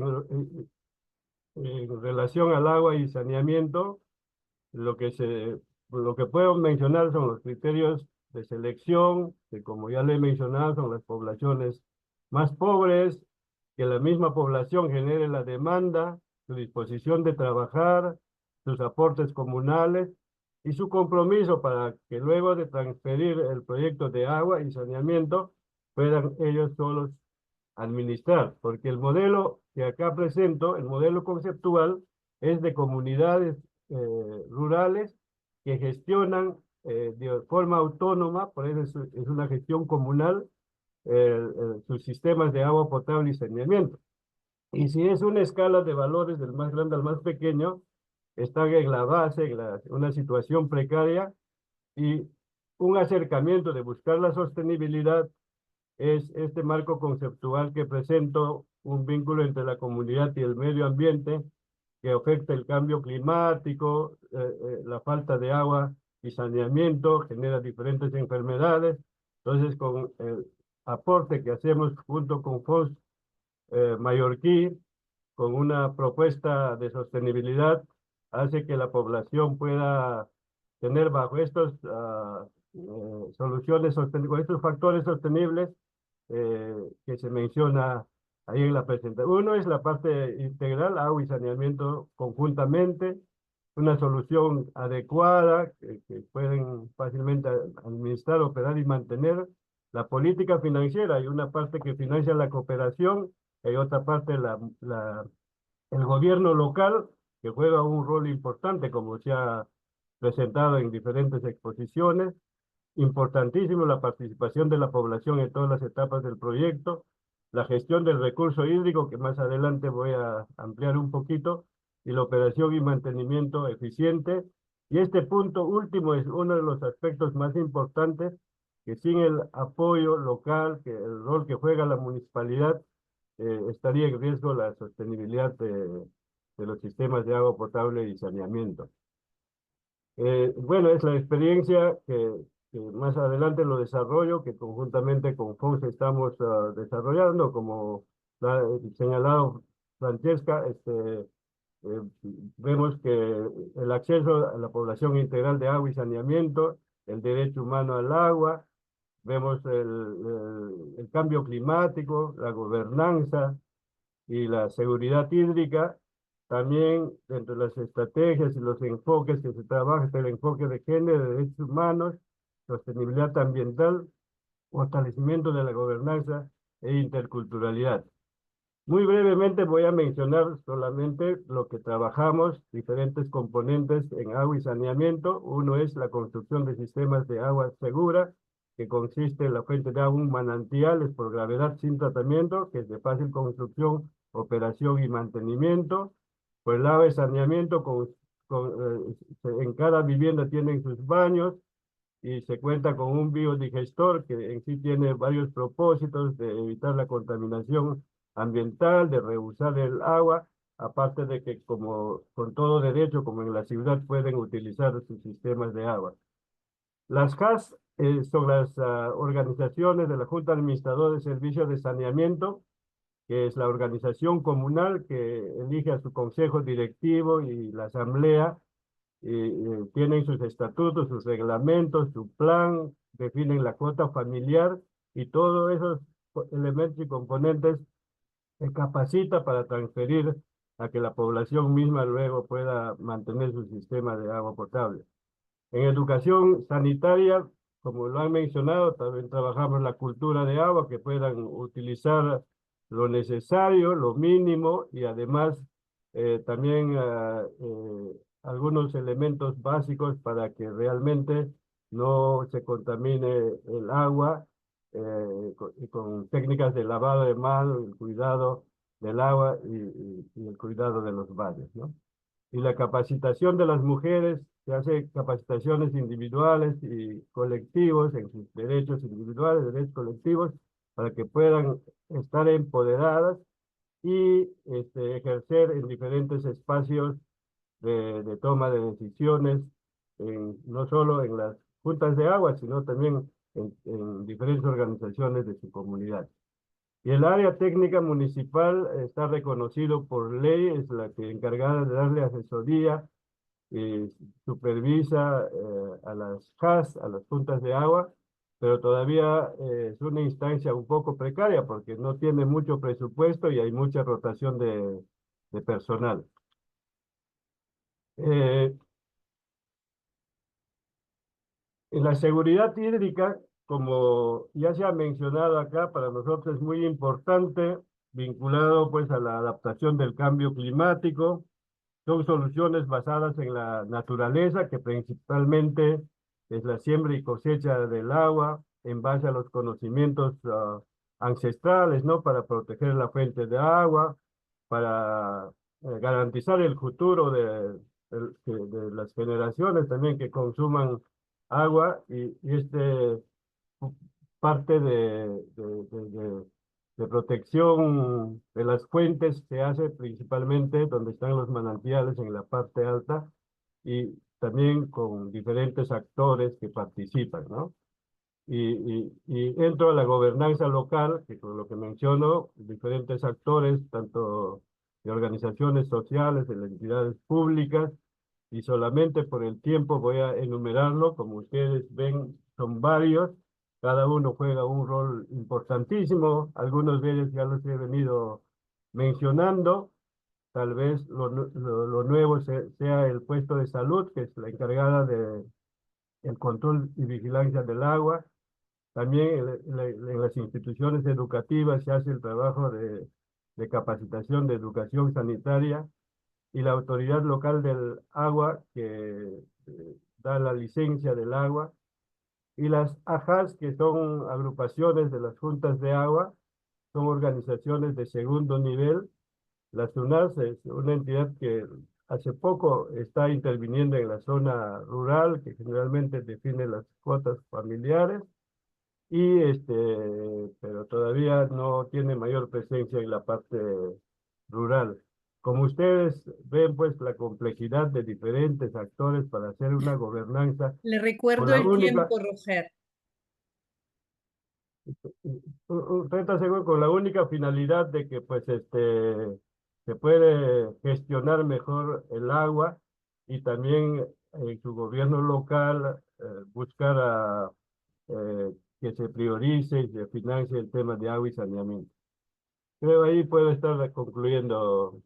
en relación al agua y saneamiento, lo que puedo mencionar son los criterios de selección, que como ya le he mencionado, son las poblaciones más pobres, que la misma población genere la demanda, su disposición de trabajar, sus aportes comunales y su compromiso para que luego de transferir el proyecto de agua y saneamiento puedan ellos solos administrar, porque el modelo que acá presento, el modelo conceptual, es de comunidades rurales que gestionan de forma autónoma, por eso es una gestión comunal, sus sistemas de agua potable y saneamiento. Y si es una escala de valores del más grande al más pequeño, están en la base, en una situación precaria, y un acercamiento de buscar la sostenibilidad es este marco conceptual que presento, un vínculo entre la comunidad y el medio ambiente que afecta el cambio climático, la falta de agua y saneamiento, genera diferentes enfermedades. Entonces, con el aporte que hacemos junto con FOS Mallorquí, con una propuesta de sostenibilidad, hace que la población pueda tener bajo estos soluciones sostenibles, estos factores sostenibles que se menciona ahí en la presentación. Uno es la parte integral, agua y saneamiento conjuntamente, una solución adecuada que pueden fácilmente administrar, operar y mantener. La política financiera, hay una parte que financia la cooperación, hay otra parte el gobierno local, que juega un rol importante, como se ha presentado en diferentes exposiciones. Importantísimo la participación de la población en todas las etapas del proyecto, la gestión del recurso hídrico, que más adelante voy a ampliar un poquito, y la operación y mantenimiento eficiente. Y este punto último es uno de los aspectos más importantes, que sin el apoyo local, que el rol que juega la municipalidad, estaría en riesgo la sostenibilidad de los sistemas de agua potable y saneamiento. Bueno, es la experiencia que más adelante lo desarrollo, que conjuntamente con FONS estamos desarrollando, como ha señalado Francesca. Vemos que el acceso a la población integral de agua y saneamiento, el derecho humano al agua, vemos el cambio climático, la gobernanza y la seguridad hídrica. También dentro de las estrategias y los enfoques que se trabaja, el enfoque de género, de derechos humanos, sostenibilidad ambiental, fortalecimiento de la gobernanza e interculturalidad. Muy brevemente voy a mencionar solamente lo que trabajamos, diferentes componentes en agua y saneamiento. Uno es la construcción de sistemas de agua segura, que consiste en la fuente de agua, un manantial, es por gravedad sin tratamiento, que es de fácil construcción, operación y mantenimiento. Por el lado de saneamiento, en cada vivienda tienen sus baños, y se cuenta con un biodigestor que en sí tiene varios propósitos de evitar la contaminación ambiental, de reusar el agua, aparte de que como con todo derecho, como en la ciudad, pueden utilizar sus sistemas de agua. Las CAS son las organizaciones de la Junta Administradora de Servicios de Saneamiento, que es la organización comunal que elige a su consejo directivo y la asamblea, tienen sus estatutos, sus reglamentos, su plan, definen la cuota familiar y todos esos elementos y componentes se capacita para transferir a que la población misma luego pueda mantener su sistema de agua potable. En educación sanitaria, como lo han mencionado, también trabajamos la cultura de agua, que puedan utilizar lo necesario, lo mínimo, y además también algunos elementos básicos para que realmente no se contamine el agua, con técnicas de lavado de manos, el cuidado del agua y el cuidado de los baños, ¿no? Y la capacitación de las mujeres, se hace capacitaciones individuales y colectivos en sus derechos individuales, derechos colectivos, para que puedan estar empoderadas y ejercer en diferentes espacios de toma de decisiones, no solo en las juntas de agua, sino también en diferentes organizaciones de su comunidad. Y el área técnica municipal está reconocido por ley, es la que encargada de darle asesoría y supervisa a las CAS, a las juntas de agua, pero todavía es una instancia un poco precaria porque no tiene mucho presupuesto y hay mucha rotación de personal. En la seguridad hídrica, como ya se ha mencionado acá, para nosotros es muy importante, vinculado pues a la adaptación del cambio climático. Son soluciones basadas en la naturaleza, que principalmente es la siembra y cosecha del agua, en base a los conocimientos ancestrales, ¿no? Para proteger la fuente de agua, para garantizar el futuro de las generaciones también que consuman agua, y parte de protección de las fuentes se hace principalmente donde están los manantiales en la parte alta y también con diferentes actores que participan, ¿no? Y dentro de la gobernanza local, que con lo que menciono, diferentes actores, tanto de organizaciones sociales, de las entidades públicas, y solamente por el tiempo voy a enumerarlo. Como ustedes ven, son varios, cada uno juega un rol importantísimo, algunos de ellos ya los he venido mencionando. Tal vez lo nuevo sea el puesto de salud, que es la encargada de el control y vigilancia del agua. También en las instituciones educativas se hace el trabajo de capacitación de educación sanitaria, y la autoridad local del agua, que da la licencia del agua, y las AJAS, que son agrupaciones de las juntas de agua, son organizaciones de segundo nivel. La SUNAS es una entidad que hace poco está interviniendo en la zona rural, que generalmente define las cuotas familiares, pero todavía no tiene mayor presencia en la parte rural. Como ustedes ven, pues la complejidad de diferentes actores para hacer una gobernanza Le con recuerdo la el única, tiempo, Roger. 30 segundos, con la única finalidad de que pues se puede gestionar mejor el agua, y también en su gobierno local buscar que se priorice y se financie el tema de agua y saneamiento. Creo ahí puedo estar concluyendo.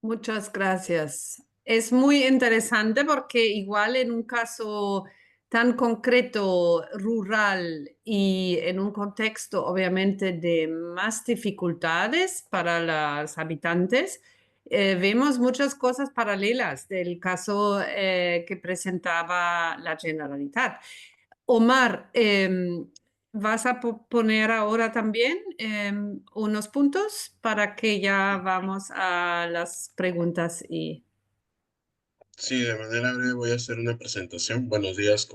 Muchas gracias. Es muy interesante porque igual en un caso tan concreto, rural y en un contexto obviamente de más dificultades para los habitantes, vemos muchas cosas paralelas del caso que presentaba la Generalitat. Omar, ¿vas a poner ahora también unos puntos para que ya vamos a las preguntas y... Sí, de manera breve voy a hacer una presentación. Buenos días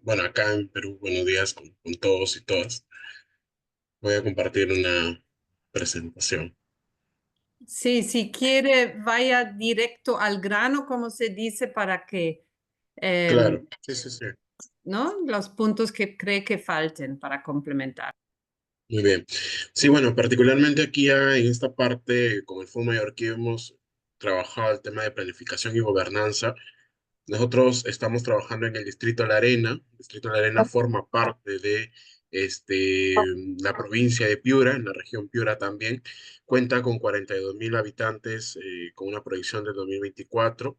bueno, acá en Perú, buenos días con todos y todas. Voy a compartir una presentación. Sí, si quiere, vaya directo al grano, como se dice, para que, Claro, sí, sí, sí. ¿no? Los puntos que cree que falten para complementar. Muy bien. Sí, bueno, particularmente aquí en esta parte, con el Fondo Mallorquí, hemos trabajado el tema de planificación y gobernanza. Nosotros estamos trabajando en el Distrito de La Arena. El Distrito de La Arena forma parte de la provincia de Piura, en la región Piura también. Cuenta con 42.000 habitantes, con una proyección del 2024.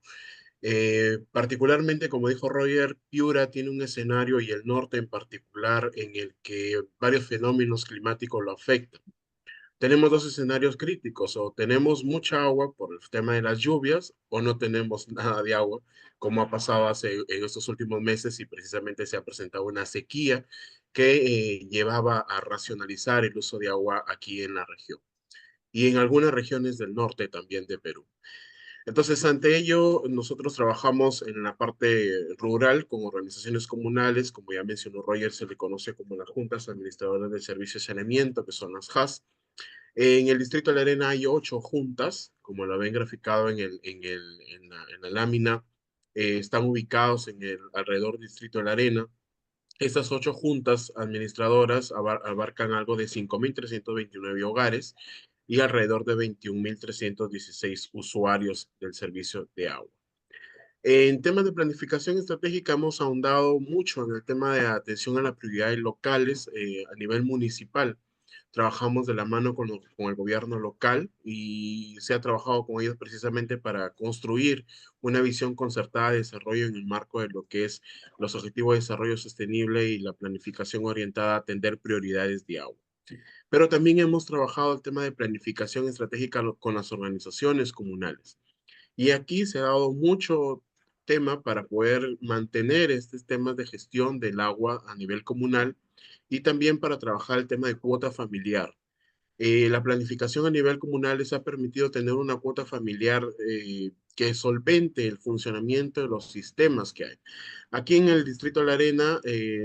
Particularmente, como dijo Roger, Piura tiene un escenario y el norte en particular en el que varios fenómenos climáticos lo afectan. Tenemos dos escenarios críticos: o tenemos mucha agua por el tema de las lluvias o no tenemos nada de agua, como ha pasado en estos últimos meses, y precisamente se ha presentado una sequía que llevaba a racionalizar el uso de agua aquí en la región y en algunas regiones del norte también de Perú. Entonces, ante ello, nosotros trabajamos en la parte rural con organizaciones comunales. Como ya mencionó Roger, se le conoce como las juntas administradoras de servicios de saneamiento, que son las JAS. En el Distrito de La Arena hay 8 juntas, como lo ven graficado en la lámina. Están ubicados alrededor del Distrito de La Arena. Estas 8 juntas administradoras abarcan algo de 5.329 hogares y alrededor de 21.316 usuarios del servicio de agua. En temas de planificación estratégica hemos ahondado mucho en el tema de atención a las prioridades locales a nivel municipal. Trabajamos de la mano con el gobierno local y se ha trabajado con ellos precisamente para construir una visión concertada de desarrollo en el marco de lo que es los Objetivos de Desarrollo Sostenible y la planificación orientada a atender prioridades de agua. Pero también hemos trabajado el tema de planificación estratégica con las organizaciones comunales. Y aquí se ha dado mucho tema para poder mantener estos temas de gestión del agua a nivel comunal y también para trabajar el tema de cuota familiar. La planificación a nivel comunal les ha permitido tener una cuota familiar que solvente el funcionamiento de los sistemas que hay. Aquí en el Distrito de La Arena,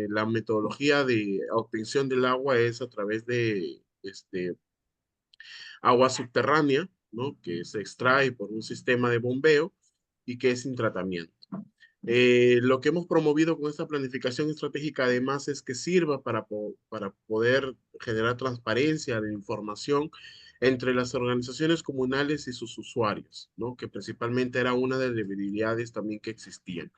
la metodología de obtención del agua es a través de agua subterránea, ¿no? Que se extrae por un sistema de bombeo y que es sin tratamiento. Lo que hemos promovido con esta planificación estratégica además es que sirva para poder generar transparencia de información entre las organizaciones comunales y sus usuarios, ¿no? Que principalmente era una de las debilidades también que existían.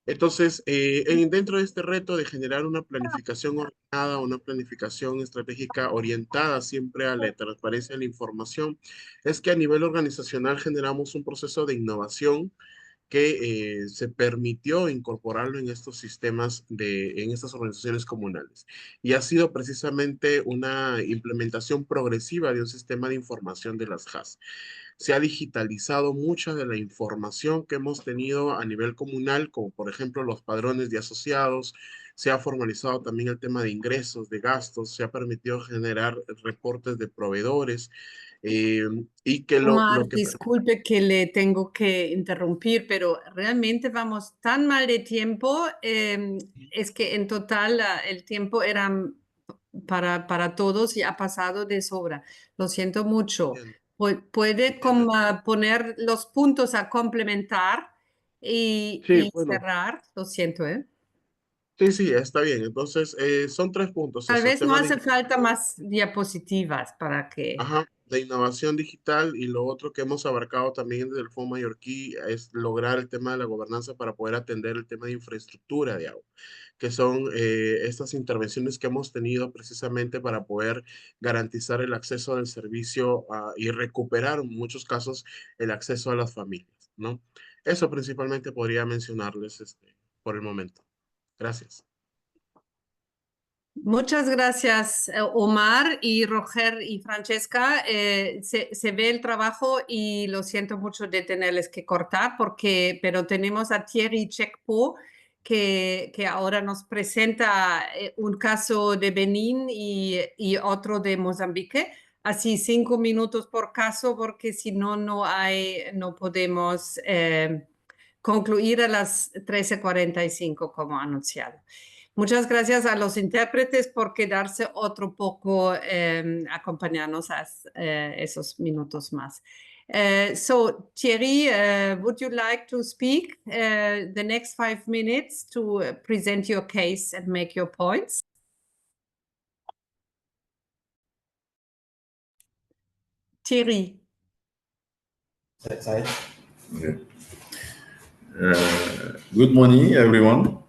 Entonces, dentro de este reto de generar una planificación ordenada, una planificación estratégica orientada siempre a la transparencia de la información, es que a nivel organizacional generamos un proceso de innovación que se permitió incorporarlo en estos sistemas, en estas organizaciones comunales. Y ha sido precisamente una implementación progresiva de un sistema de información de las JAS. Se ha digitalizado mucha de la información que hemos tenido a nivel comunal, como por ejemplo los padrones de asociados. Se ha formalizado también el tema de ingresos, de gastos, se ha permitido generar reportes de proveedores eh, y que Omar, lo que... disculpe que le tengo que interrumpir, pero realmente vamos tan mal de tiempo. Es que en total el tiempo era para todos y ha pasado de sobra. Lo siento mucho. ¿Puede poner los puntos a complementar Sí, y bueno, cerrar? Lo siento, ¿eh? sí, sí, está bien. Entonces, son 3 puntos. Tal Eso, vez no tema de, hace falta más diapositivas para que... ajá, de innovación digital, y lo otro que hemos abarcado también desde el Fondo Mallorquí es lograr el tema de la gobernanza para poder atender el tema de infraestructura de agua, que son estas intervenciones que hemos tenido precisamente para poder garantizar el acceso del servicio y recuperar en muchos casos el acceso a las familias, ¿no? Eso principalmente podría mencionarles por el momento. Gracias. Muchas gracias, Omar y Roger y Francesca. Se ve el trabajo y lo siento mucho de tenerles que cortar, pero tenemos a Thierry Chekpo que ahora nos presenta un caso de Benín y otro de Mozambique. Así 5 minutos por caso, porque si no, no podemos concluir a las 13:45 como anunciado. Muchas gracias a los intérpretes por quedarse otro poco, acompañarnos a esos minutos más. So Thierry, would you like to speak the next 5 minutes to present your case and make your points? Thierry. Okay. Good morning, everyone.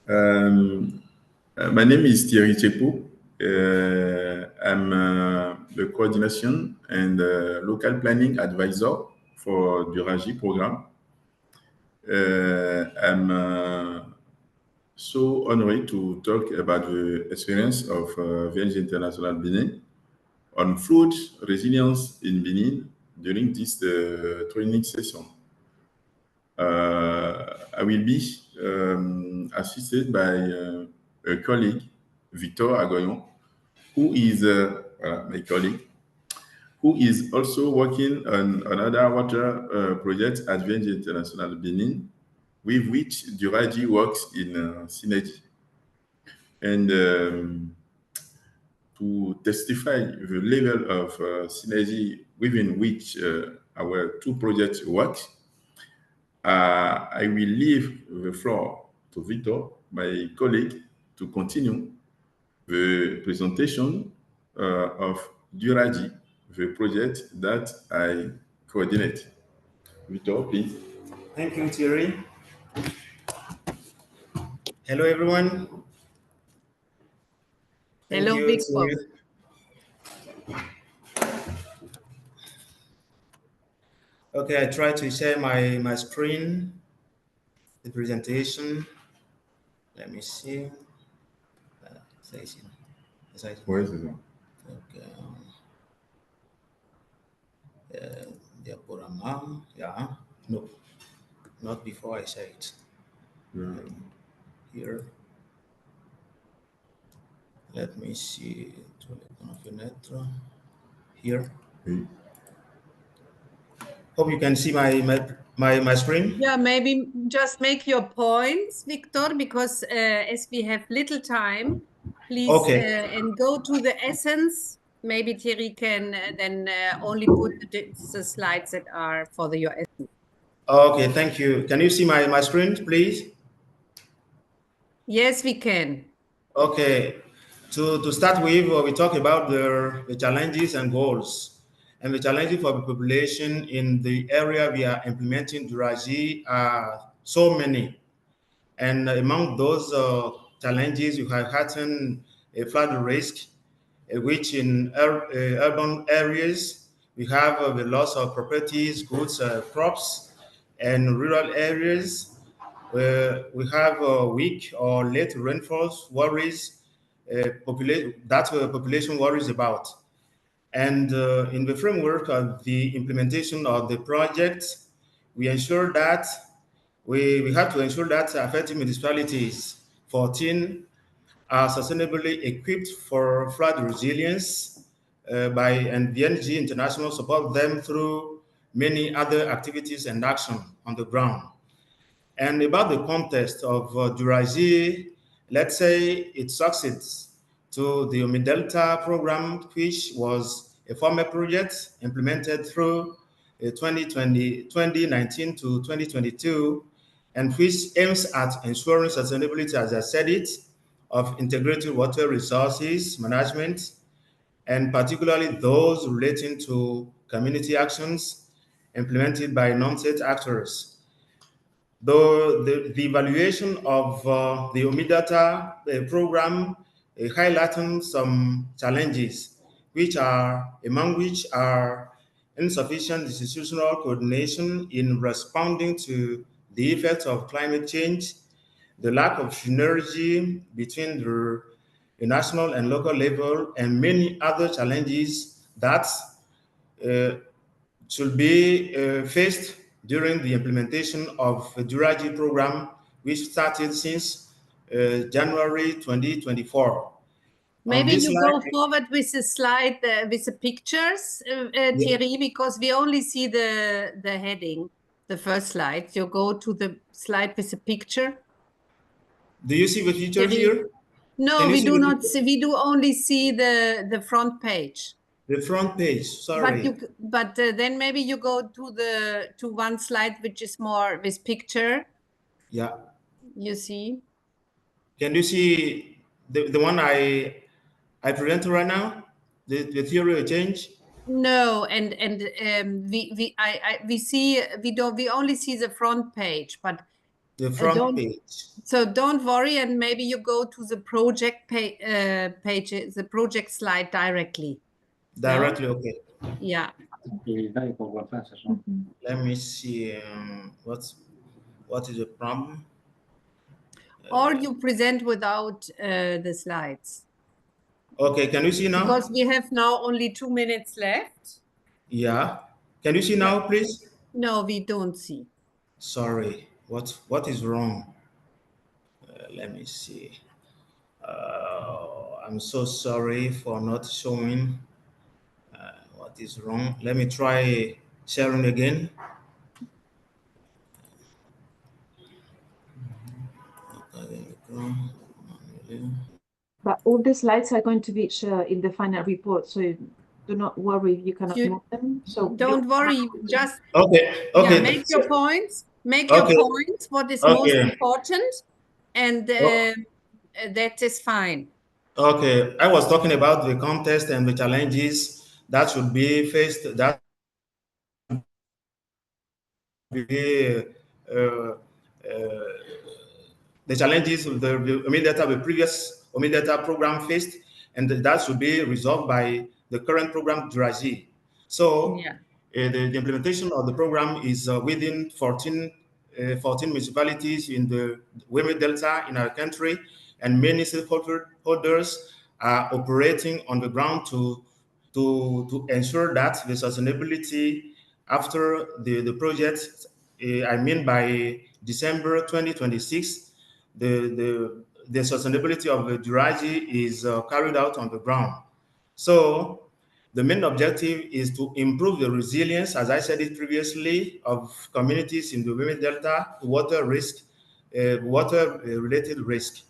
My name is Thierry Chepou. I'm the coordination and local planning advisor for Duraji program. I'm so honored to talk about the experience of VNG International Benin on food resilience in Benin during this training session. I will be assisted by a colleague, Victor Agoyon, who is my colleague, who is also working on another water project at VNG International Benin, with which Duraji works in synergy. And to testify the level of synergy within which our two projects work, I will leave the floor to Victor, my colleague, to continue the presentation of Duraji, the project that I coordinate. Victor, please. Thank you, Thierry. Hello, everyone. Hello, Victor. Okay, I try to share my screen, the presentation. Let me see. Where is it? Okay. Diaporama. Yeah. No, not before I say it. Here. Let me see. Here. Hope you can see my screen. Yeah, maybe just make your points, Victor, because as we have little time, please and go to the essence. Maybe Thierry can then only put the slides that are for your essence. Okay, thank you. Can you see my screen, please? Yes, we can. Okay. To start with, we talk about the challenges and goals. And the challenges for the population in the area we are implementing Duraji are so many. And among those challenges, you have heightened a flood risk, which in urban areas, we have the loss of properties, goods, crops, and rural areas where we have weak or late rainfalls worries, population worries about. And in the framework of the implementation of the project, we ensure that we have to ensure that affected municipalities, 14, are sustainably equipped for flood resilience and VNG International support them through many other activities and action on the ground. And about the context of Duraji, let's say it succeeds to the Omi Delta program, which was a former project implemented through 2019 to 2022, and which aims at ensuring sustainability, as I said it, of integrated water resources management, and particularly those relating to community actions implemented by non-state actors. Though the evaluation of the OMIDATA program highlighting some challenges, among which are insufficient institutional coordination in responding to the effects of climate change, the lack of synergy between the national and local level, and many other challenges that should be faced during the implementation of the Duraji program, which started since January 2024. Maybe this you slide, go forward with the slide with the pictures, Thierry, because we only see the heading, the first slide. You go to the slide with the picture. do you see the features Thierry? here? No, Can you we see do the not picture? see. We do only see the front page. The front page, sorry. But then maybe you go to one slide which is more with picture. Yeah. You see. Can you see the one I presented right now? The theory of change? No, and we see we only see the front page, but The front page. So don't worry, and maybe you go to the project page, the project slide directly. Directly, okay. Yeah. Let me see. What is the problem? Or you present without the slides. Okay, can you see now? Because we have now only 2 minutes left. Yeah. Can you see now, please? No, we don't see. Sorry. What is wrong? Let me see. I'm so sorry for not showing what is wrong. Let me try sharing again. But all the slides are going to be shared in the final report, so do not worry if you cannot move them. So don't worry, just okay. make your points. Make Okay. your points. What is most important, and that is fine. Okay, I was talking about the contest and the challenges that should be faced. That be the challenges of the the previous data program faced, and that should be resolved by the current program Dragi. So the implementation of the program is within 14 municipalities in the Weme Delta in our country, and many stakeholders are operating on the ground to ensure that the sustainability after the project, I mean by December 2026, the sustainability of the Duraji is carried out on the ground. So the main objective is to improve the resilience, as I said it previously, of communities in the Weme Delta to water risk, water-related risk.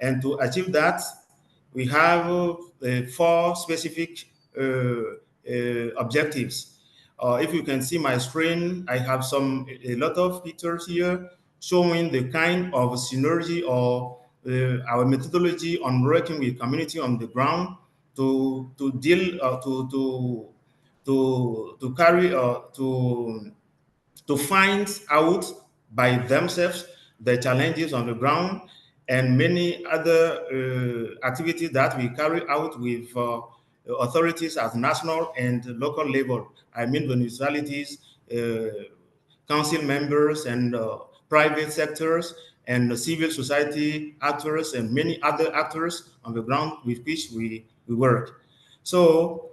And to achieve that, we have 4 specific objectives. If you can see my screen, I have a lot of pictures here showing the kind of synergy or our methodology on working with community on the ground to deal to carry to find out by themselves the challenges on the ground and many other activities that we carry out with authorities at national and local level. I mean municipalities, council members, and private sectors, and civil society actors, and many other actors on the ground with which we work. So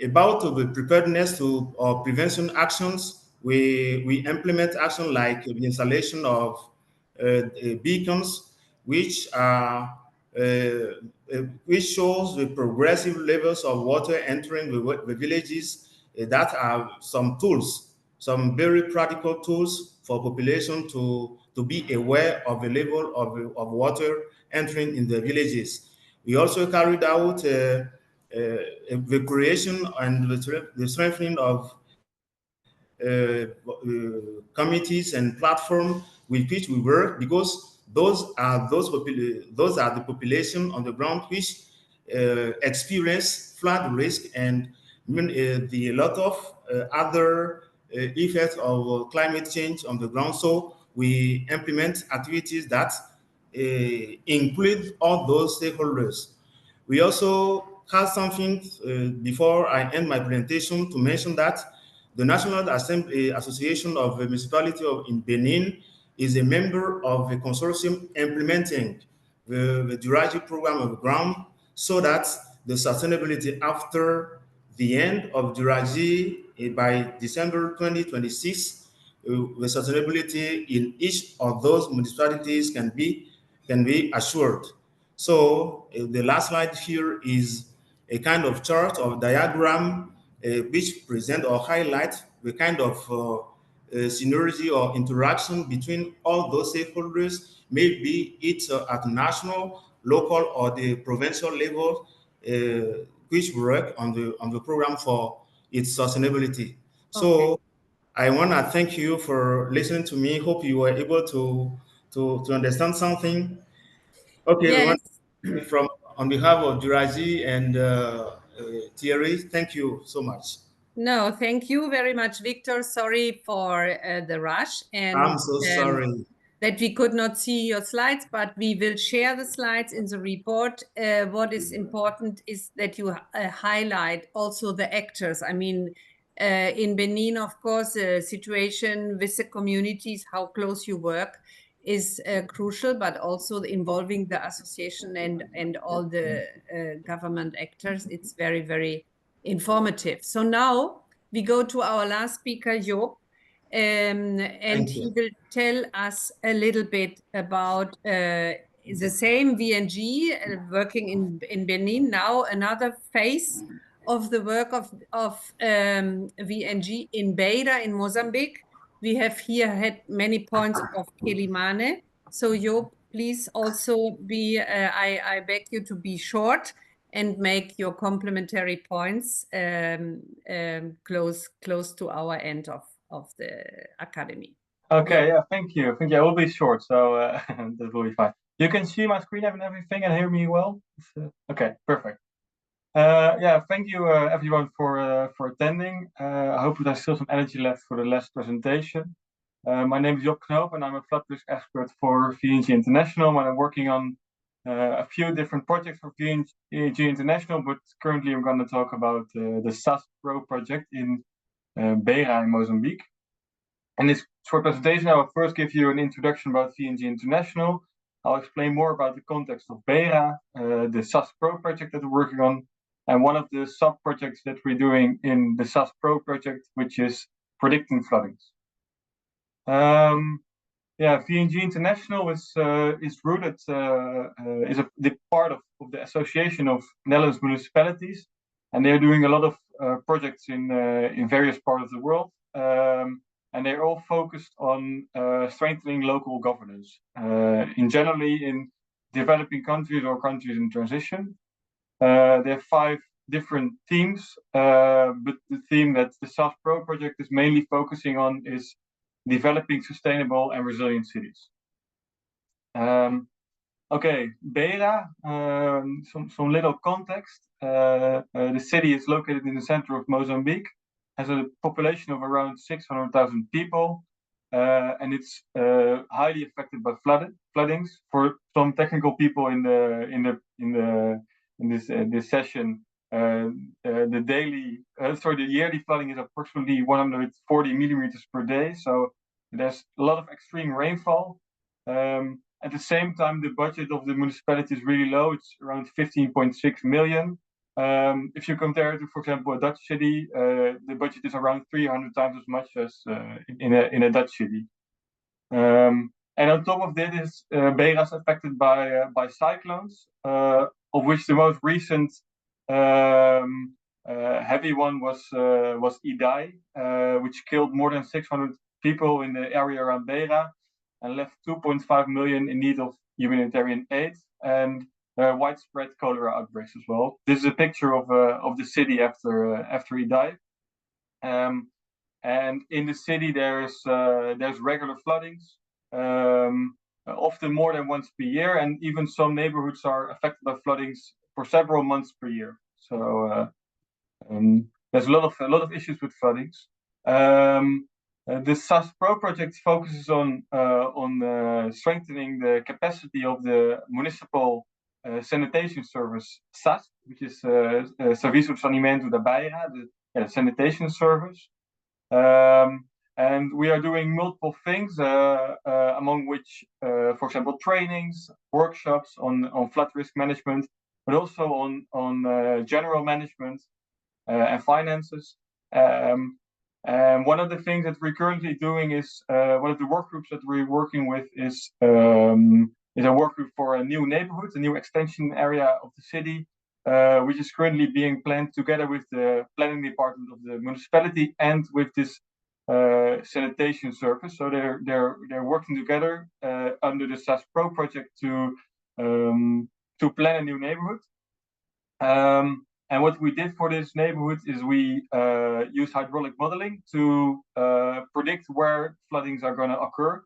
about the preparedness to prevention actions, we implement action like the installation of beacons, which are which shows the progressive levels of water entering the villages. That are some tools, some very practical tools for population to be aware of the level of water entering in the villages. We also carried out the creation and the strengthening of committees and platforms with which we work, because those are the population on the ground which experience flood risk and a lot of other effects of climate change on the ground. So we implement activities that include all those stakeholders. We also have something before I end my presentation to mention that the National Assembly Association of the Municipality in Benin is a member of the consortium implementing the Duraji program on the ground, so that the sustainability after the end of Duraji by December 2026, the sustainability in each of those municipalities can be assured. So the last slide here is a kind of chart or diagram which present or highlight the kind of synergy or interaction between all those stakeholders, maybe it's at national, local, or the provincial level, which work on the program for its sustainability. So I want to thank you for listening to me. Hope you were able to understand something. Okay, Yes. everyone, from on behalf of Juraji and Thierry, thank you so much. No, thank you very much, Victor. Sorry for the rush and I'm so sorry that we could not see your slides, but we will share the slides in the report. What is important is that you highlight also the actors. I mean, in Benin, of course, the situation with the communities, how close you work is crucial, but also involving the association and all the government actors. It's very, very informative. So now we go to our last speaker, Job, and he will tell us a little bit about the same VNG working in Benin. Now another phase of the work of VNG in Beira in Mozambique. We have here had many points of Kilimane. So Job, please also be, I beg you to be short and make your complementary points close to our end of the academy. Okay, yeah, thank you. Thank you. I will be short, so that will be fine. You can see my screen and everything and hear me well? Okay, perfect. Yeah, thank you everyone for attending. I hope there's still some energy left for the last presentation. My name is Job Knoop and I'm a flood risk expert for VNG International, and I'm working on a few different projects for VNG International, but currently I'm going to talk about the SAS Pro project in Beira in Mozambique. In this short presentation, I will first give you an introduction about VNG International. I'll explain more about the context of Beira, the SAS Pro project that we're working on, and one of the sub-projects that we're doing in the SAS Pro project, which is predicting floodings. Yeah, VNG International is rooted, is the part of the Association of Netherlands Municipalities, and they're doing a lot of projects in various parts of the world. And they're all focused on strengthening local governance, generally in developing countries or countries in transition. There are 5 different themes, but the theme that the SAS Pro project is mainly focusing on is developing sustainable and resilient cities. Okay, Beira, some little context. The city is located in the center of Mozambique, has a population of around 600,000 people, and it's highly affected by floodings. For some technical people in this session, the yearly flooding is approximately 140 millimeters per day. So there's a lot of extreme rainfall. At the same time, the budget of the municipality is really low. It's around 15.6 million. If you compare it to, for example, a Dutch city, the budget is around 300 times as much as in a Dutch city. And on top of this, Beira is affected by cyclones, of which the most recent heavy one was Idai, which killed more than 600 people in the area around Beira and left 2.5 million in need of humanitarian aid and widespread cholera outbreaks as well. This is a picture of the city after Idai. And in the city there's regular floodings, often more than once per year, and even some neighborhoods are affected by floodings for several months per year. So there's a lot of issues with floodings. The SAS Pro project focuses on strengthening the capacity of the municipal sanitation service, SAS, which is Serviço de Saneamento da Beira, the sanitation service. And we are doing multiple things, among which, for example, trainings, workshops on flood risk management, but also on general management and finances. And one of the things that we're currently doing is one of the work groups that we're working with is is a work group for a new neighborhood, a new extension area of the city, which is currently being planned together with the planning department of the municipality and with this sanitation service. So they're working together under the SAS Pro project to plan a new neighborhood. And what we did for this neighborhood is we used hydraulic modeling to predict where floodings are going to occur.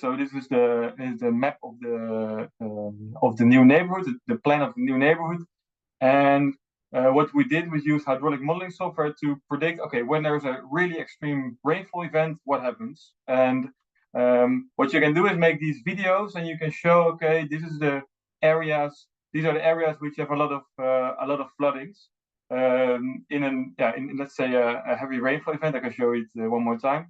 So this is the map of the new neighborhood, the plan of the new neighborhood. And what we did was use hydraulic modeling software to predict, okay, when there's a really extreme rainfall event, what happens? And what you can do is make these videos, and you can show, okay, this is the areas. These are the areas which have a lot of floodings. In let's say a heavy rainfall event, I can show it one more time.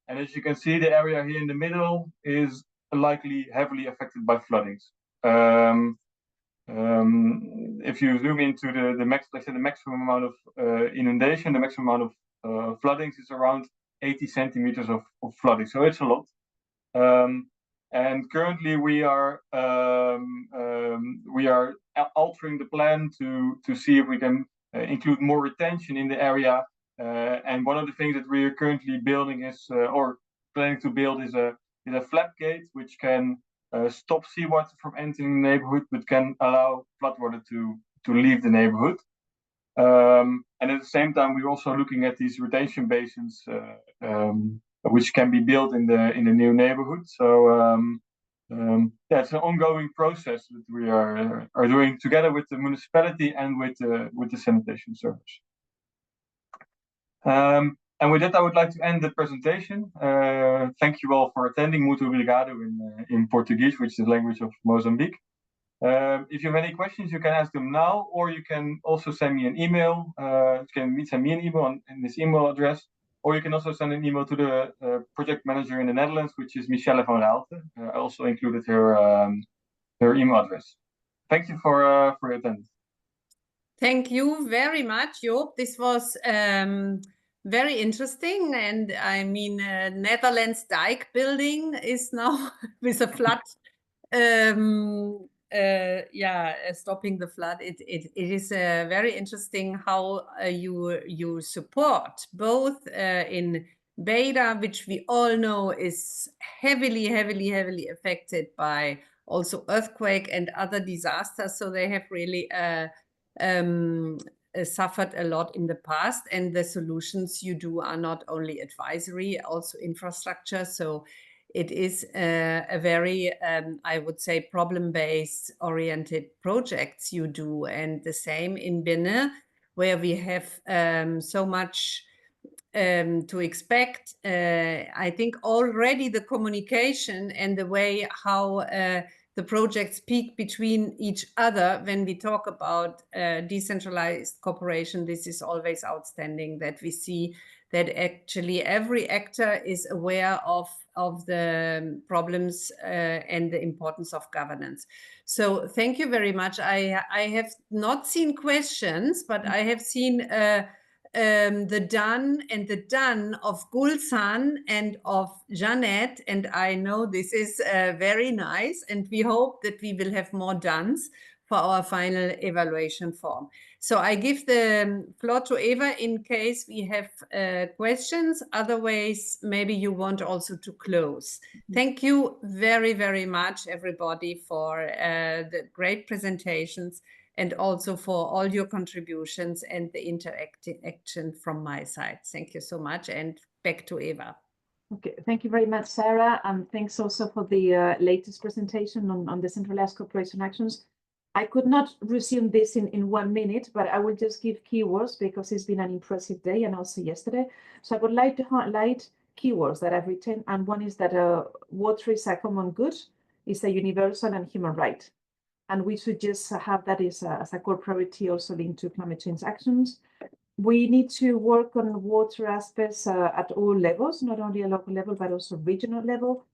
And as you can see, the area here in the middle is likely heavily affected by floodings. If you zoom into the maximum amount of inundation, the maximum amount of floodings is around 80 centimeters of flooding. So it's a lot. And currently we are altering the plan to see if we can include more retention in the area. And one of the things that we are currently building is, or planning to build, is a flap gate which can stop seawater from entering the neighborhood, but can allow floodwater to leave the neighborhood. And at the same time, we're also looking at these retention basins, which can be built in the new neighborhood. So it's an ongoing process that we are doing together with the municipality and with the sanitation service. And with that, I would like to end the presentation. Thank you all for attending. Muito obrigado in Portuguese, which is the language of Mozambique. If you have any questions, you can ask them now, or you can also send me an email. You can send me an email in this email address, or you can also send an email to the project manager in the Netherlands, which is Michelle van Raalte. I also included her email address. Thank you for your attendance. Thank you very much, Joop. This was very interesting. And I mean, Netherlands dike building is now with a flood. Stopping the flood. It is very interesting how you support both in Beira, which we all know is heavily affected by also earthquake and other disasters. So they have really suffered a lot in the past, and the solutions you do are not only advisory, also infrastructure. So it is a very, I would say, problem-based oriented projects you do. And the same in Benin, where we have so much to expect. I think already the communication and the way how the projects speak between each other when we talk about decentralized cooperation, this is always outstanding, that we see that actually every actor is aware of the problems and the importance of governance. So thank you very much. I have not seen questions, but I have seen the done of Gulsan and of Janet, and I know this is very nice, and we hope that we will have more dones for our final evaluation form. So I give the floor to Eva in case we have questions. Otherwise, maybe you want also to close. Thank you very much, everybody, for the great presentations, and also for all your contributions and the interaction from my side. Thank you so much, and back to Eva. Okay, thank you very much, Sarah, and thanks also for the latest presentation on decentralized cooperation actions. I could not resume this in 1 minute, but I will just give keywords because it's been an impressive day, and also yesterday. So I would like to highlight keywords that I've written, and one is that water is a common good, it's a universal and human right. And we should just have that as a core priority also linked to climate change actions. We need to work on water aspects at all levels, not only at local level, but also regional level,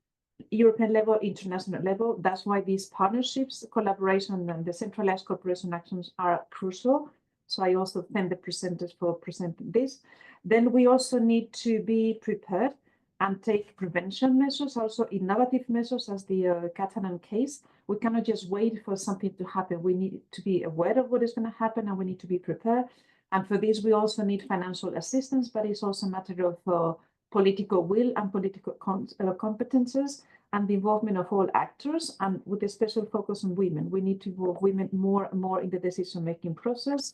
European level, international level. That's why these partnerships, collaboration, and decentralized cooperation actions are crucial. So I also thank the presenters for presenting this. Then we also need to be prepared and take prevention measures, also innovative measures as the Catalan case. We cannot just wait for something to happen. We need to be aware of what is going to happen and we need to be prepared. And for this, we also need financial assistance, but it's also a matter of political will and political competences and the involvement of all actors, and with a special focus on women. We need to involve women more and more in the decision-making process.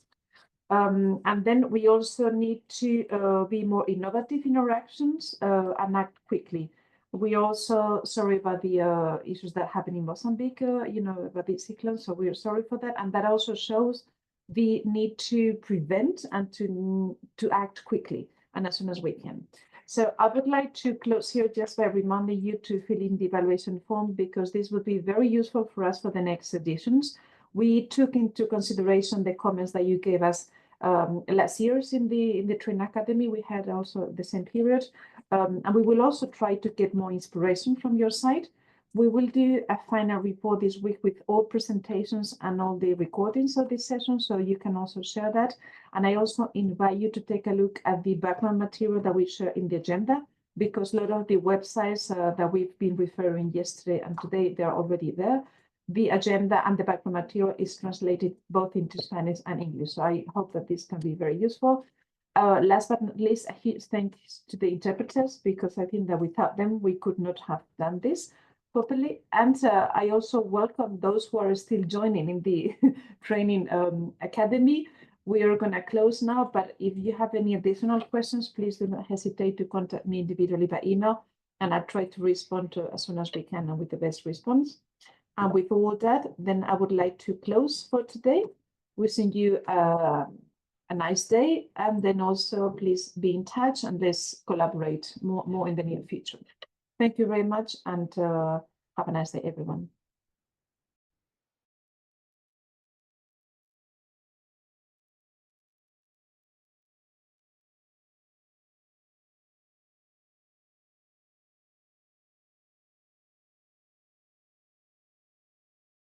And then we also need to be more innovative in our actions and act quickly. We also sorry about the issues that happen in Mozambique, about the cyclone. So we are sorry for that, and that also shows the need to prevent and to act quickly and as soon as we can. So I would like to close here just by reminding you to fill in the evaluation form, because this will be very useful for us for the next editions. We took into consideration the comments that you gave us last year's in the Train Academy. We had also the same period, and we will also try to get more inspiration from your side. We will do a final report this week with all presentations and all the recordings of this session, so you can also share that. And I also invite you to take a look at the background material that we share in the agenda, because a lot of the websites that we've been referring yesterday and today, they're already there. The agenda and the background material is translated both into Spanish and English. So I hope that this can be very useful. Last but not least, a huge thanks to the interpreters, because I think that without them, we could not have done this properly. And I also welcome those who are still joining in the training academy. We are going to close now, but if you have any additional questions, please do not hesitate to contact me individually by email, and I'll try to respond to as soon as we can and with the best response. And with all that, then I would like to close for today, wishing you a nice day, and then also please be in touch and let's collaborate more in the near future. Thank you very much, and have a nice day, everyone.